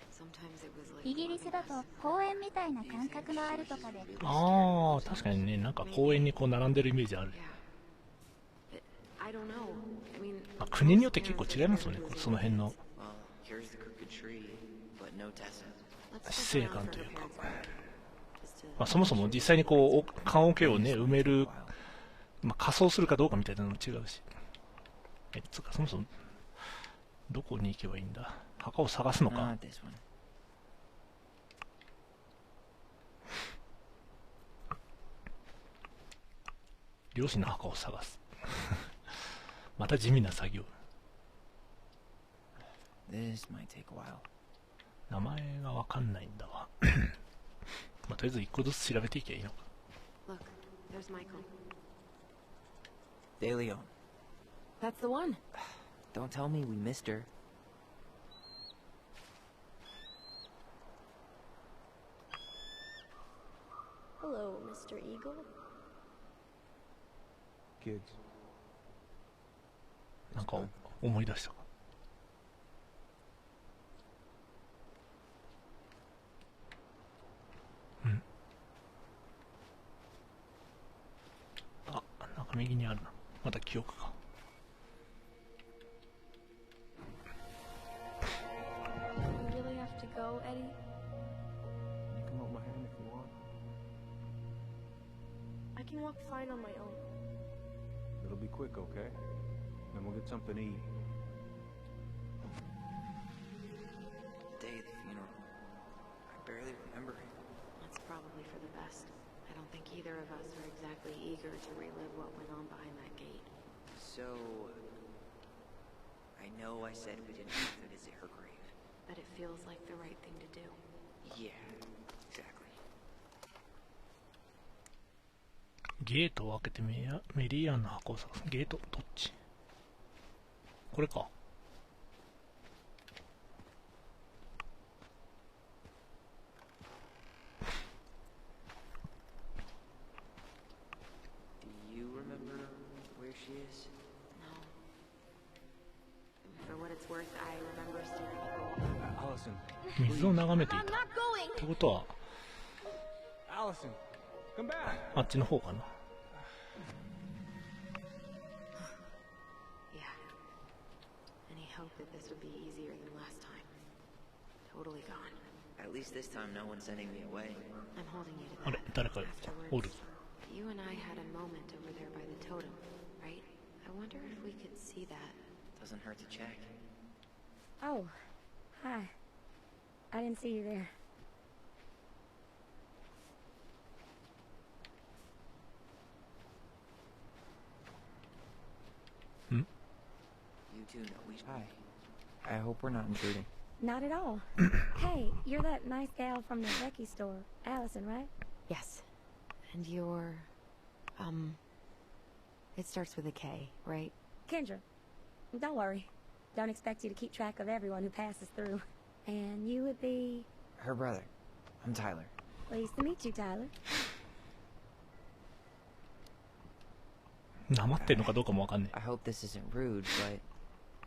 Sometimes it was like イギリスだと公園みたいな感覚があるとかで。ああ、確かにね、なんか公園にこう並んでるイメージある。 I don't know. I mean, まあ、国によって結構違いますよね、その辺の Well, here's the crooked tree, but no Tessa. 死生観というか、まあ、そもそも実際にこう棺桶をね埋める、まあ、仮装するかどうかみたいなのも違うし、つうかそもそもどこに行けばいいんだ。墓を探すのか。 Not this one. 両親の墓を探す。また地味な作業。 This might take a while. 名前がわかんないんだわ。まあ、とりあえず一個ずつ調べていけばいいのか。 look, there's Michael. De Leon. That's the one. Don't tell me we missed her. Hello, Mr. Eagle. Kids. なんか思い出したか。うん。あ、なんか右にあるな。また記憶が。 You really have to go, Eddie? You can hold my hand if you want. I can walk fine on my own. It'll be quick, okay? Then we'll get something to eat. Day of the funeral. I barely remember it. That's probably for the best. I don't think either of us are exactly eager to relive what went on behind that gate. So, I know I said we didn't have to visit her grave. But it feels like the right thing to do. Yeah, exactly. ゲートを開けてメリーアンの箱を探す。ゲートどっち？これか。 Do you remember where she is? No. For what it's worth, I remember staring at gold. Allison. 水を眺めてい I'm た。 not going! ってことは Allison, come back. あっちの方かな。 Yeah. Any hoped that this would be easier than last time. Totally gone. At least this time no one's sending me away. I'm holding you to あれ、誰かおる。 You and I had a moment over there by the totem, right? I wonder if we could see that. Doesn't hurt to check. Oh, hi. I didn't see you there. You two know each other. Hi. I hope we're not intruding. Not at all. Hey, you're that nice gal from the Becky store, Allison, right? Yes. And you're... It starts with a K, right? Kendra. Don't worry. Don't expect you to keep track of everyone who passes through. And you would be... Her brother. I'm Tyler. Pleased to meet you, Tyler. なまってんのかどうかもわかんねえ。 I hope this isn't rude, but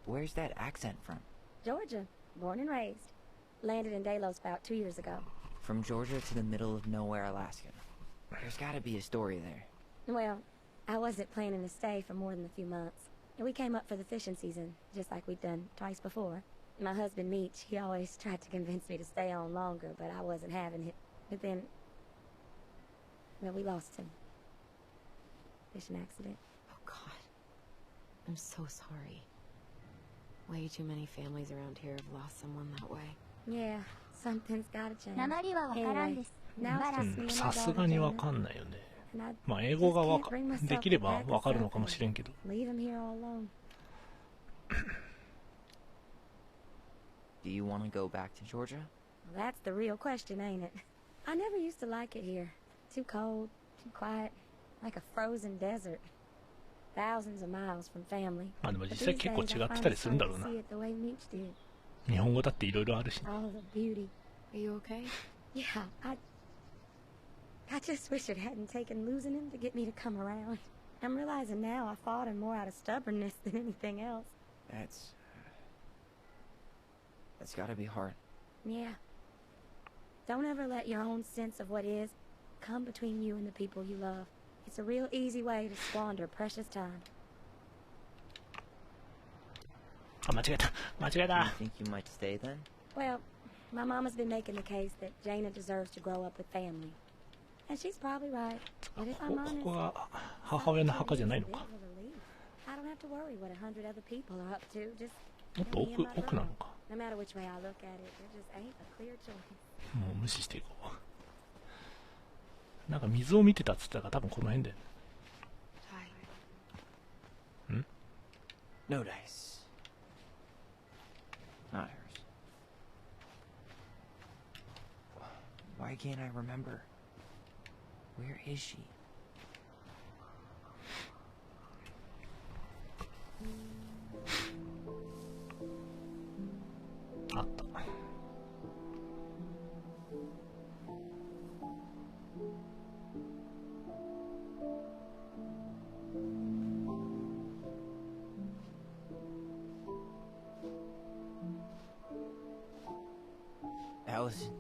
where's that accent from? Georgia. Born and raised. Landed in Delos about 2 years ago. From Georgia to the middle of nowhere, Alaska. There's gotta be a story there. Well, I wasn't planning to stay for more than a few months. We came up for the fishing season, just like we'd done twice before. My husband, Meech, he always tried to convince me to stay on longer, but I wasn't having it. But then... well, we lost him. Fishing accident. Oh, God. I'm so sorry. Way too many families around here have lost someone that way. Yeah, something's gotta change. 訛りはわからんです。 Now it's just me and my さす daughter がにわ Jana. かんないよね。 And I まあ英語が just can't bring myself できれ to ば pack わかる us のかもしれんけど。 Leave him here all alone. Do you want to go back to Georgia? Well, that's the real question, ain't it? I never used to like it here. Too cold, too quiet, like a frozen desert. Thousands of miles from family. まあでも But 実際 these 結構 days, 違 I って find た it りするんだ fun ろう to な。 see it the way Meech did. 日本語だっていろいろあるし。 All the beauty. Are you okay? Yeah, I just wish it hadn't taken losing him to get me to come around. I'm realizing now I fought him more out of stubbornness than anything else. That's gotta be hard. Yeah. Don't ever let your own sense of what is come between you and the people you love. It's a real easy way to squander precious time. あ、間違えた。間違え Do you た。 think you might stay then? Well, my mama's been making the case that Jaina deserves to grow up with family. And she's probably right. But if I'm こ honest, こは母親の墓じゃないの it's a か。 bit of a relief. I don't have to worry what 100 other people are up to. Just もっと me and 奥 my 奥なの brother. か。 No matter which way I look at it, there just ain't a clear choice. もう無視していこう。なんか水を見てたっつったから多分この辺で。 Hi. ん No dice. Not hers. Why can't I remember? Where is she? あった。Allison.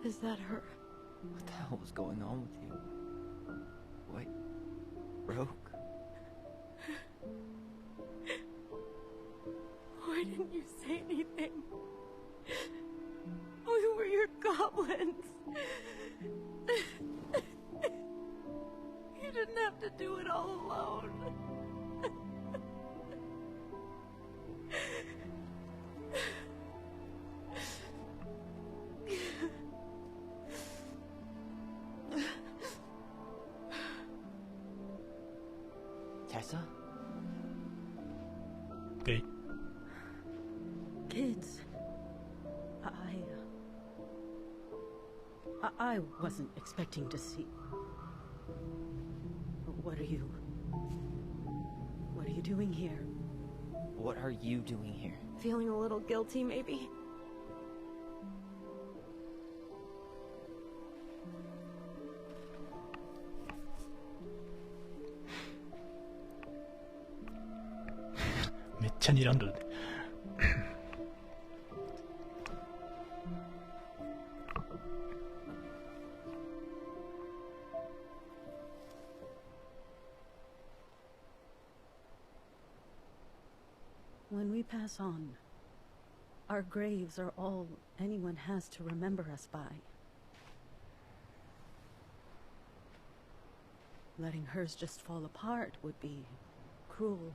Is that her? What the hell was going on with you? What? Broke? Why didn't you say anything? We were your goblins. You didn't have to do it all alone. Tessa? Okay. Kids. I wasn't expecting to see... What are you doing here? What are you doing here? Feeling a little guilty, maybe?「めっちゃ睨んどるで」pass on. Our graves are all anyone has to remember us by. Letting hers just fall apart would be cruel.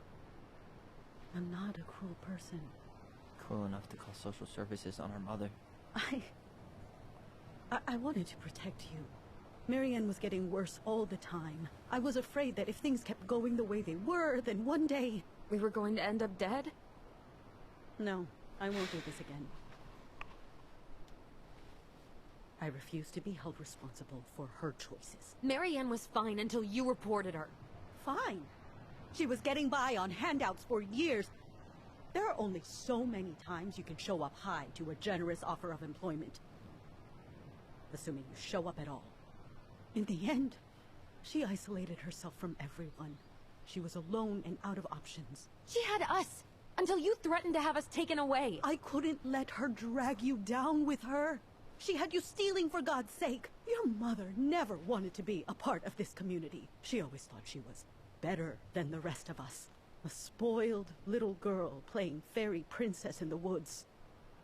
I'm not a cruel person. Cruel enough to call social services on our mother. I wanted to protect you. Marianne was getting worse all the time. I was afraid that if things kept going the way they were, then one day... We were going to end up dead? No, I won't do this again. I refuse to be held responsible for her choices. Marianne was fine until you reported her. Fine. She was getting by on handouts for years. There are only so many times you can show up high to a generous offer of employment. Assuming you show up at all. In the end, she isolated herself from everyone. She was alone and out of options. She had us, until you threatened to have us taken away. I couldn't let her drag you down with her. She had you stealing for God's sake. Your mother never wanted to be a part of this community. She always thought she was better than the rest of us. A spoiled little girl playing fairy princess in the woods.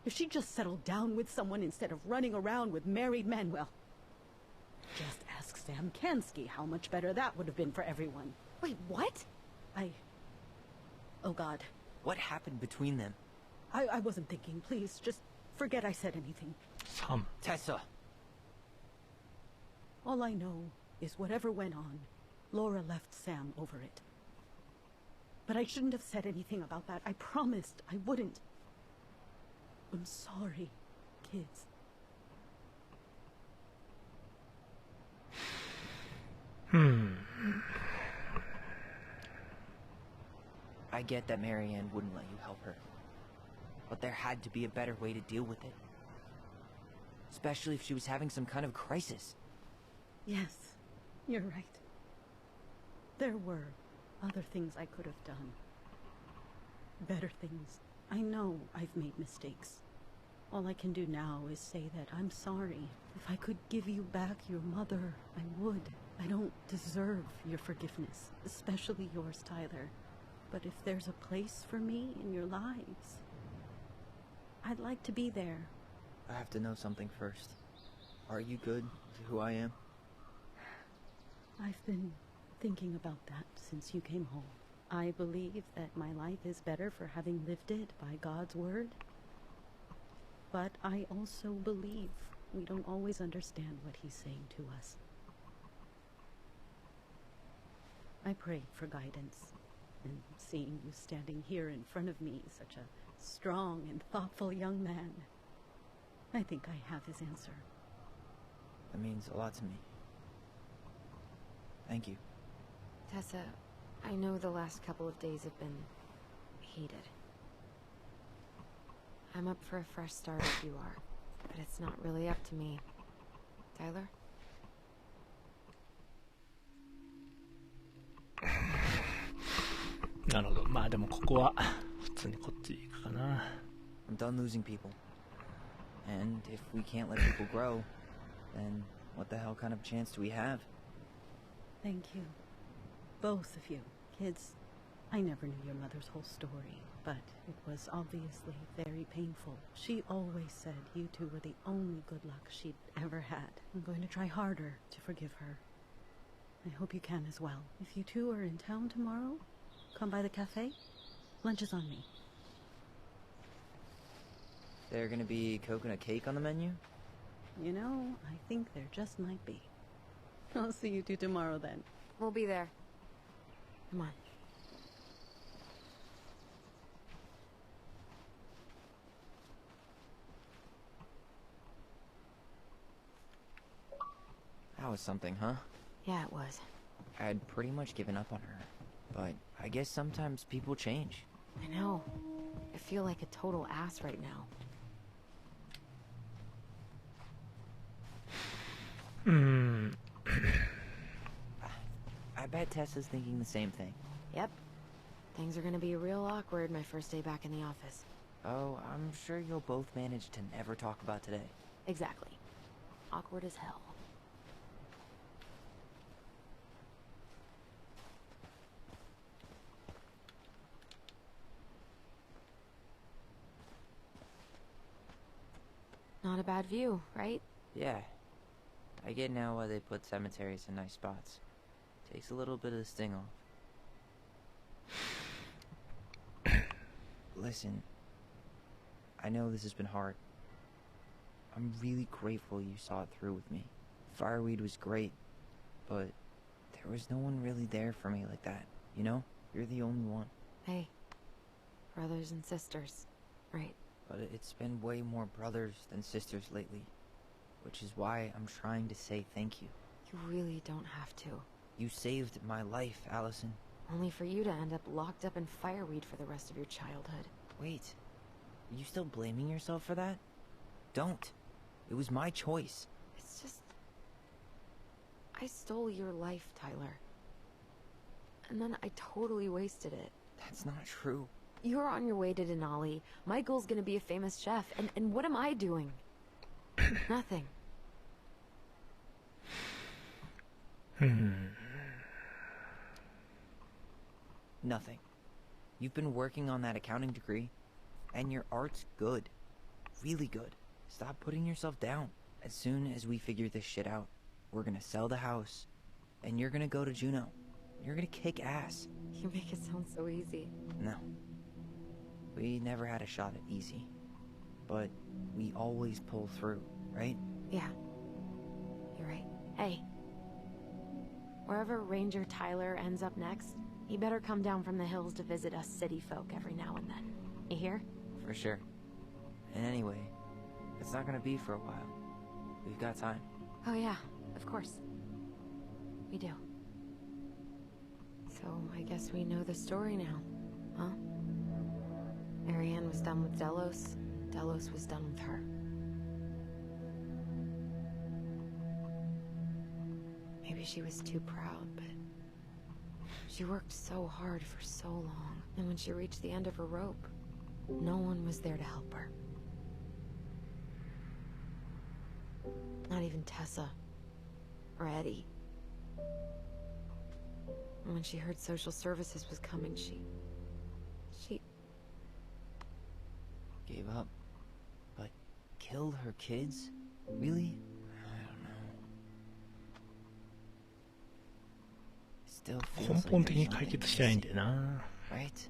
If she just settled down with someone instead of running around with married men, well... Just ask Sam Kansky how much better that would have been for everyone. Wait, what? Oh God. What happened between them? I wasn't thinking. Please, just forget I said anything. Tessa! All I know is whatever went on, Laura left Sam over it. But I shouldn't have said anything about that. I promised I wouldn't. I'm sorry, kids. I get that Marianne wouldn't let you help her. But there had to be a better way to deal with it. Especially if she was having some kind of crisis. Yes, you're right. There were other things I could have done. Better things. I know I've made mistakes. All I can do now is say that I'm sorry. If I could give you back your mother, I would. I don't deserve your forgiveness, especially yours, Tyler. But if there's a place for me in your lives, I'd like to be there. I have to know something first. Are you good with who I am? I've been thinking about that since you came home. I believe that my life is better for having lived it by God's word. But I also believe we don't always understand what he's saying to us. I pray for guidance. And seeing you standing here in front of me, such a strong and thoughtful young man, I think I have his answer. That means a lot to me. Thank you. Tessa, I know the last couple of days have been heated. I'm up for a fresh start if you are, but it's not really up to me. Tyler?なるほど。まあでもここは普通にこっち行くかな。I'm done losing people. And if we can't let people grow, then what the hell kind of chance do we have? Thank you. Both of you. Kids, I never knew your mother's whole story, but it was obviously very painful. She always said you two were the only good luck she'd ever had. I'm going to try harder to forgive her. I hope you can as well. If you two are in town tomorrow, come by the cafe. Lunch is on me. There gonna be coconut cake on the menu? You know, I think there just might be. I'll see you two tomorrow then. We'll be there. Come on. That was something, huh? Yeah, it was. I'd pretty much given up on her. But I guess sometimes people change. I know. I feel like a total ass right now. I bet Tessa's thinking the same thing. Yep. Things are gonna be real awkward my first day back in the office. Oh, I'm sure you'll both manage to never talk about today. Exactly. Awkward as hell. not a bad view, right? Yeah. I get now why they put cemeteries in nice spots. Takes a little bit of the sting off. Listen, I know this has been hard. I'm really grateful you saw it through with me. Fireweed was great, but there was no one really there for me like that, you know? You're the only one. Hey, brothers and sisters, right? But it's been way more brothers than sisters lately, which is why I'm trying to say thank you. You really don't have to. You saved my life, Allison. Only for you to end up locked up in fireweed for the rest of your childhood. Wait, are you still blaming yourself for that? Don't. It was my choice. It's just... I stole your life, Tyler. And then I totally wasted it. That's not true. You're on your way to Denali. Michael's gonna be a famous chef, and what am I doing? Nothing. Nothing. You've been working on that accounting degree, and your art's good. Really good. Stop putting yourself down. As soon as we figure this shit out, we're gonna sell the house, and you're gonna go to Juneau. You're gonna kick ass. You make it sound so easy. No. We never had a shot at easy. But we always pull through, right? Yeah. You're right. Hey. Wherever Ranger Tyler ends up next, he better come down from the hills to visit us city folk every now and then. You hear? For sure. And anyway, it's not gonna be for a while. We've got time. Oh yeah, of course. We do. So, I guess we know the story now, huh? Marianne was done with Delos. Delos was done with her. Maybe she was too proud, but... she worked so hard for so long, and when she reached the end of her rope, no one was there to help her. Not even Tessa. Or Eddie. And when she heard social services was coming, she gave up. But killed her kids? Really? I don't know. Still feels 根本的に解決してないんだよな。 Right?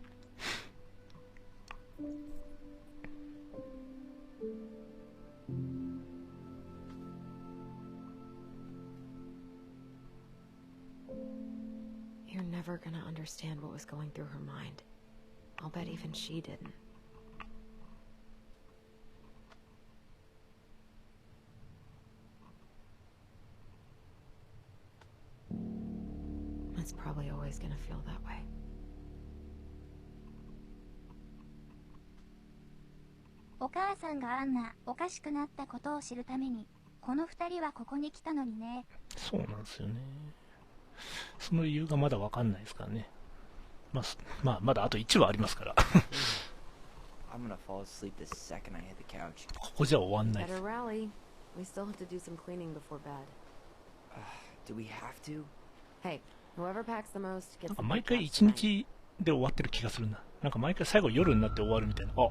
You're never gonna understand what was going through her mind. I'll bet even she didn't. It's probably always gonna feel that way. お母さんがあんなおかしくなったことを知るために、この二人はここに来たのにね。そうなんですよね。その理由がまだわかんないですからね。まあ、まだあと1話ありますから。I'm gonna fall asleep the second I hit the couch. ここじゃ終わんないです。 Better rally. We still have to do some cleaning before bed. Do we have to? Hey, whoever packs the most gets なんか the 毎回 big 1日で終わってる気がするな。なんか毎回最後夜になって終わるみたいな。あ、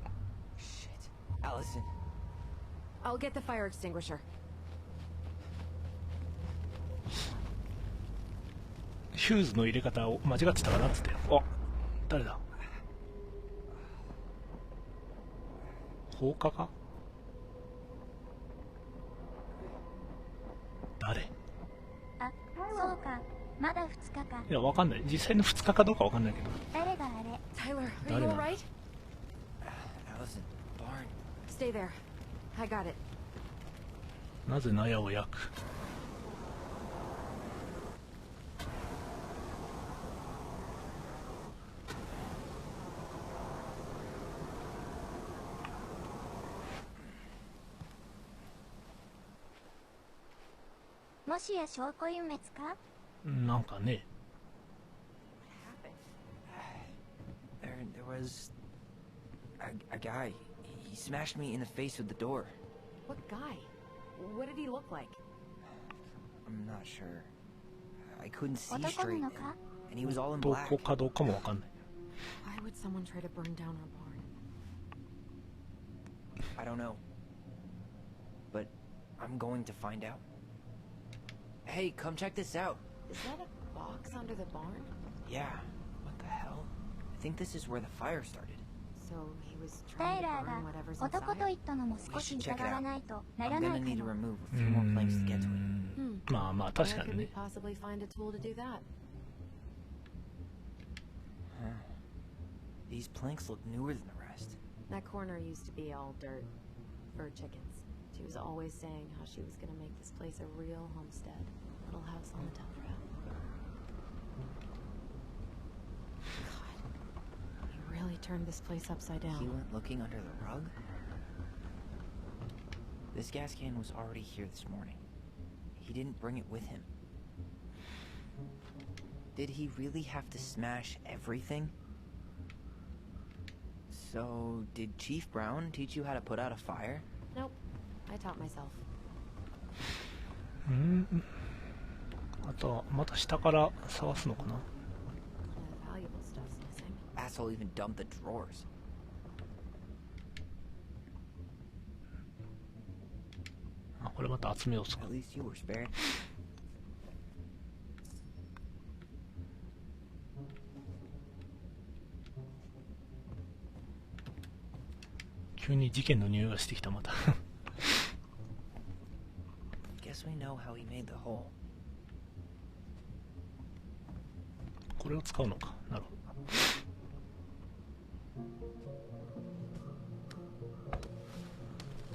Allison. I'll get the fire extinguisher. ヒューズの入れ方を間違ってたかなっつって。あ、誰だ？放火か？誰？あ、そうか。まだ2日か。いや、わかんない。実際の2日かどうかわかんないけど。誰があれ？ Tyler, are you alright? Allison, barn. Stay there. I got it. なぜ納屋を焼く？もしや証拠隠滅か？なんかね。There was a guy. He smashed me in the face with the door. What guy? What did he look like? I'm not sure. I couldn't see 男 straight, のか？ and he was all in ど black. こかどうかもわかんない。 Why would someone try to burn down our barn? I don't know. I'm going to find out. Hey, come check this out. Is that a box under the barn? Yeah. What the hell? I think this is where the fire started. So he was タ trying イ to ラー burn が whatever's 男と inside. 言ったのも少し疑わないとな I'm らない gonna か need to も。 remove a few more planks to get to it. まあまあ確か Where に could we ね。 possibly find a tool to do that? Huh. These planks look newer than the rest. That corner used to be all dirt for chickens. She was always saying how she was gonna make this place a real homestead. Little house on the tundra. God, he really turned this place upside He down. went looking under the rug? This gas can was already here this morning. He didn't bring it with him. Did he really have to smash everything? So, did Chief Brown teach you how to put out a fire? Nope, I taught myself. あとはまた下から探すのかな。 The valuable stuff's missing. Asshole even dumped the drawers. あ、これまた集めようすか。 At least you were spared. 急に事件の匂いがしてきたまた。 Guess we know how he made the hole. これを使うのか。なるほ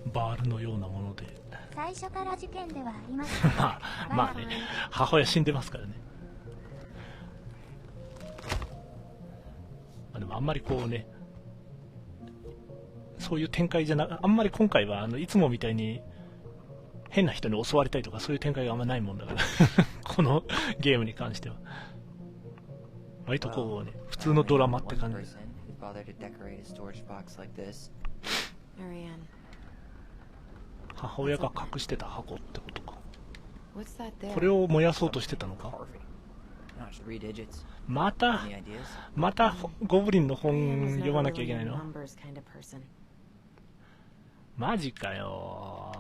ど。バールのようなもので。最初から事件ではありません。まあね、母親死んでますからね。でもあんまりこうね、そういう展開じゃな、あんまり今回はいつもみたいに変な人に襲われたりとかそういう展開があんまないもんだからこのゲームに関しては割とこうね、普通のドラマって感じです。母親が隠してた箱ってことか。これを燃やそうとしてたのか。またゴブリンの本読まなきゃいけないの。マジかよ。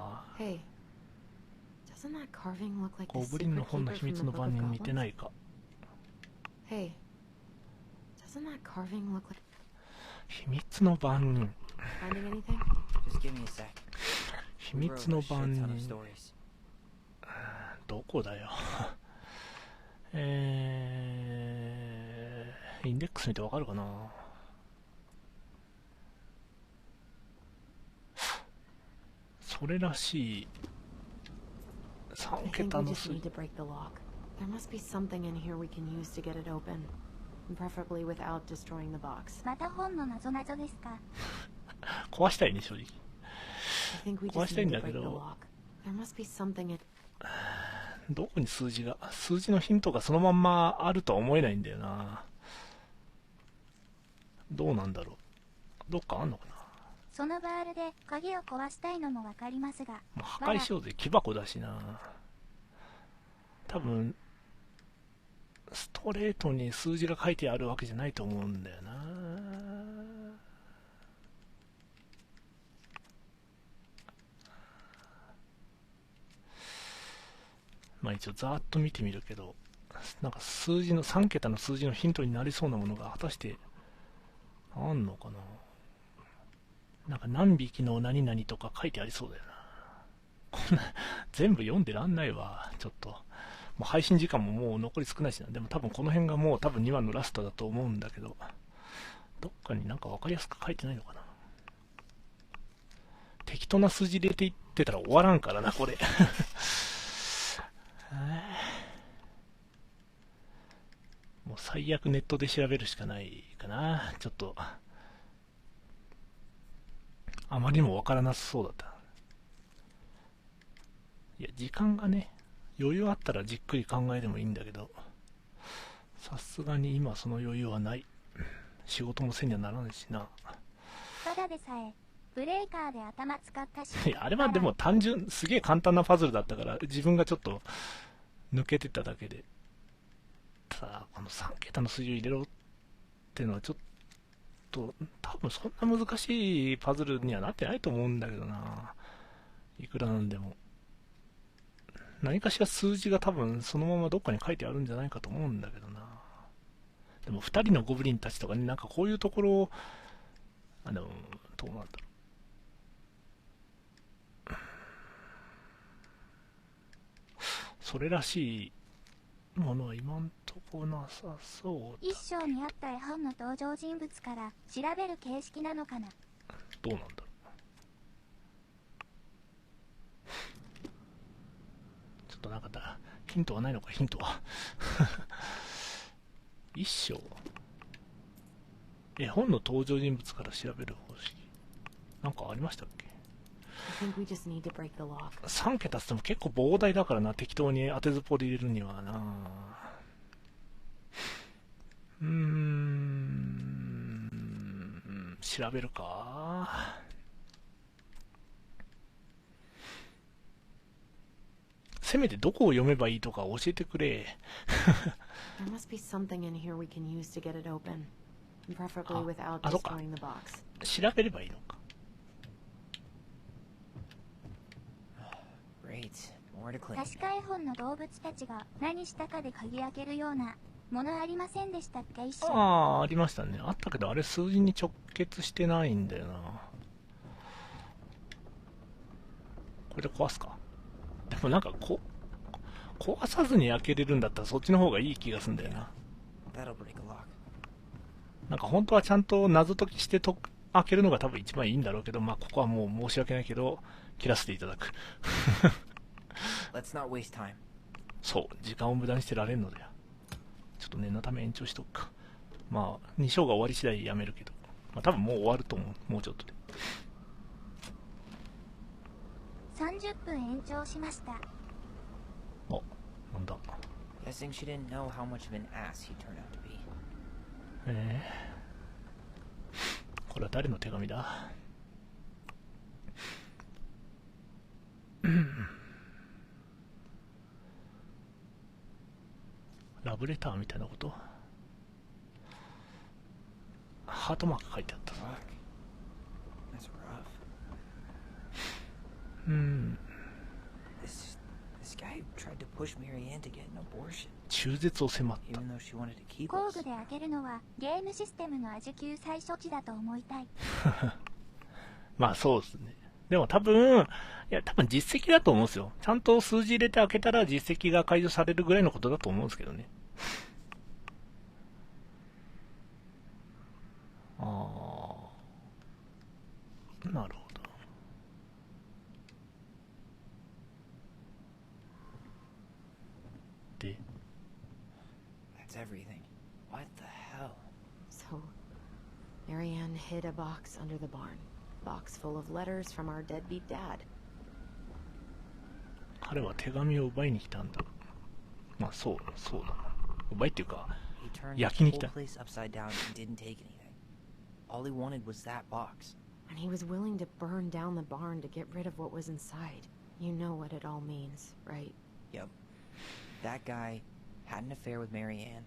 ゴブリンの本の秘密の番人似てないか。秘密の番人。秘密の番人。どこだよ。インデックス見てわかるかな。それらしい3桁の数字。There must be something in here we can use to get it open, preferably without destroying the box. また本の謎ですか。壊したいね、正直。 I think we 壊 just したいん need だ to け break the ど、 lock. There must be something in どこに数字が、数字のヒントがそのまんまあるとは思えないんだよな。どうなんだろう。どっかあんのかな。そのバールで鍵を壊したいのもわかりますが、もう破壊しようぜ。木箱だしな。多分ストレートに数字が書いてあるわけじゃないと思うんだよな。まあ一応ざーっと見てみるけど、なんか数字の3桁の数字のヒントになりそうなものが果たしてあんのかな。なんか何匹の何々とか書いてありそうだよな。こんな全部読んでらんないわ。ちょっともう配信時間ももう残り少ないしな。でも多分この辺がもう多分2話のラストだと思うんだけど、どっかになんか分かりやすく書いてないのかな。適当な数字入れていってたら終わらんからなこれもう最悪ネットで調べるしかないかな。ちょっとあまりにも分からなさそうだった。いや時間がね余裕あったらじっくり考えてもいいんだけど、さすがに今その余裕はない。仕事もせんにはならないしな。ただでさえブレーカーで頭使ったし。いやあれはでも単純すげえ簡単なパズルだったから自分がちょっと抜けてただけで、ただこの3桁の数字を入れろっていうのはちょっと多分そんな難しいパズルにはなってないと思うんだけどな、いくらなんでも。何かしら数字が多分そのままどっかに書いてあるんじゃないかと思うんだけどな。でも2人のゴブリンたちとかね、なんかこういうところを、どうなんだろう。それらしいものは今んとこなさそうだ。一章にあった絵本の登場人物から調べる形式なのかな。どうなんだろう。ちょっとなんかヒントはないのか、ヒントは。一章。絵本の登場人物から調べる方式。なんかありましたっけ？3桁っても結構膨大だからな、適当に当てずっぽで入れるにはな。調べるか。せめてどこを読めばいいとか教えてくれ。There must be something in here we can use to get it open, preferably without あ、そっか。 destroying the box. 調べればいいのか。確か絵本の動物たちが何したかで鍵開けるようなものありませんでしたっけ？一緒。ああ、ありましたね。あったけど、あれ数字に直結してないんだよな。これで壊すか。でもなんか壊さずに開けれるんだったらそっちの方がいい気がするんだよな。なんか本当はちゃんと謎解きして開けるのが多分一番いいんだろうけど、まあここはもう申し訳ないけど切らせていただく。そう、時間を無駄にしてられんのだよ。ちょっと念のため延長しとくか。まあ2章が終わり次第やめるけど、まあ多分もう終わると思う。もうちょっとで。30分延長しました。あ、なんだ。Guessing she didn't know how much of an ass he turned out to be. これは誰の手紙だ？ラブレターみたいなこと？ハートマーク書いてあったぞ。中絶を迫った。工具で開けるのはゲームシステムの味級最初値だと思いたい。まあそうですね。でも多分実績だと思うんですよ。ちゃんと数字入れて開けたら実績が解除されるぐらいのことだと思うんですけどね。なるほど。で、That's everything. What the hell? So, Marianne hid a box under the barn. Box full of letters from our deadbeat dad. 彼は手紙を奪いに来たんだ。まあそうだな。奪いっていうか、焼きに来た。All he wanted was that box. And he was willing to burn down the barn to get rid of what was inside. You know what it all means, right? Yep. That guy had an affair with Marianne,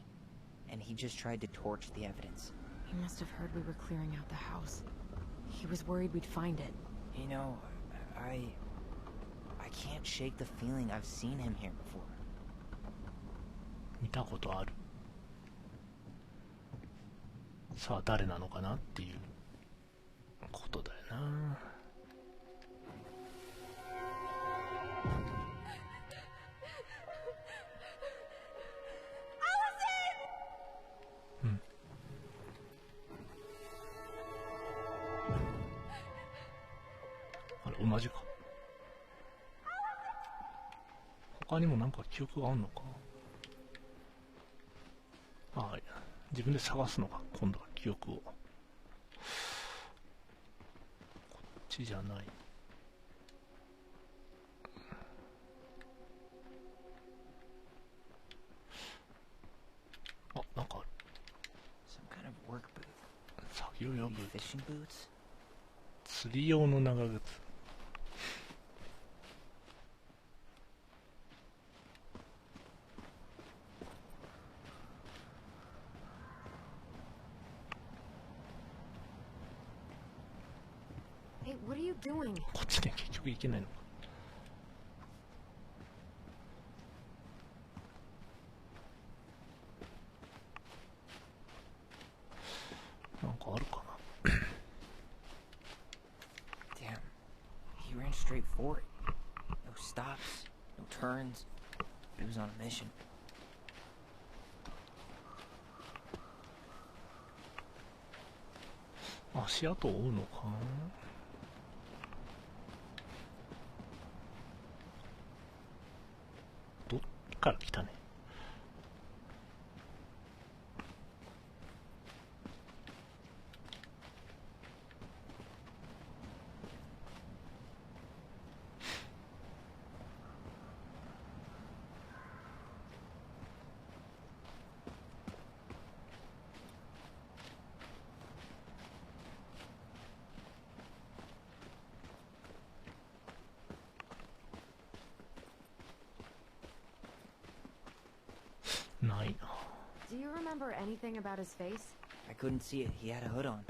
and he just tried to torch the evidence. He must have heard we were clearing out the house. He was worried we'd find it. You know, I can't shake the feeling I've seen him here before. 見たことある。さあ誰なのかなっていうことだよな。あれ同じか。他にもなんか記憶があんのか。ああ、自分で探すのか、今度は記憶を。こっちじゃない。あ、なんかある。作業用ブーツ。釣り用の長靴。Hey, what are you doing? こっちで結局行けないのか。turns. He was on a mission. 足跡を追うのか。どっから来たね。ないな。 Do you remember anything about his face? I couldn't see it. He had a hood on.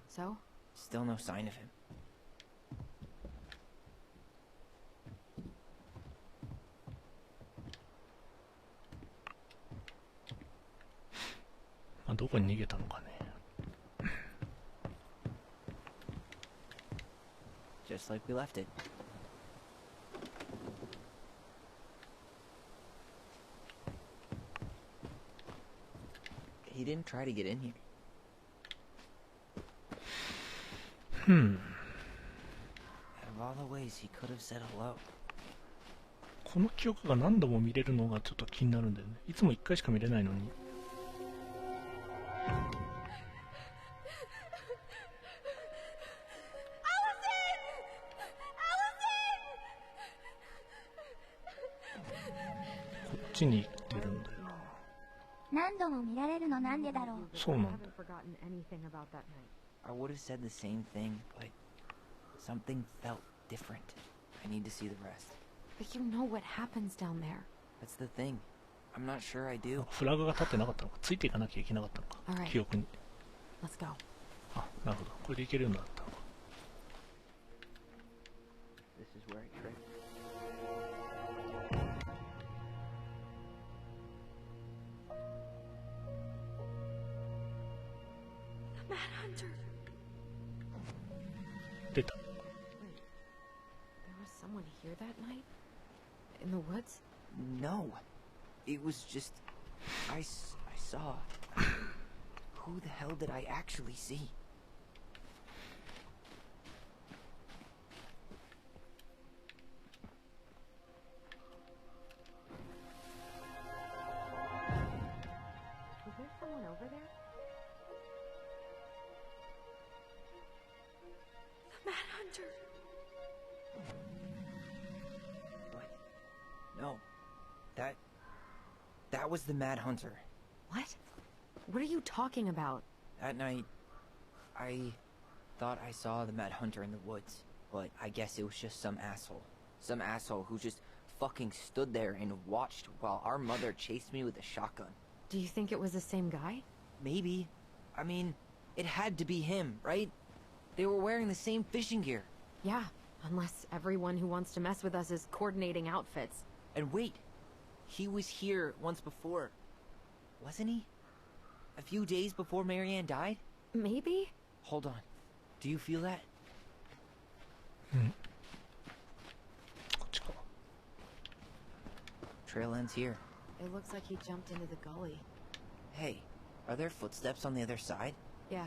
So? Still no sign of him. まあどこに逃げたのかね。Just like we left it. He didn't try to get in here. Hmm. Out of all the ways he could have said hello. この記憶が何度も見れるのがちょっと気になるんだよね。いつも1回しか見れないのに。こっちに行ってるんだよ。何度も見られるのなんでだろう。そうなんだ。 I would have said the same thing, but something felt different. I need to see the rest. But you know what happens down there. That's the thing. I'm not sure I do. フラグが立ってなかったのか。ついていかなきゃいけなかったのか。記憶に。Let's go. あ、なるほど。これでいけるようになったのか。This is where I tripped. The Mad Hunter. 出た。 There was someone here that night? In the woods? No. It was just... I saw... Who the hell did I actually see? Is there someone over there? The Mad Hunter. What? No. That was the Mad Hunter. What? What are you talking about? That night, I thought I saw the Mad Hunter in the woods, but I guess it was just some asshole. Some asshole who just fucking stood there and watched while our mother chased me with a shotgun. Do you think it was the same guy? Maybe. I mean, it had to be him, right? They were wearing the same fishing gear. Yeah, unless everyone who wants to mess with us is coordinating outfits. And wait, he was here once before, wasn't he? A few days before Marianne died? Maybe? Hold on. Do you feel that? Trail ends here. It looks like he jumped into the gully. Hey, are there footsteps on the other side? Yeah,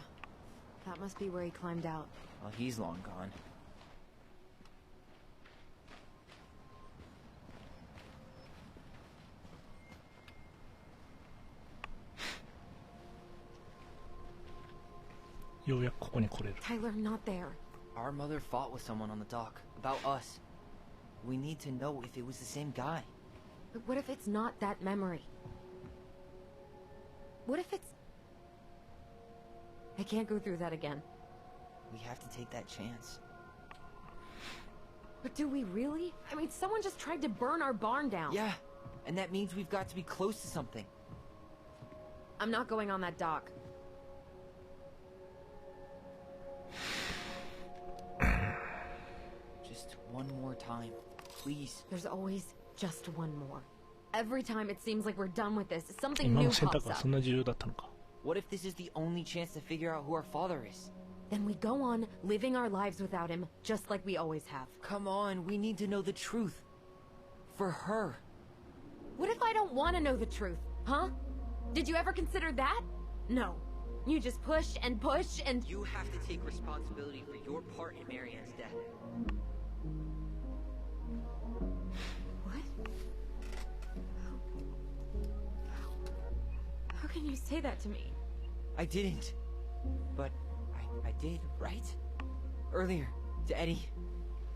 that must be where he climbed out. Well, he's long gone. Tyler, not there. Our mother fought with someone on the dock about us. We need to know if it was the same guy. But what if it's not that memory? What if it's... I can't go through that again. We have to take that chance. But do we really? I mean, someone just tried to burn our barn down. Yeah, and that means we've got to be close to something. I'm not going on that dock. Just one more time, please. There's always just one more. Every time it seems like we're done with this, something new pops up. What if this is the only chance to figure out who our father is? Then we go on living our lives without him, just like we always have. Come on, we need to know the truth. For her. What if I don't want to know the truth, huh? Did you ever consider that? No. You just push and push and... You have to take responsibility for your part in Marianne's death. What? How can you say that to me? I didn't. But I did, right? Earlier, to Eddie.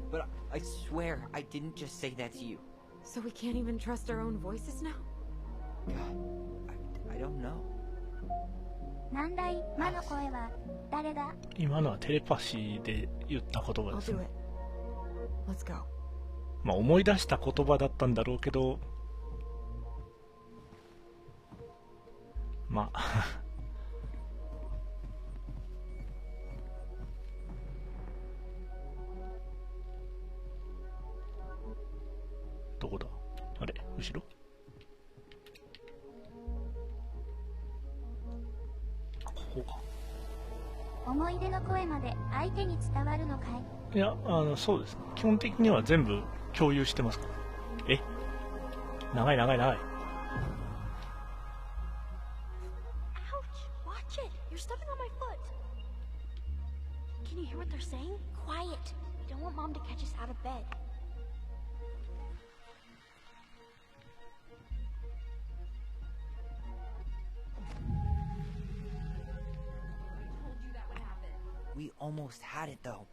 But I swear I didn't just say that to you. So we can't even trust our own voices now? God, I don't know. なんだい、魔の声は誰だ？今のはテレパシーで言った言葉ですね。Let's go. まあ思い出した言葉だったんだろうけど、まあどこだ？あれ？後ろ？ここか。思い出の声まで相手に伝わるのかい？いや、そうです。基本的には全部共有してますから。え？長い長い長い。Ouch! Watch it! You're stepping on my foot! Can you hear what they're saying? Quiet! We don't want Mom to catch us out of bed. We almost had it though.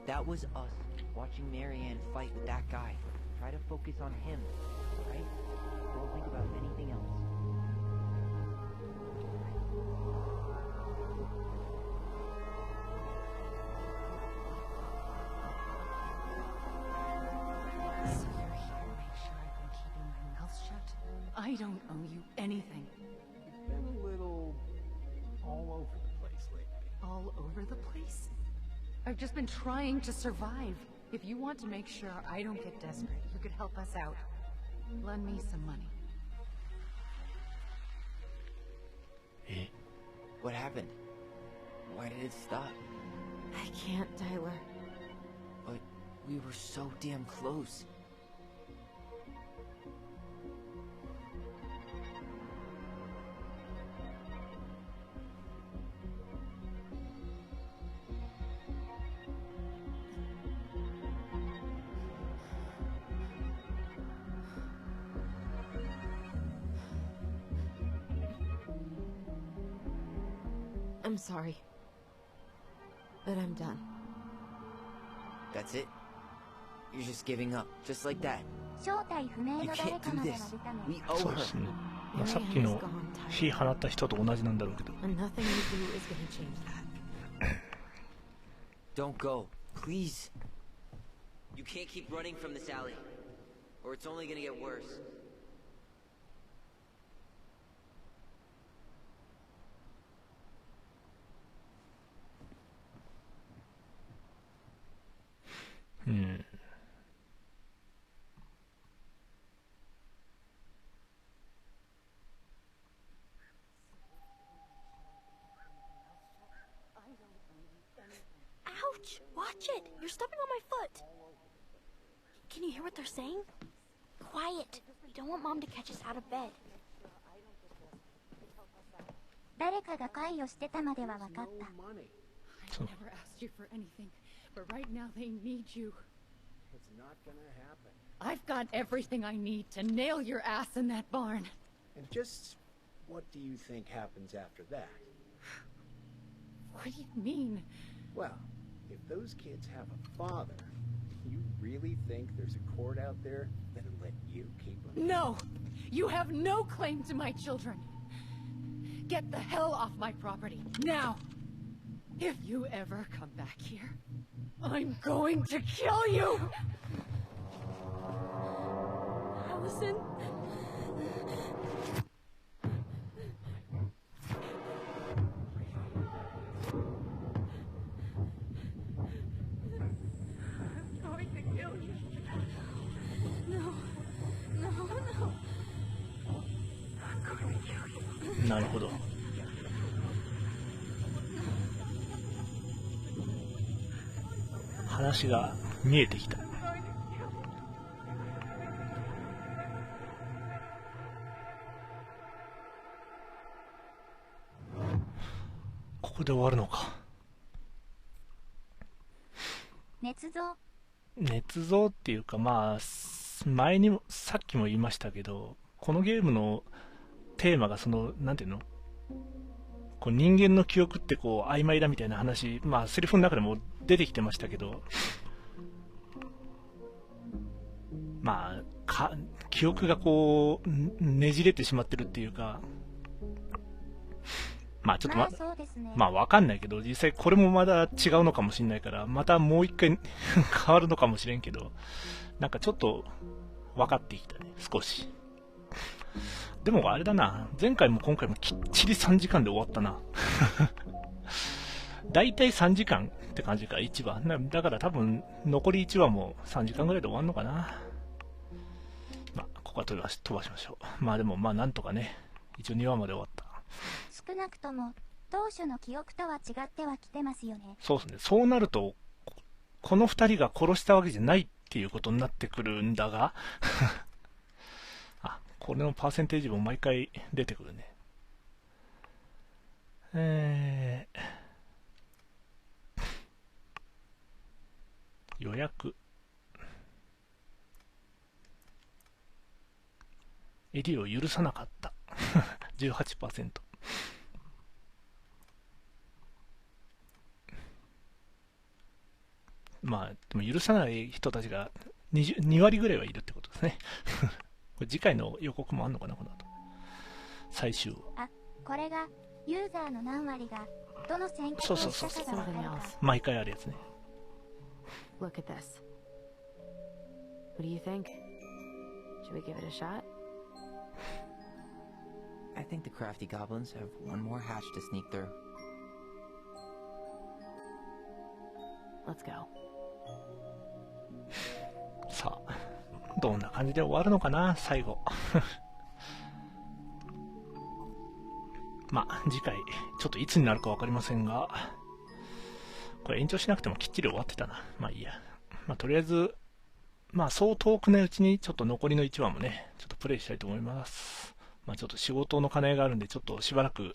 That was us watching Marianne fight with that guy. Try to focus on him, right? Don't think about anything else. So you're here to make sure I've been keeping my mouth shut? I don't owe you anything. You've been a little all over the place lately. All over the place? I've just been trying to survive. If you want to make sure I don't get desperate, you could help us out. Lend me some money. What happened? Why did it stop? I can't, Tyler. But we were so damn close. I'm sorry. But I'm done. That's it? You're just giving up, just like that. 正体不明の誰かまでが出たね。We owe そう her. ですね。まあ、さっきの火放った人と同じなんだろうけど。 And nothing you do is gonna change that. Don't go, please. You can't keep running from this alley, or it's only gonna get worse. うん。Ouch! Watch it! You're stepping on my foot! Can you hear what they're saying? Quiet! We don't want Mom to catch us out of bed. 誰かが関与してたまでは分かった。I never asked you for anything, but right now they need you. It's not gonna happen. I've got everything I need to nail your ass in that barn. And just what do you think happens after that? What do you mean? Well, if those kids have a father, you really think there's a court out there that'll let you keep them? No! You have no claim to my children. Get the hell off my property, now! If you ever come back here, I'm going to kill you! Allison? I'm going to kill you. No. No, no. I'm going to kill you. なるほど。話が見えてきた。ここで終わるのか。捏造っていうか、まあ前にもさっきも言いましたけど、このゲームのテーマがそのなんていうの、こう人間の記憶ってこう曖昧だみたいな話、まあセリフの中でも出てきてましたけど、まあ記憶がこうねじれてしまってるっていうか、まあちょっとまあわかんないけど、実際これもまだ違うのかもしれないから、またもう一回変わるのかもしれんけど、なんかちょっと分かってきたね、少し。でもあれだな、前回も今回もきっちり3時間で終わったな。だいたい3時間って感じか、1話。だから多分残り1話も3時間ぐらいで終わるのかな。まあここは飛ばしましょう。まあでもまあなんとかね、一応2話まで終わった。少なくとも当初の記憶とは違ってはきてますよね。そうですね。そうなるとこの2人が殺したわけじゃないっていうことになってくるんだがあ、これのパーセンテージも毎回出てくるね。予約エリを許さなかった18%。まあでも許さない人たちが 2割ぐらいはいるってことですね。これ次回の予告もあんのかな、この後最終話。あ、これがユーザーの何割がどの選択をしたかが分かるか。毎回あるやつね。Look at this. What do you think? Should we give it a shot? I think the crafty goblins have one more hatch to sneak through. Let's go. さあ、どんな感じで終わるのかな、最後。まあ、次回、ちょっといつになるか分かりませんが、これ延長しなくてもきっちり終わってたな。まあいいや。まあとりあえず、まあそう遠くないうちにちょっと残りの1話もね、ちょっとプレイしたいと思います。まあちょっと仕事の兼ね合いがあるんで、ちょっとしばらく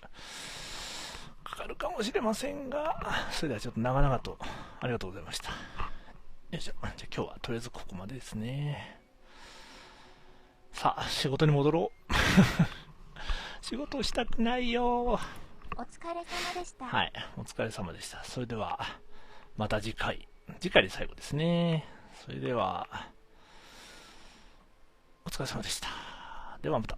かかるかもしれませんが、それではちょっと長々とありがとうございました。よいしょ。じゃあ今日はとりあえずここまでですね。さあ、仕事に戻ろう。仕事したくないよ。お疲れ様でした。はい、お疲れ様でした。それでは、また次回で最後ですね。それでは、お疲れ様でした。ではまた。